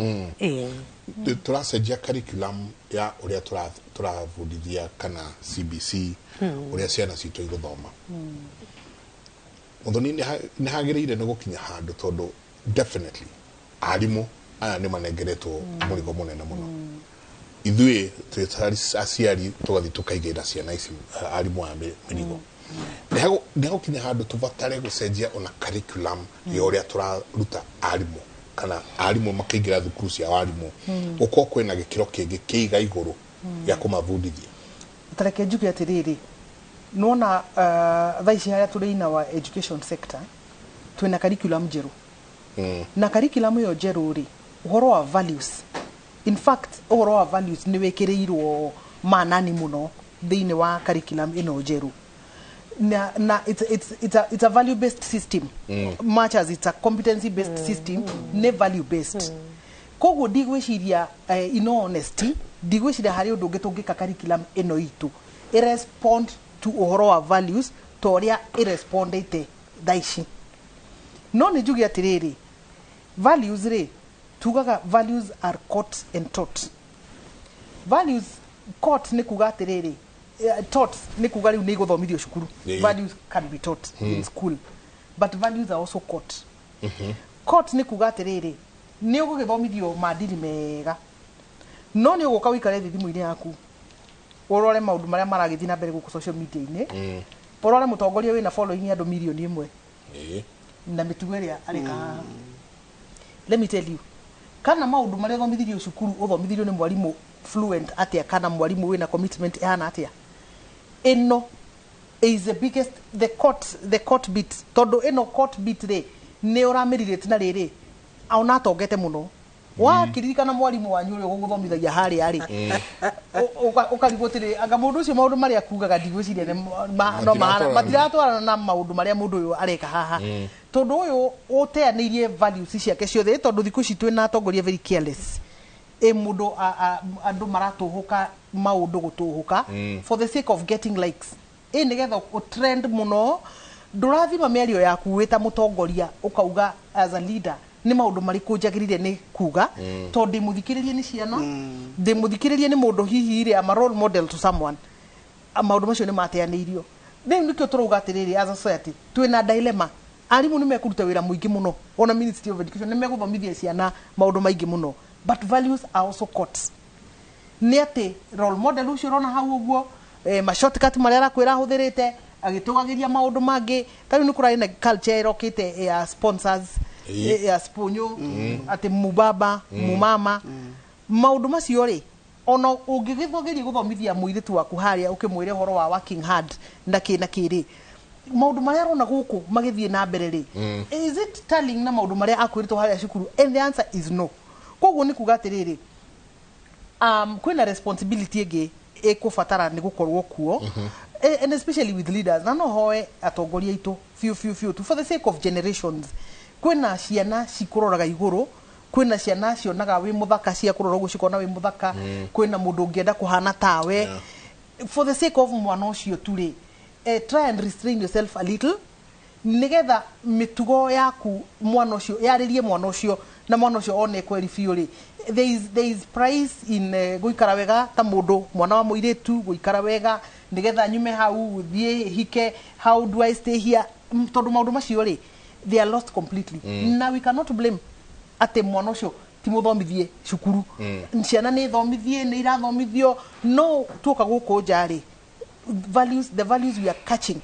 turacenjia curriculum ya uria turavundithia kana CBC uria ciana citu iguthoma muthoni ni hagirire ni gukinya handu tondu definitely arimu aya ni manengeretwo murigo munene muno ithwe aciari tugathi tukaigira ciana ici arimu a mirigo Nego kinya handu tuvatare gucenjia ona curriculum ya uria turaruta arimu kana arimu makiingira thukuru cia arimu uko kwena gikiro kingi kiiga iguru ya kumavundithia tareke njuge atiriri nona thaici haria turina wa education sector twina curriculum jeru na curriculum yo jeru ri uhoro wa values in fact uhoro wa values ni wekireirwo manani muno thiini wa curriculum ino jeru na it's a value based system much as it's a competency based system ne value based koguo ndigwiciria in honesty ndigwiciria hari undu ngitungika curriculum ino itu respond to uhoro wa values toria irespondete thaici no ni njuge atiriri values ri tugaga values are caught and taught values caught ni kuga atiriri taught ni kuga riu ni guthomithio cukuru values can be taught in school but values are also caught caught ni kuga atiriri ni ugugithomithio maadili mega no ni uguka wikare thimu-ini yaku urore maundu maria maragithii na mbere guku social media-ini urore mutongoria wina following andu milioni 1 na mitugo iria areka let me tell you kana maundu maria thomithirio cukuru uthomithirio ni mwarimu fluent atia kana mwarimu wina commitment ehana atia eno is the biggest the court bit todo eno court bit re ni uramirire na riri auna tongete muno wa kiririkana mwarimu wanyu uri guguthomithagia hari ari ukarigotire anga mundu ucio maundu maria kugaga ndigwiciria no matiratwarana na maundu maria mundu uyu areka haha tondu uyu uteanirie values ciake ciothe tondu thiku ici twina atongoria very careless mundu andu maratuhuka maundu gutuhuka for the sake of getting likes nigetha trend muno ndurathima miario yaku wita mutongoria ukauga as a leader ni maundu mariku njagirire ni kuga tondu ndimuthikiririe ni ciana ndimuthikiririe ni mundu hihi ire ama role model to someone maundu macio ni mateanirio then nikio turuga atiriri as a society twina dilemma arimu ni mekuruta wira muingi muno ona Ministry of Education ni meguthomithia ciana maundu maingi muno but values are also caught ni ati role model ucio rona hau uguo ma shortcut maria arakwira huthirite agitugagiria maundu mangi tari ni kurari na culture irokite ya sponsors ya sponyo ati mubaba mumama maundu macio ri ono ungigithogeria guthomithia muiritu waku haria ukimwire horo wa working hard na kiri maundu maria arona guku magithie na mbere ri is it telling na maundu maria akwirito haria cukuru? And the answer is no. Koguo ni kuga atiriri kwina responsibility ege ekubatara ni gukorwo kuo and especially with leaders na no hoe atongoria itu few for the sake of generations. Kwina ciana cikuroraga iguru, kwina ciana cionaga wi muthaka cia kurora uguo cikona wi muthaka, kwina mundu ungienda kuhana tawe. For the sake of mwana ucio turi try and restrain yourself a little nigetha mitugo yaku mwana ucio yaririe mwana ucio na mwana ucio one kweri fiori. There is price in guikara wega ta mundu mwana wa muiritu guikara wega nigetha nyume hau thie hike. How do I stay here? Tondu maundu macio ri they are lost completely. Now we cannot blame ate mwana ucio ti muthomithie cukuru ciana ni thomithie ni irathomithio. No tuoka guku njari the values we are catching.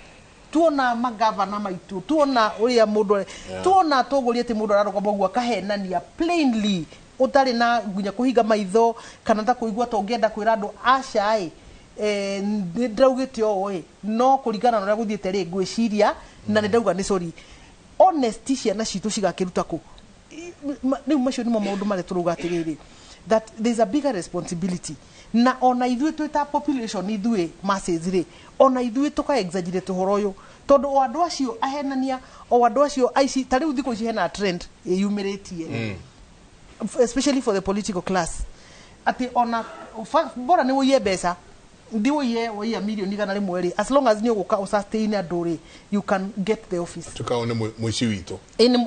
Tuona magavana maitu, tuona uria mundu, tuona toguria ti mundu araroga guo kahenania plainly utari na gunya kuhinga maitho kana ta kuigua to ngenda kwira andu aca ndaugite o no kurigana na uria guthiete ri ngwiciria na ni ndauga ni sorry. Honesty ciana citu cigakiruta ku ni macio ni maundu mari turuga atiriri that there is a bigger responsibility. Na ona ithuĩ twita population ithuĩ masses ri ona ithuĩ tuka exaggerate horo uyu tondu andu acio ahenania o andu acio aici tari uthiko ici hena trend yumiritie especially for the political class ati ona bora ni woye mbeca ndi woye milioni kana rimwe ri as long as ni uguka usustain anduri you can get the office tukaone muici witu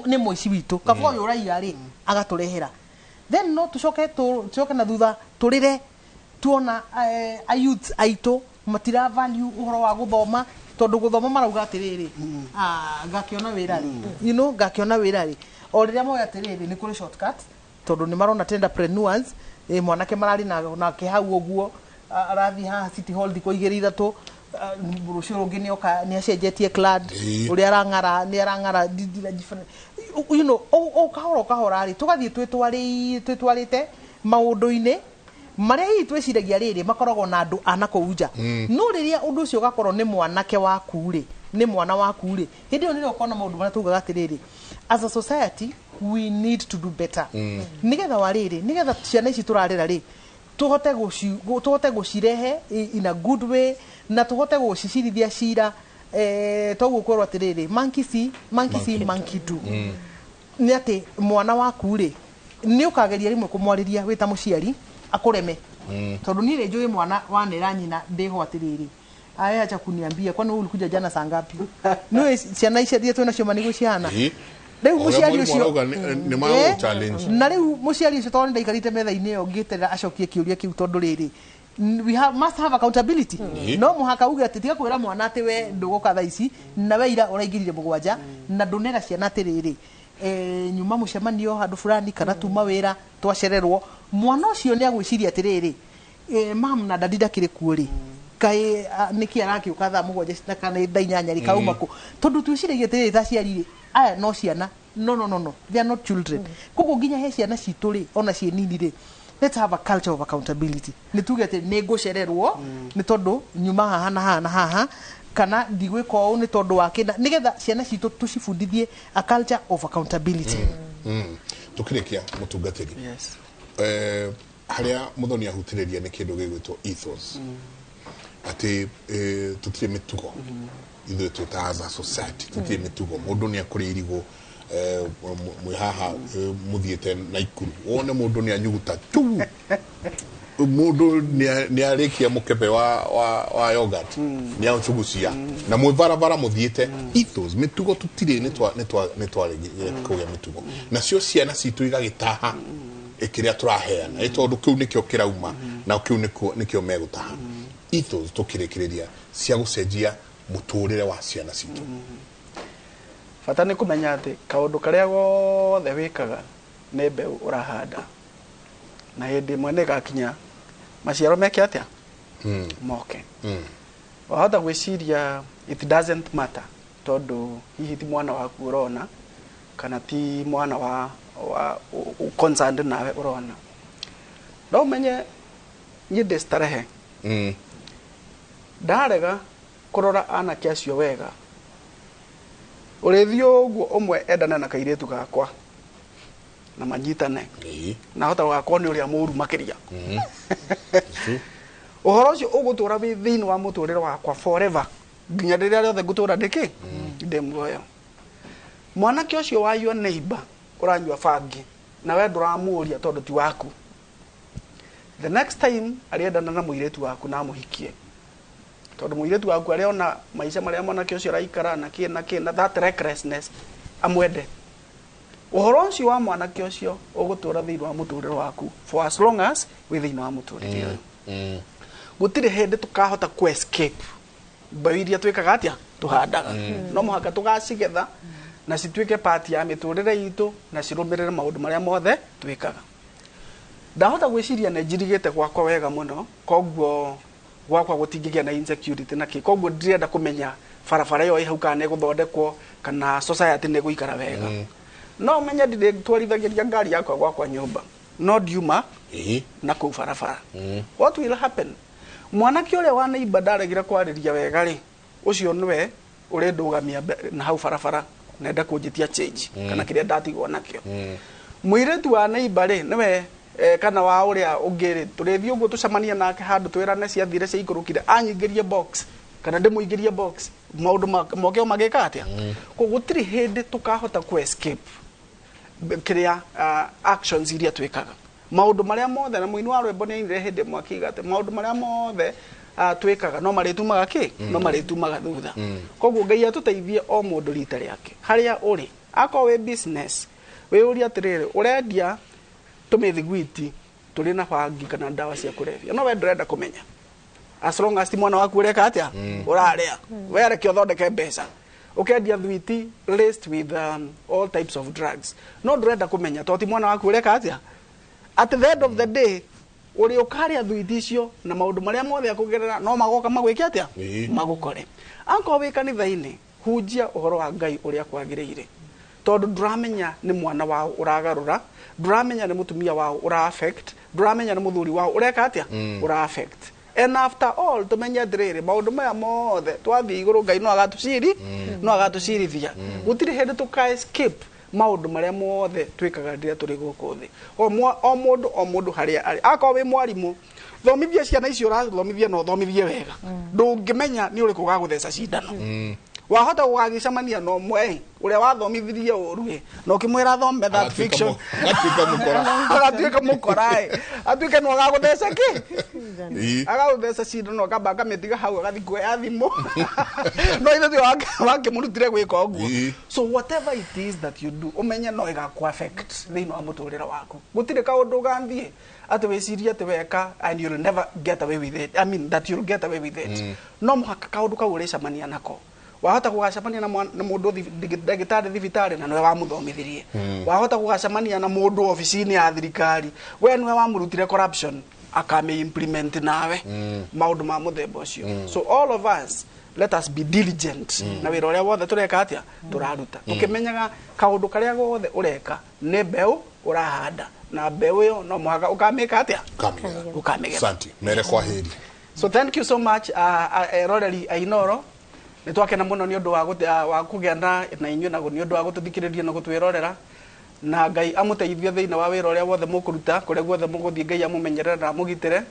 ni muici witu kabo yo raia ri agaturehera then no tucoke na thutha turire tuona a youth aito matira value uhoro wa guthoma tondu guthoma marauga atiriri ngakiona wira ri you know ngakiona wira ri o riria moya atiriri ni kuri shortcut tondu ni marona entrepreneurs mwanake marari na kihau oguo arathi ha city hall diko igiri ithatu rucio rungi ni oka ni acenjetie clad uri arangara ni arangara you know o kahora ri tugathie twitwarite maundu-ini maria twiciragia riri makoragwo na andu anako uja no riria undu ucio gakorwo ni mwanake waku ri ni mwana waku ri hindi yo nire ukona maundu maria tugaga atiriri as a society we need to do better nigetha wariri nigetha ciana ici turarira ri tuhote gucirehe in a good way na tuhote gucicirithia cira togukorwo atiriri monkey see monkey do ni ati mwana waku ri ni ukageria rimwe kumwariria wita muciari akureme tondu ni njui mwana wanira nyina ndiho atiriri aya acha kuniambia kwani wewe ulikuja jana saa ngapi no ciana ici thie twena cio manigo ciana riu muciari ucio ni ma challenge na riu muciari ucio tondu ndaikarite metha-ini yo ngieterera acokie kiuria kiu tondu riri must have accountability no muhaka uge ati tiga kwira mwana ati we nduguka tha ici na we ira uraingirire mugwanja na ndunera ciana atiriri nyuma mucemanio handu fulani kana tuma wira twacererwo mwana ucio ni agwiciria atiriri mam na dadi ndakiri kuori kai niki arakiuka tha mugwanja na kana ndainyanya rikauma ku tondu twiciragia atiriri tha ciarire aya no ciana no they are not children kuko nginya he ciana citu ri ona cie nini ri let's have a culture of accountability ni tuge ati ni ngucererwo ni tondu nyuma haha na haha kana ndigwika o ni tondu wake nigetha ciana citu tucibundithie a culture of accountability tukirikia mutungatiri haria muthoni ahutiriria ni kindu gigwitwo ethos ati tutire mitugo ithuĩ twita as a society tutire mitugo mundu ni akuri irigo mwihaha muthiete Naikuru wone mundu ni anyuguta tu mundu ni arikia mukebe wa yogurt ni auchugucia na mwivaravara muthiete ethos mitugo tutire ni twa kugia mitugo na cio ciana citu igagitaha ikiria turaheana itondu kiu nikio kirauma na kiu nikio megutaha ethos tukirikiria cia gucenjia muturire wa ciana citu bata ni kumenya ati kaundu karia gothe wikaga ni mbeu urahanda na hindi mwene gakinya maciaro meke atia moke wahota gwiciria it doesn't matter tondu hihi ti mwana waku urona kana ti mwana wa concerned nawe urona no menye niĩ ndĩ starehe ndarega kurora anake acio wega ũrĩthiĩ ũguo ũmwe endane na kairĩtu gakwa na manyitane na hota gũgakorwo nĩ ũrĩa mũru makĩria ũhoro ũcio ũgũtũra wĩ thĩinĩ wa mũtũrĩre wakwa forever nginya rĩrĩa rĩothe ngũtũra ndĩkĩ ndĩ muoyo. Mwanake ũcio wa your neighbor ũranyua bangi na we ndũramũũria tondũ ti waku, the next time arĩendana na mũirĩtu waku na mũhikie tondũ mũirĩtu waku arĩona maica marĩa mwanake ũcio araikara na kĩ na that recklessness amwende. Ũhoro ũcio wa mwanake ũcio ũgũtũra thĩinĩ wa mũtũrĩre waku for as long as wĩ thĩinĩ wa mũtũrĩre ũyũ. Gũtirĩ hĩndĩ tũkahota ku escape mbau iria twĩkaga atĩa tũhandaga, no mũhaka tũgacigetha na cituĩke part ya mĩtũrĩre itũ na cirũmĩrĩre maũndũ marĩa mothe twĩkaga. Ndahota gwĩciria nĩ njirigĩte gwakwa wega mũno, koguo gwakwa gũtingĩgĩa na insecurity na kĩ, koguo ndirenda kũmenya barabara ĩyo ĩ hau kana ĩgũthondekwo kana society nĩ ĩgũikara wega. No menye ndĩtwarithagĩria ngari yakwa gwakwa nyũmba no ndiuma na kũu barabara. What will happen? Mwanake ũrĩa wa neighbor ndaregire kwarĩria wega rĩ, ũcio nĩwe ũrĩndũgamia na hau barabara nenda kũnjĩtia change kana kĩrĩa ndatigwo nakĩo. Mũirĩtu wa neighbor rĩ nĩwe kana wa ũrĩa ũngĩ rĩ tũrĩthiĩ ũguo tũcemania nake handũ twĩrane ciathire ciaikũrũkire anyingĩrie box kana ndĩmũingĩrie box maũndũ moke magĩka atĩa. Koguo gũtirĩ hĩndĩ tũkahota ku escape kĩrĩa actions iria twĩkaga. Maũndũ marĩa mothe na mũini wa rwĩmbo nĩ ainire hĩndĩ mwakiga atĩ maũndũ marĩa mothe twĩkaga no marĩtumaga kĩ no marĩtumaga thutha. Koguo Ngai atũteithie o mũndũ rita rĩake harĩa ũrĩ, akorwo wĩ business wĩyũria atĩrĩrĩ ũrendia tũmĩthiguiti tũrĩ na bangi kana ndawa cia kũrebia, no we ndũrenda kũmenya as long as ti mwana waku ũreka atĩa ũrarĩa we reke ũthondeke mbeca ũkendia thwiti laced with all types of drugs, no ndũrenda kũmenya tondũ ti mwana waku ũreka atĩa. At the end of the day ũrĩ ũkarĩa thwiti icio na maũndũ marĩa mothe akũgerera no magoka magwĩke atĩa magũkore. Akorwo wĩ kanitha-inĩ hunjia ũhoro wa Ngai ũrĩa kwagĩrĩire tondũ ndũramenya nĩ mwana wao ũragarũra, ndũramenya nĩ mũtumia wao ũra affect, ndũramenya nĩ mũthuri wao ũreka atĩa ũra affect. And after all tumenye atĩrĩrĩ maũndũ maya mothe twathiĩ igũrũ Ngai no agatũcirithia. Gũtirĩ hĩndĩ tũka escape maũndũ marĩa mothe twĩkaga rĩrĩa tũrĩ gũkũ thĩ. O mũndũ harĩa arĩ, akorwo wĩ mwarimũ thomithia ciana icio ũrathomithia no thomithie wega, ndũngĩmenya nĩ ũrĩkũ gagũtheca cindano. Wahota gũgagĩcemania no mwe ũrĩa wathomithirie ũru no ũkĩmwĩra thome that fiction agatuĩka mũkora atuĩke no agagũtheca kĩ agagũtheca cindano akamba akamĩtiga hau agathiĩ kuoya thimũ no ithuĩ wakĩmũrutire gwĩka ũguo. So whatever it is that you do ũmenye no ĩgaku affect thĩinĩ wa mũtũrĩre waku. Gũtirĩ kaũndũ ũgathiĩ atĩ wĩcirie atĩ weka and you'll never get away with it. I mean that you'll get away with it. No mũhaka kaũndũ kau ũrĩcemania nako wahota gũgacemania na mũndũ ndagĩtarĩ thibitarĩ na nĩwe wamũthomithirie. Wahota gũgacemania na mũndũ ofici-inĩ ya thirikari we nĩwe wamũrutire corruption akame implement nawe maũndũ ma mũthemba ũcio. So all of us let us be diligent na wĩra ũrĩa wothe tũreka atĩa tũraruta ũkĩmenyaga kaũndũ karĩa gothe ũreka nĩ mbeũ ũrahanda na mbeũ ĩyo no mũhaka ũkamĩka atĩa ũkamĩgetha. Asante mere kwa heri. So thank you so much Roreri Ainoro nĩ twakena mũno nĩ ũndũ wa kũgĩa na inyuĩ na nĩ ũndũ wa gũtũthikĩrĩria na gũtwĩrorera na Ngai amũteithie thĩinĩ wa wĩra ũrĩa wothe mũkũruta kũrĩa guothe mũgũthiĩ Ngai amũmenyerere na amũgitĩre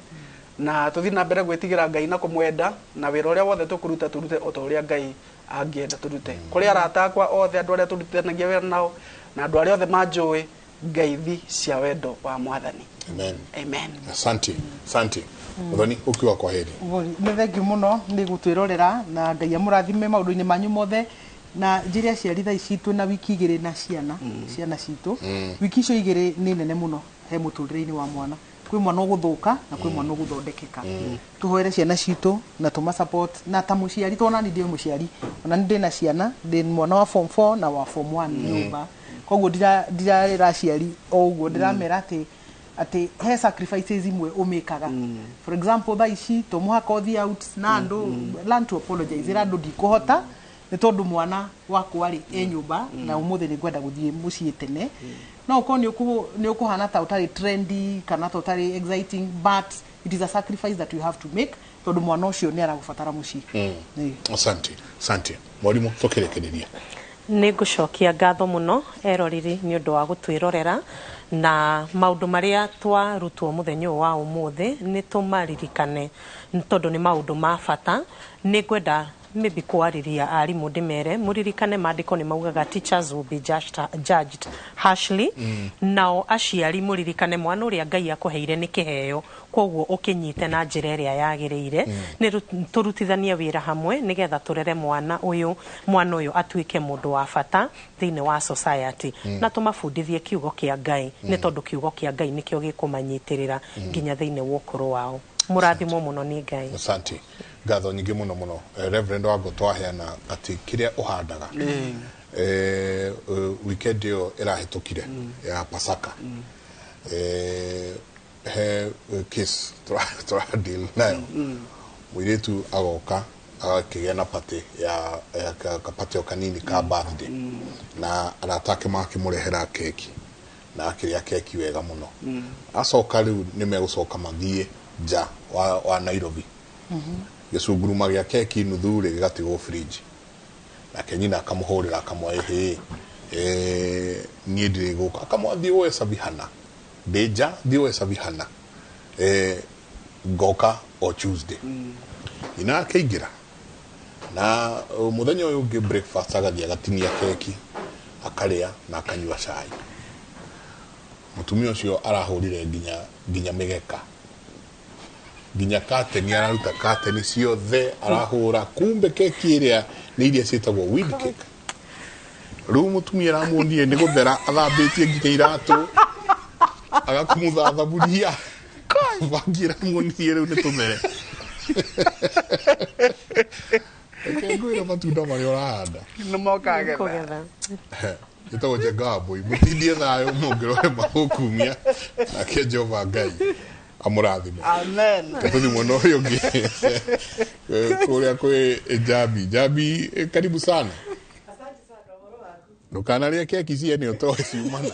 na tũthiĩ na mbere gwĩtigĩra Ngai na kũmwenda na wĩra ũrĩa wothe tũkũruta turute o ta ũrĩa Ngai angĩenda turute. Kũrĩ arata akwa othe andũ arĩa tũrutithanagia wĩra nao na andũ arĩa othe manjũĩ ngeithi cia wendo wa Mwathani. Amen. Asante. Muthoni ukiwa kwa heri. Nĩ thengiũ mũno nĩ gũtwĩrorera na Ngai amũrathime maũndũ-inĩ manyu mothe na njĩra aciari thaa ici twĩna wiki igĩrĩ na ciana citũ. Wiki icio igĩrĩ nĩ nene mũno he mũtũrĩre-inĩ wa mwana. Kwĩ mwana ũgũthũka na kwĩ mwana ũgũthondekeka. Tũhoere ciana citũ na tũma support na ta mũciari tona nĩ ndĩ mũciari ona nĩ ndĩ na ciana ndĩ mwana wa form 4 na wa form 1 nyũmba. Koguo ndirarĩra aciari o ũguo ndiramera atĩ he sacrifices imwe umekaga. For example thaa ici to mũhaka ũthiĩ out na andũ learn to apologize ĩra andũ ndikũhota nĩ tondũ mwana wakwa rĩ nyũmba na ũmũthĩ nĩ ngwenda gũthiĩ mũciĩ tene. No ũkorwo nĩ ũkũhana ta ũtarĩ trendy kana ta ũtarĩ exciting but it is a sacrifice that we have to make tondu mwana ucio ni aragubatara mucii. Asante mwalimu tukirekereria nĩ ngũcokia ngatho mũno eroreri nĩ ũndũ wa gũtwĩrorera na maũndũ marĩa twarutwo mũthenya wa ũmũthĩ nĩ tũmaririkane tondũ nĩ maũndũ ma bata. Nĩ ngwenda maybe kwarĩria arimũ ndĩmere mũririkane maandĩko nĩ maugaga teachers will be judged harshly. Nao aciari mũririkane mwana ũrĩa Ngai akũheire nĩ kĩheo, koguo ũkĩnyite na njĩra ĩrĩa yagĩrĩire. Nĩ tũrutithanie wĩra hamwe nĩgetha tũrere mwana ũyũ atuĩke mũndũ wa bata thĩinĩ wa society na tũmabundithie kiugo kĩa Ngai nĩ tondũ kiugo kĩa Ngai nĩkĩo gĩkũmanyitĩrĩra nginya thĩinĩ wa ũkũrũ wao. Mũrathimo mũno nĩ Ngai. Asante. Ngatho nyingĩ mũno Reverend Wangũ twaheana atĩ kĩrĩa ũhandaga weekend ĩyo ĩrahĩtũkire ya Pasaka he case tũradeal nayo mũirĩtu agoka akĩgĩa na party ya kapatio kanini ka birthday na aratake makĩmũrehera keki na akĩrĩa keki wega mũno acoka rĩu nĩ megũcoka mathiĩ nja wa Nairobi gĩcunguruma gĩa keki nuthu rĩ gĩgatigwo fridge na kenyina akamũhũrĩra akamũhe niĩ ndĩrĩgũka akamwathiĩ woe sabihana ndeja thiĩ sabihana ngoka o Tuesday ina akaingĩra na mũthenya ũyũ ũngĩ breakfast agathiĩ agatinia keki akarĩa na akanyua cai. Mũtumia ũcio arahũrire nginya mĩgeka nginya kateni araruta kateni ciothe arahũra kumbe keki ĩrĩa nĩ iria ciĩtagwo weed cake. Rĩu mũtumia aramuonie nĩ gũthera athambĩtie nginya iratũ agakumutha thaburia bangira muonie rĩu nĩ tũmere ngwĩra matunda marĩa ũrahanda nĩ mokaga kũgetha ĩtagwo Jagabo imutindie thayũ mũngĩrore magũkumia nake Jehova Ngai amurathime. Amen. Katoni mwana huyo ngi kule kwe Jabi karibu sana. Asante sana moro wako. Ndukanaria keki cia ni otoe ciumana.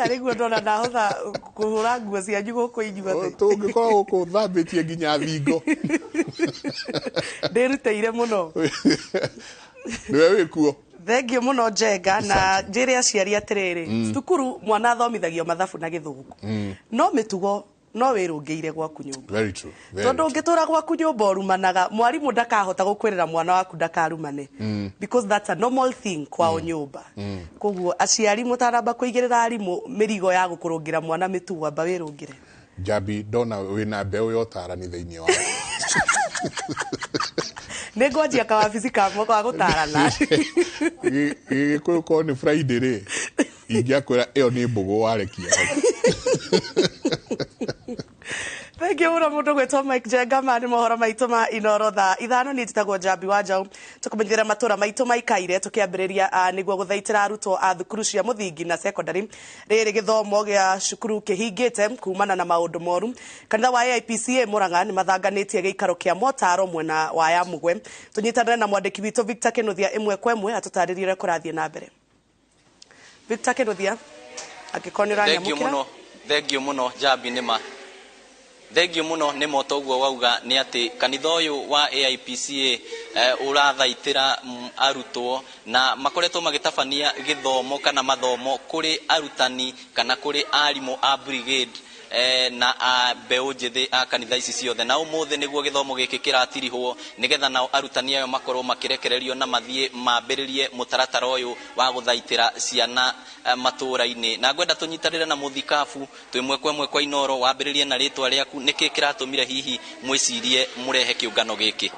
Arĩguo ndona ndahotha kũhũra nguo cia njugo kũ inyuothe. Tũngĩkorwo gũkũ thambĩtie nginya thingo. Ndĩrutĩire mũno. Nĩwe wĩkuo. Thengio mũno Njenga na njĩre aciari atĩrĩrĩ cukuru mwana athomithagio mathabu na gĩthũngũ no mĩtugo no wĩrũngĩire gwaku nyũmba. Very true. Tondũ ũngĩtũra gwaku nyũmba ũrumanaga mwarimũ ndakahota gũkwĩrĩra mwana waku ndakarumane because that's a normal thing kwao nyũmba. Koguo aciari mũtaramba kũigĩrĩra arimũ mĩrigo ya gũkũrũngĩra mwana mĩtugo amba wĩrũngĩre. Jabi ndona wĩna mbeũ ya ũtarani thĩinĩ wa nĩ ngwanjia kawabici ka mwaka wa gũtarana gĩkũyũ korwo nĩ Friday rĩ ingĩakwĩra ĩyo nĩ mbũgũ warekia. Thank you mũno mũndũ gwĩtwo Mike Njenga nĩ mohoro maitũ ma Inooro thaa ithano niĩ njĩtagwo Njambi wa Njaũ tũkũmenyithĩra matũra maitũ maikaire tũkĩambĩrĩria nĩguo gũthaitĩra arutwo a thukuru cia mũthingi na secondary rĩrĩ gĩthomo gĩa cukuru kĩhingĩte kumana na maũndũ moru. Kanitha wa AIPCA Mũrang'a nĩ mathanganĩtie gĩikaro kĩa motaro mwena wa Yamũgwe. Tũnyitanĩre na mwandĩki witũ Victor Kĩnuthia ĩmwe kwa ĩmwe atũtarĩrie ũrĩa kũrathiĩ na mbere. Victor Kĩnuthia angĩkorwo nĩ ũranyamũkĩra. Thengio mũno Njambi nĩma. Thengio mũno nĩ motoguo wauga nĩ atĩ kanitha ũyũ wa AIPCA ũrathaitĩra arutwo na makoretwo magĩtabania gĩthomo kana mathomo kũrĩ arutani kana kũrĩ arimũ a brigade na mbeũ njĩthĩ a kanitha ici ciothe na ũmũthĩ nĩguo gĩthomo gĩkĩ kĩratirihwo nĩgetha nao arutani ayo makorwo makĩrekererio na mathiĩ mambĩrĩrie mũtaratara ũyũ wa gũthaitĩra ciana matũra-inĩ na ngwenda tũnyitanĩre na mũthikabu twĩmwe kwa ĩmwe kwa Inooro wambĩrĩrie na rĩtwa rĩaku nĩkĩ kĩratũmire hihi mwĩcirie mũrehe kĩũngano gĩkĩ.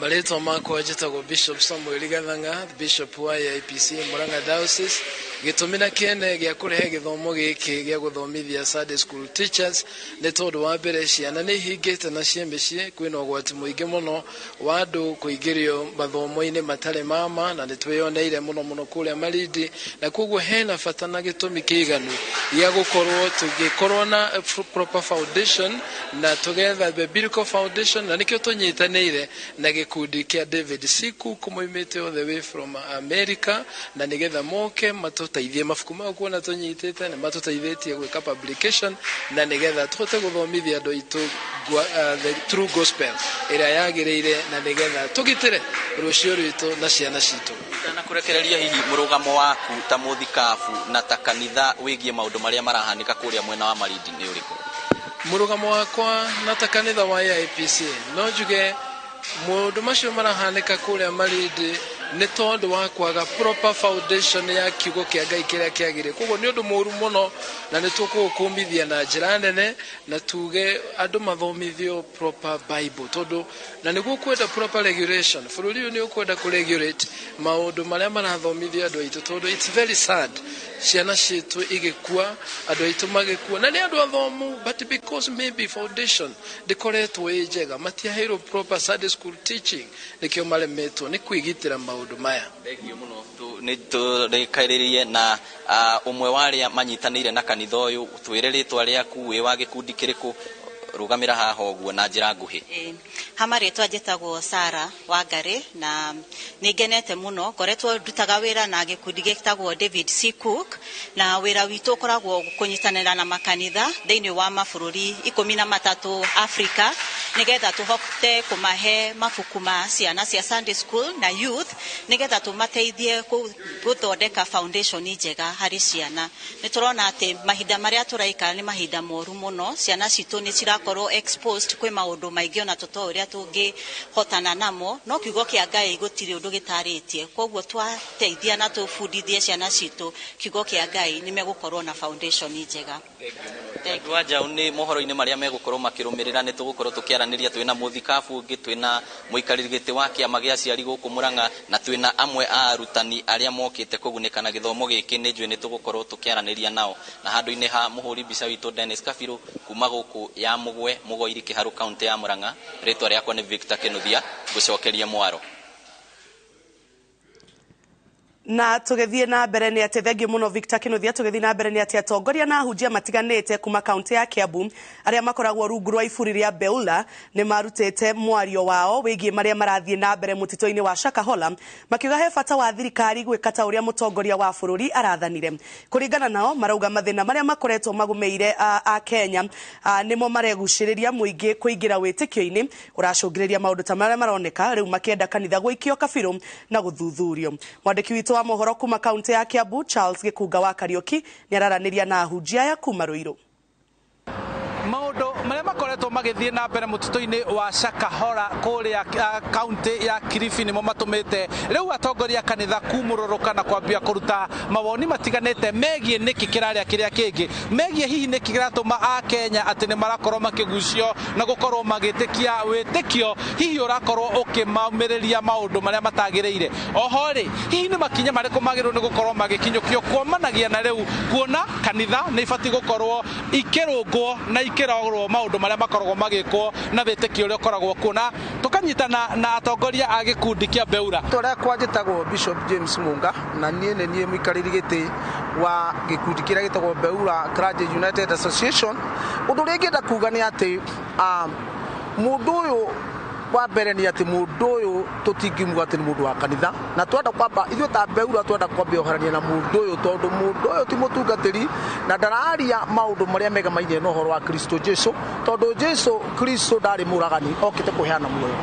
Marĩtwa makwa njĩtagwo Bishop Samuel Gathanga, Bishop wa AIPCA Mũrang'a Diocese. Gĩtũmĩra kĩene gĩa kũrehe gĩthomo gĩkĩ gĩa gũthomithia Sunday school teachers nĩ tondũ wa mbere ciana nĩ ihingĩte na cia mĩciĩ kwĩna ũgwati mũingĩ mũno wa andũ kũingĩrio mathomo-inĩ matarĩ mama na nĩ twĩyoneire mũno kũrĩa Malindi na koguo hena bata na gĩtũmi kĩiganu gĩa gũkorwo tũngĩkorwo na proper foundation na together the biblical foundation na nĩkĩo tũnyitanĩire na gĩkundi kĩa David Siku kũmoimĩte all the way from America na nĩgetha moke matuteithie mabuku mau kuona tunyitite ni matuteithĩtie gwĩka publication na nigetha tuhote gũthomithia andũ aitũ the true gospel ĩrĩa yagĩrĩire na nigetha tũgitĩre rũciũ rwitũ na ciana citũ. Na kũrekereria hihi mũrũgamo waku ta mũthikabu na ta kanitha wĩgiĩ maũndũ marĩa marahanĩka kũrĩa mwena wa Malindi nĩ ũrĩkũ? Mũrũgamo wakwa na ta kanitha wa AIPC no njuge maũndũ macio marahanĩka kũrĩa Malindi nĩ tondũ wa kwaga proper foundation ya kiugo kĩa Ngai kĩrĩa kĩagĩrĩire. Koguo nĩ ũndũ mũru mũno na nĩ tũkũũkũmithia na njĩra nene na tuge andũ mathomithio proper Bible tondũ na nĩguo kwenda proper regulation bũrũri ũyũ nĩ ũkwenda kũregulate maũndũ marĩa marathomithio andũ aitũ tondũ it's very sad ciana citũ igĩkua andũ aitũ magĩkua na nĩ andũ athomu but because maybe foundation ndĩkoretwo ĩ njega matiaheirwo proper Sunday school teaching nĩkĩo maremetwo nĩ kwĩgitĩra maũndũ maya. Thengio mũno nĩ tũrĩkarĩrie na ũmwe wa arĩa manyitanĩire na kanitha ũyũ twĩre rĩtwa rĩaku wĩ wa gĩkundi kĩrĩkũ rugamira haha ũguo na njĩra nguhĩ. Hamarĩtwa njĩtagwo Sara Wangari na nĩngenete mũno ngoretwo ndutaga wĩra na gĩkundi gĩtagwo David C. Cook na wĩra witũ ũkoragwo kũnyitanĩra na makanitha thĩinĩ wa mabũrũri 13 Africa nĩgetha tũhote kũmahe mabuku ma ciana cia Sunday school na youth nĩgetha tũmateithie gũthondeka foundation njega harĩ ciana. Nĩtũrona atĩ mahinda marĩa tũraikara nĩ mahinda moru mũno, ciana citũ nĩ cirakorwo exposed kwĩ maũndũ maingĩ ona tũtoĩ ũrĩa tũngĩhotana namo, no kiugo kĩa Ngai gũtirĩ ũndũ gĩtarĩtie. Koguo twateithia na tũbundithie ciana citũ kiugo kĩa Ngai nĩ megũkorwo na foundation njega. Andũ a njaũ nĩ mohoro-inĩ marĩa megũkorwo makĩrũmĩrĩra nĩ tũgũkorwo tũkĩaranĩria twĩna mũthikabu ũngĩ twĩna mũikarĩri gĩtĩ wa kĩama gĩa aciari gũkũ Mũrang'a na twĩna amwe a arutani arĩa mokĩte kũgunĩka na gĩthomo gĩkĩ nĩ njũĩ nĩ tũgũkorwo tũkĩaranĩria nao na handũ-inĩ ha mũhũri mbica witũ Dennis Kabiru kuma gũkũ ya Mũgwe Mũgoiri Kĩharũ kaunti ya Mũrang'a, rĩtwa rĩakwa nĩ Victor Kĩnuthia ngũcokeria mwaro. Na tugethie na mbere ni ati thengio muno Victor Kĩnuthia. Tugethie na mbere ni ati atongoria na ahunjia matiganĩte kuma kaunti ya Kiambu arĩa makoragwo rungu rwa iburi rĩa Beula nĩ marutĩte mwario wao wĩgiĩ marĩa marathiĩ na mbere mũtitũ-inĩ wa Shakahola makiuga he bata wa thirikari gwĩka ta ũrĩa mũtongoria wa bũrũri arathanire. Kũringana nao marauga mathĩna marĩa makoretwo magumeire a Kenya nĩmo maregucĩrĩria mũingĩ kũingĩra wĩtĩkio-inĩ ũracũngĩrĩria maũndũ ta marĩa maroneka rĩu makĩenda kanitha gũikio kabirũ na gũthuthurio. Mwandĩki witũ wa mohoro kuma kaunti ya Kiambu Charles Gĩkunga wa Kariuki nĩ araranĩria na ahunjia ya kuma Ruiru. Maũndũ marĩa makoretwo magĩthiĩ na mbere mũtitũ-inĩ wa Shakahola kũrĩa kaunti ya Kilifi nĩmo matũmĩte rĩu atongoria kanitha kumũrũrũka na kwambia kũruta mawoni matiganĩte megiĩ nĩkĩ kĩrarĩa kĩrĩa kĩngĩ, megiĩ hihi nĩkĩ kĩratũma a Kenya atĩ nĩ marakorwo makĩgucio na gũkorwo magĩtĩkia wĩtĩkio hihi ũrakorwo ũkĩmaumĩrĩria maũndũ marĩa matagĩrĩire. Oho rĩ hihi nĩ makinya marĩkũ magĩrĩirwo nĩ gũkorwo magĩkinyũkio kuomanagia na rĩu kuona kanitha nĩ ibatiĩ gũkorwo ikĩrũngwo na ikĩrorwo maũndũ marĩa makoragwo magĩkwo na wĩtĩkio ũrĩa ũkoragwo kuona. Tũkanyitana na atongoria a gĩkundi kĩa Beura. Tũrĩa kwanjĩtagwo Bishop James Munga na niĩ nĩ niĩ mũikarĩri gĩtĩ wa gĩkundi kĩrĩa gĩtagwo Beura Clergy United Association. Ũndũ ũrĩa ingĩenda kuga nĩ atĩ mũndũ ũyũ wa mbere nĩ atĩ mũndũ ũyũ tũtingimuga atĩ nĩ mũndũ wa kanitha na twenda kwamba ithuĩ ta Beura twenda kwambia ũharania na mũndũ ũyũ tondũ mũndũ ũyũ ti mũtungatĩri na ndararia maũndũ marĩa megamainie na ũhoro wa Kristo Jesu tondũ Jesu Kristo ndarĩ mũragani okĩte kũheana muoyo.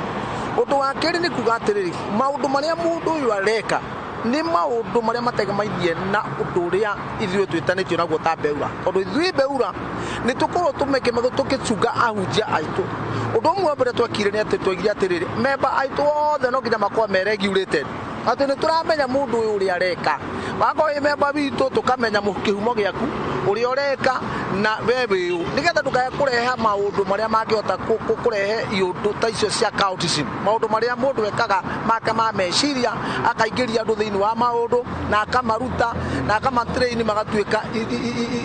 Ũndũ wa kerĩ nĩ kuga atĩrĩrĩ maũndũ marĩa mũndũ ũyũ areka nĩ maũndũ marĩa mategamainiĩ na ũndũ ũrĩa ithuĩ twĩtanĩtio naguo ta Beura tondũ ithuĩ Beura nĩ tũkorwo tũmĩkĩmagwo tũkĩcunga ahunjia aitũ. Ũndũ ũmwe mbere twekire nĩ atĩ twaigire atĩrĩrĩ memba aitũ othe no nginya makorwo meregulated atĩ nĩ tũramenya mũndũ ũyũ ũrĩa areka. Wakorwo wĩ memba witũ tũkamenya kĩhumo gĩaku ũrĩa ũreka na we wĩũ nĩgetha ndũkae kũreha maũndũ marĩa mangĩhota kũrehe iũndũ ta icio cia cultism, maũndũ marĩa mũndũ ekaga make ma meciria akaingĩria andũ thĩinĩ wa maũndũ na akamaruta na akamatrain magatuĩka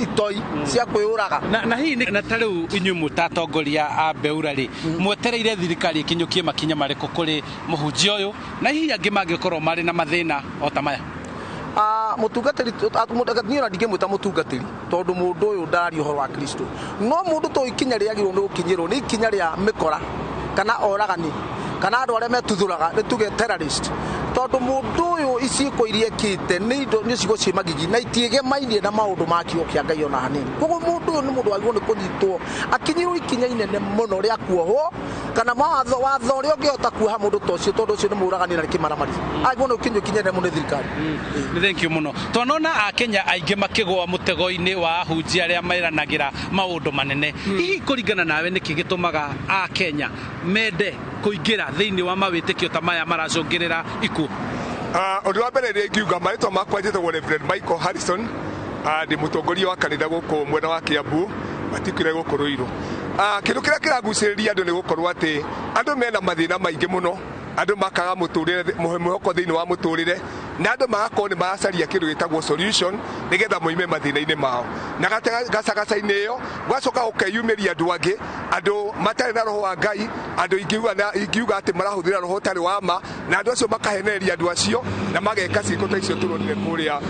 itoi cia kwĩũraga. Na hihi na tarĩu inyuĩ mũtatongoria a Beura rĩ mwetereire thirikari ikinyũkie makinya marĩkũ kũrĩ mũhunjia ũyũ na hihi angĩ mangĩkorwo marĩ na mathĩna o ta maya? Mũtungatĩri niĩ ndingĩmwĩta mũtungatĩri tondũ mũndũ ũyũ ndaria ũhoro wa Kristo no mũndũ to ikinya rĩagĩrĩirwo nĩ gũkinyĩrwo nĩ ikinya rĩa mĩkora kana oragani kana andũ arĩa metuthũraga nĩ tuge terrorist tondu mundu uyu iciiko iria kite ni indo ni cigo cie magigi na itigemainie na maundu ma kiugo kia Ngai ona hanini. Koguo mundu uyu ni mundu wagirwo ni kunyitwo akinyirwo ikinya inene muno ria kuohwo kana watho uria ungihota kuoha mundu ta ucio tondu ucio ni muragani na kimaramari agirwo ni ukinywo ikinya inene muno thirikari. Thank you muno. Twanona Akenya aingi makigwa mutego-ini wa ahunjia aria mairanagira maundu manene. Hihi kuringana nawe niki gitumaga Akenya mende kuingira thiini wa mawitikio ta maya maracungirira ikuo? Undu wa mbere ngiuga maritwa makwa njĩtagwo Reverend Michael Harrison, ndi mutongoria wa kanitha guku mwena wa Kiambu matikwire guku Ruiru. Kindu kiria kiragucĩrĩria andu ni gukorwo ati andu mena mathina maingi muno, andu makaga muturire muhoko thiini wa muturire na andu magakorwo ni maracaria kindu gitagwo solution nigetha moime mathina-ini mao na gacagaca-ini iyo gwacoka ukeyumiria andu angi, andu matari na roho wa Ngai, andu ingiuga ati marahuthira roho utari wa ma, na andu acio makahenereria andu acio na mageka ciiko ta icio turonire kuria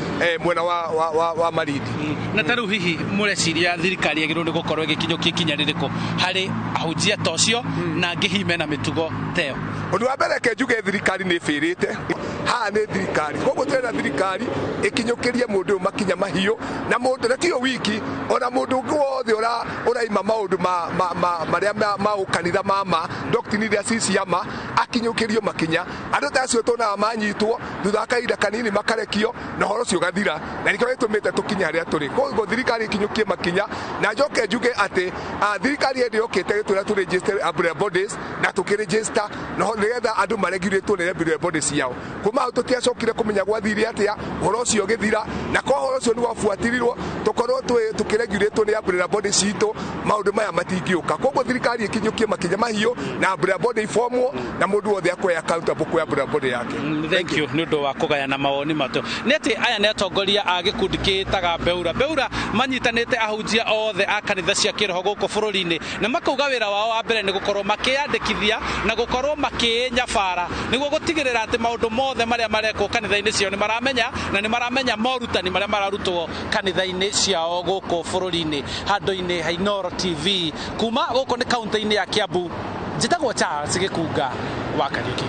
mwena wa Marindi. Na taru hihi mureciria thirikari yagirwo ni gukorwo igikinyukia ikinya ririko hari ahunjia ta ucio na ngihime na mitugo teo? Undu wa mbere ke njuge thirikari ni firite haha ni thirikari, koguo turenda thirikari ikinyukirie mundu makinya mahiu na mundu na tio wiki ona mundu ungi wothe uraima maundu maria ma ukanitha mama doctrine iria ciciama akinyukirio makinya. Andu ta acio tuonaga manyitwo thutha kahinda kanini makarekio na horo cio gathira, na nikio gitumite tukinya haria turi. Koguo thirikari ikinyukie makinya na njoke njuge ati thirikari ende yokite gitwira tu register umbrella bodies na tukiregister no nigetha andu maregiritwo ni umbrella bodies yao. Kuma hau tutiacokire kumenya gwathire atia horo cio githira, na kwa horo cio ni gwabuatirirwo tukorwo tukiregiritwo ni umbrella bodies itu maundu maya matingiuka. Koguo thirikari ikinyukie makinya mahiu na umbrella body formwo na mundu wothe akwe accountable kwa umbrella body yake. Thank you ni undu wa kugayana mawoni matu. Ni ati aya ni atongoria a gikundi kiitaga Beura manyitanite ahunjia othe a kanitha cia kiroho guku bururi-ini na makauga wira wao wa mbere ni gukorwo makiyandikithia na gukorwo makinyabara niguo gutigirira ati maundu mothe maria mareko kanitha-ini ciao ni maramenya na ni maramenya morutani maria mararutwo kanitha-ini ciao guku bururi-ini. Handu-ini ha Inooro TV kuma guku ni kaunti-ini ya Kiambu, njitagwo Charles Gikunga wa Kariuki.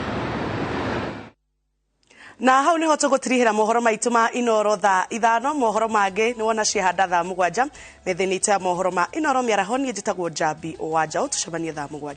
Na hau niho tugutirihira mohoro maitu ma Inooro thaa 5. Mohoro mangi ni wona ciehanda thaa 7 methinite mohoro ma Inooro miarahoni njitagwo Jabi Owanja. Tucemanie thaa 7.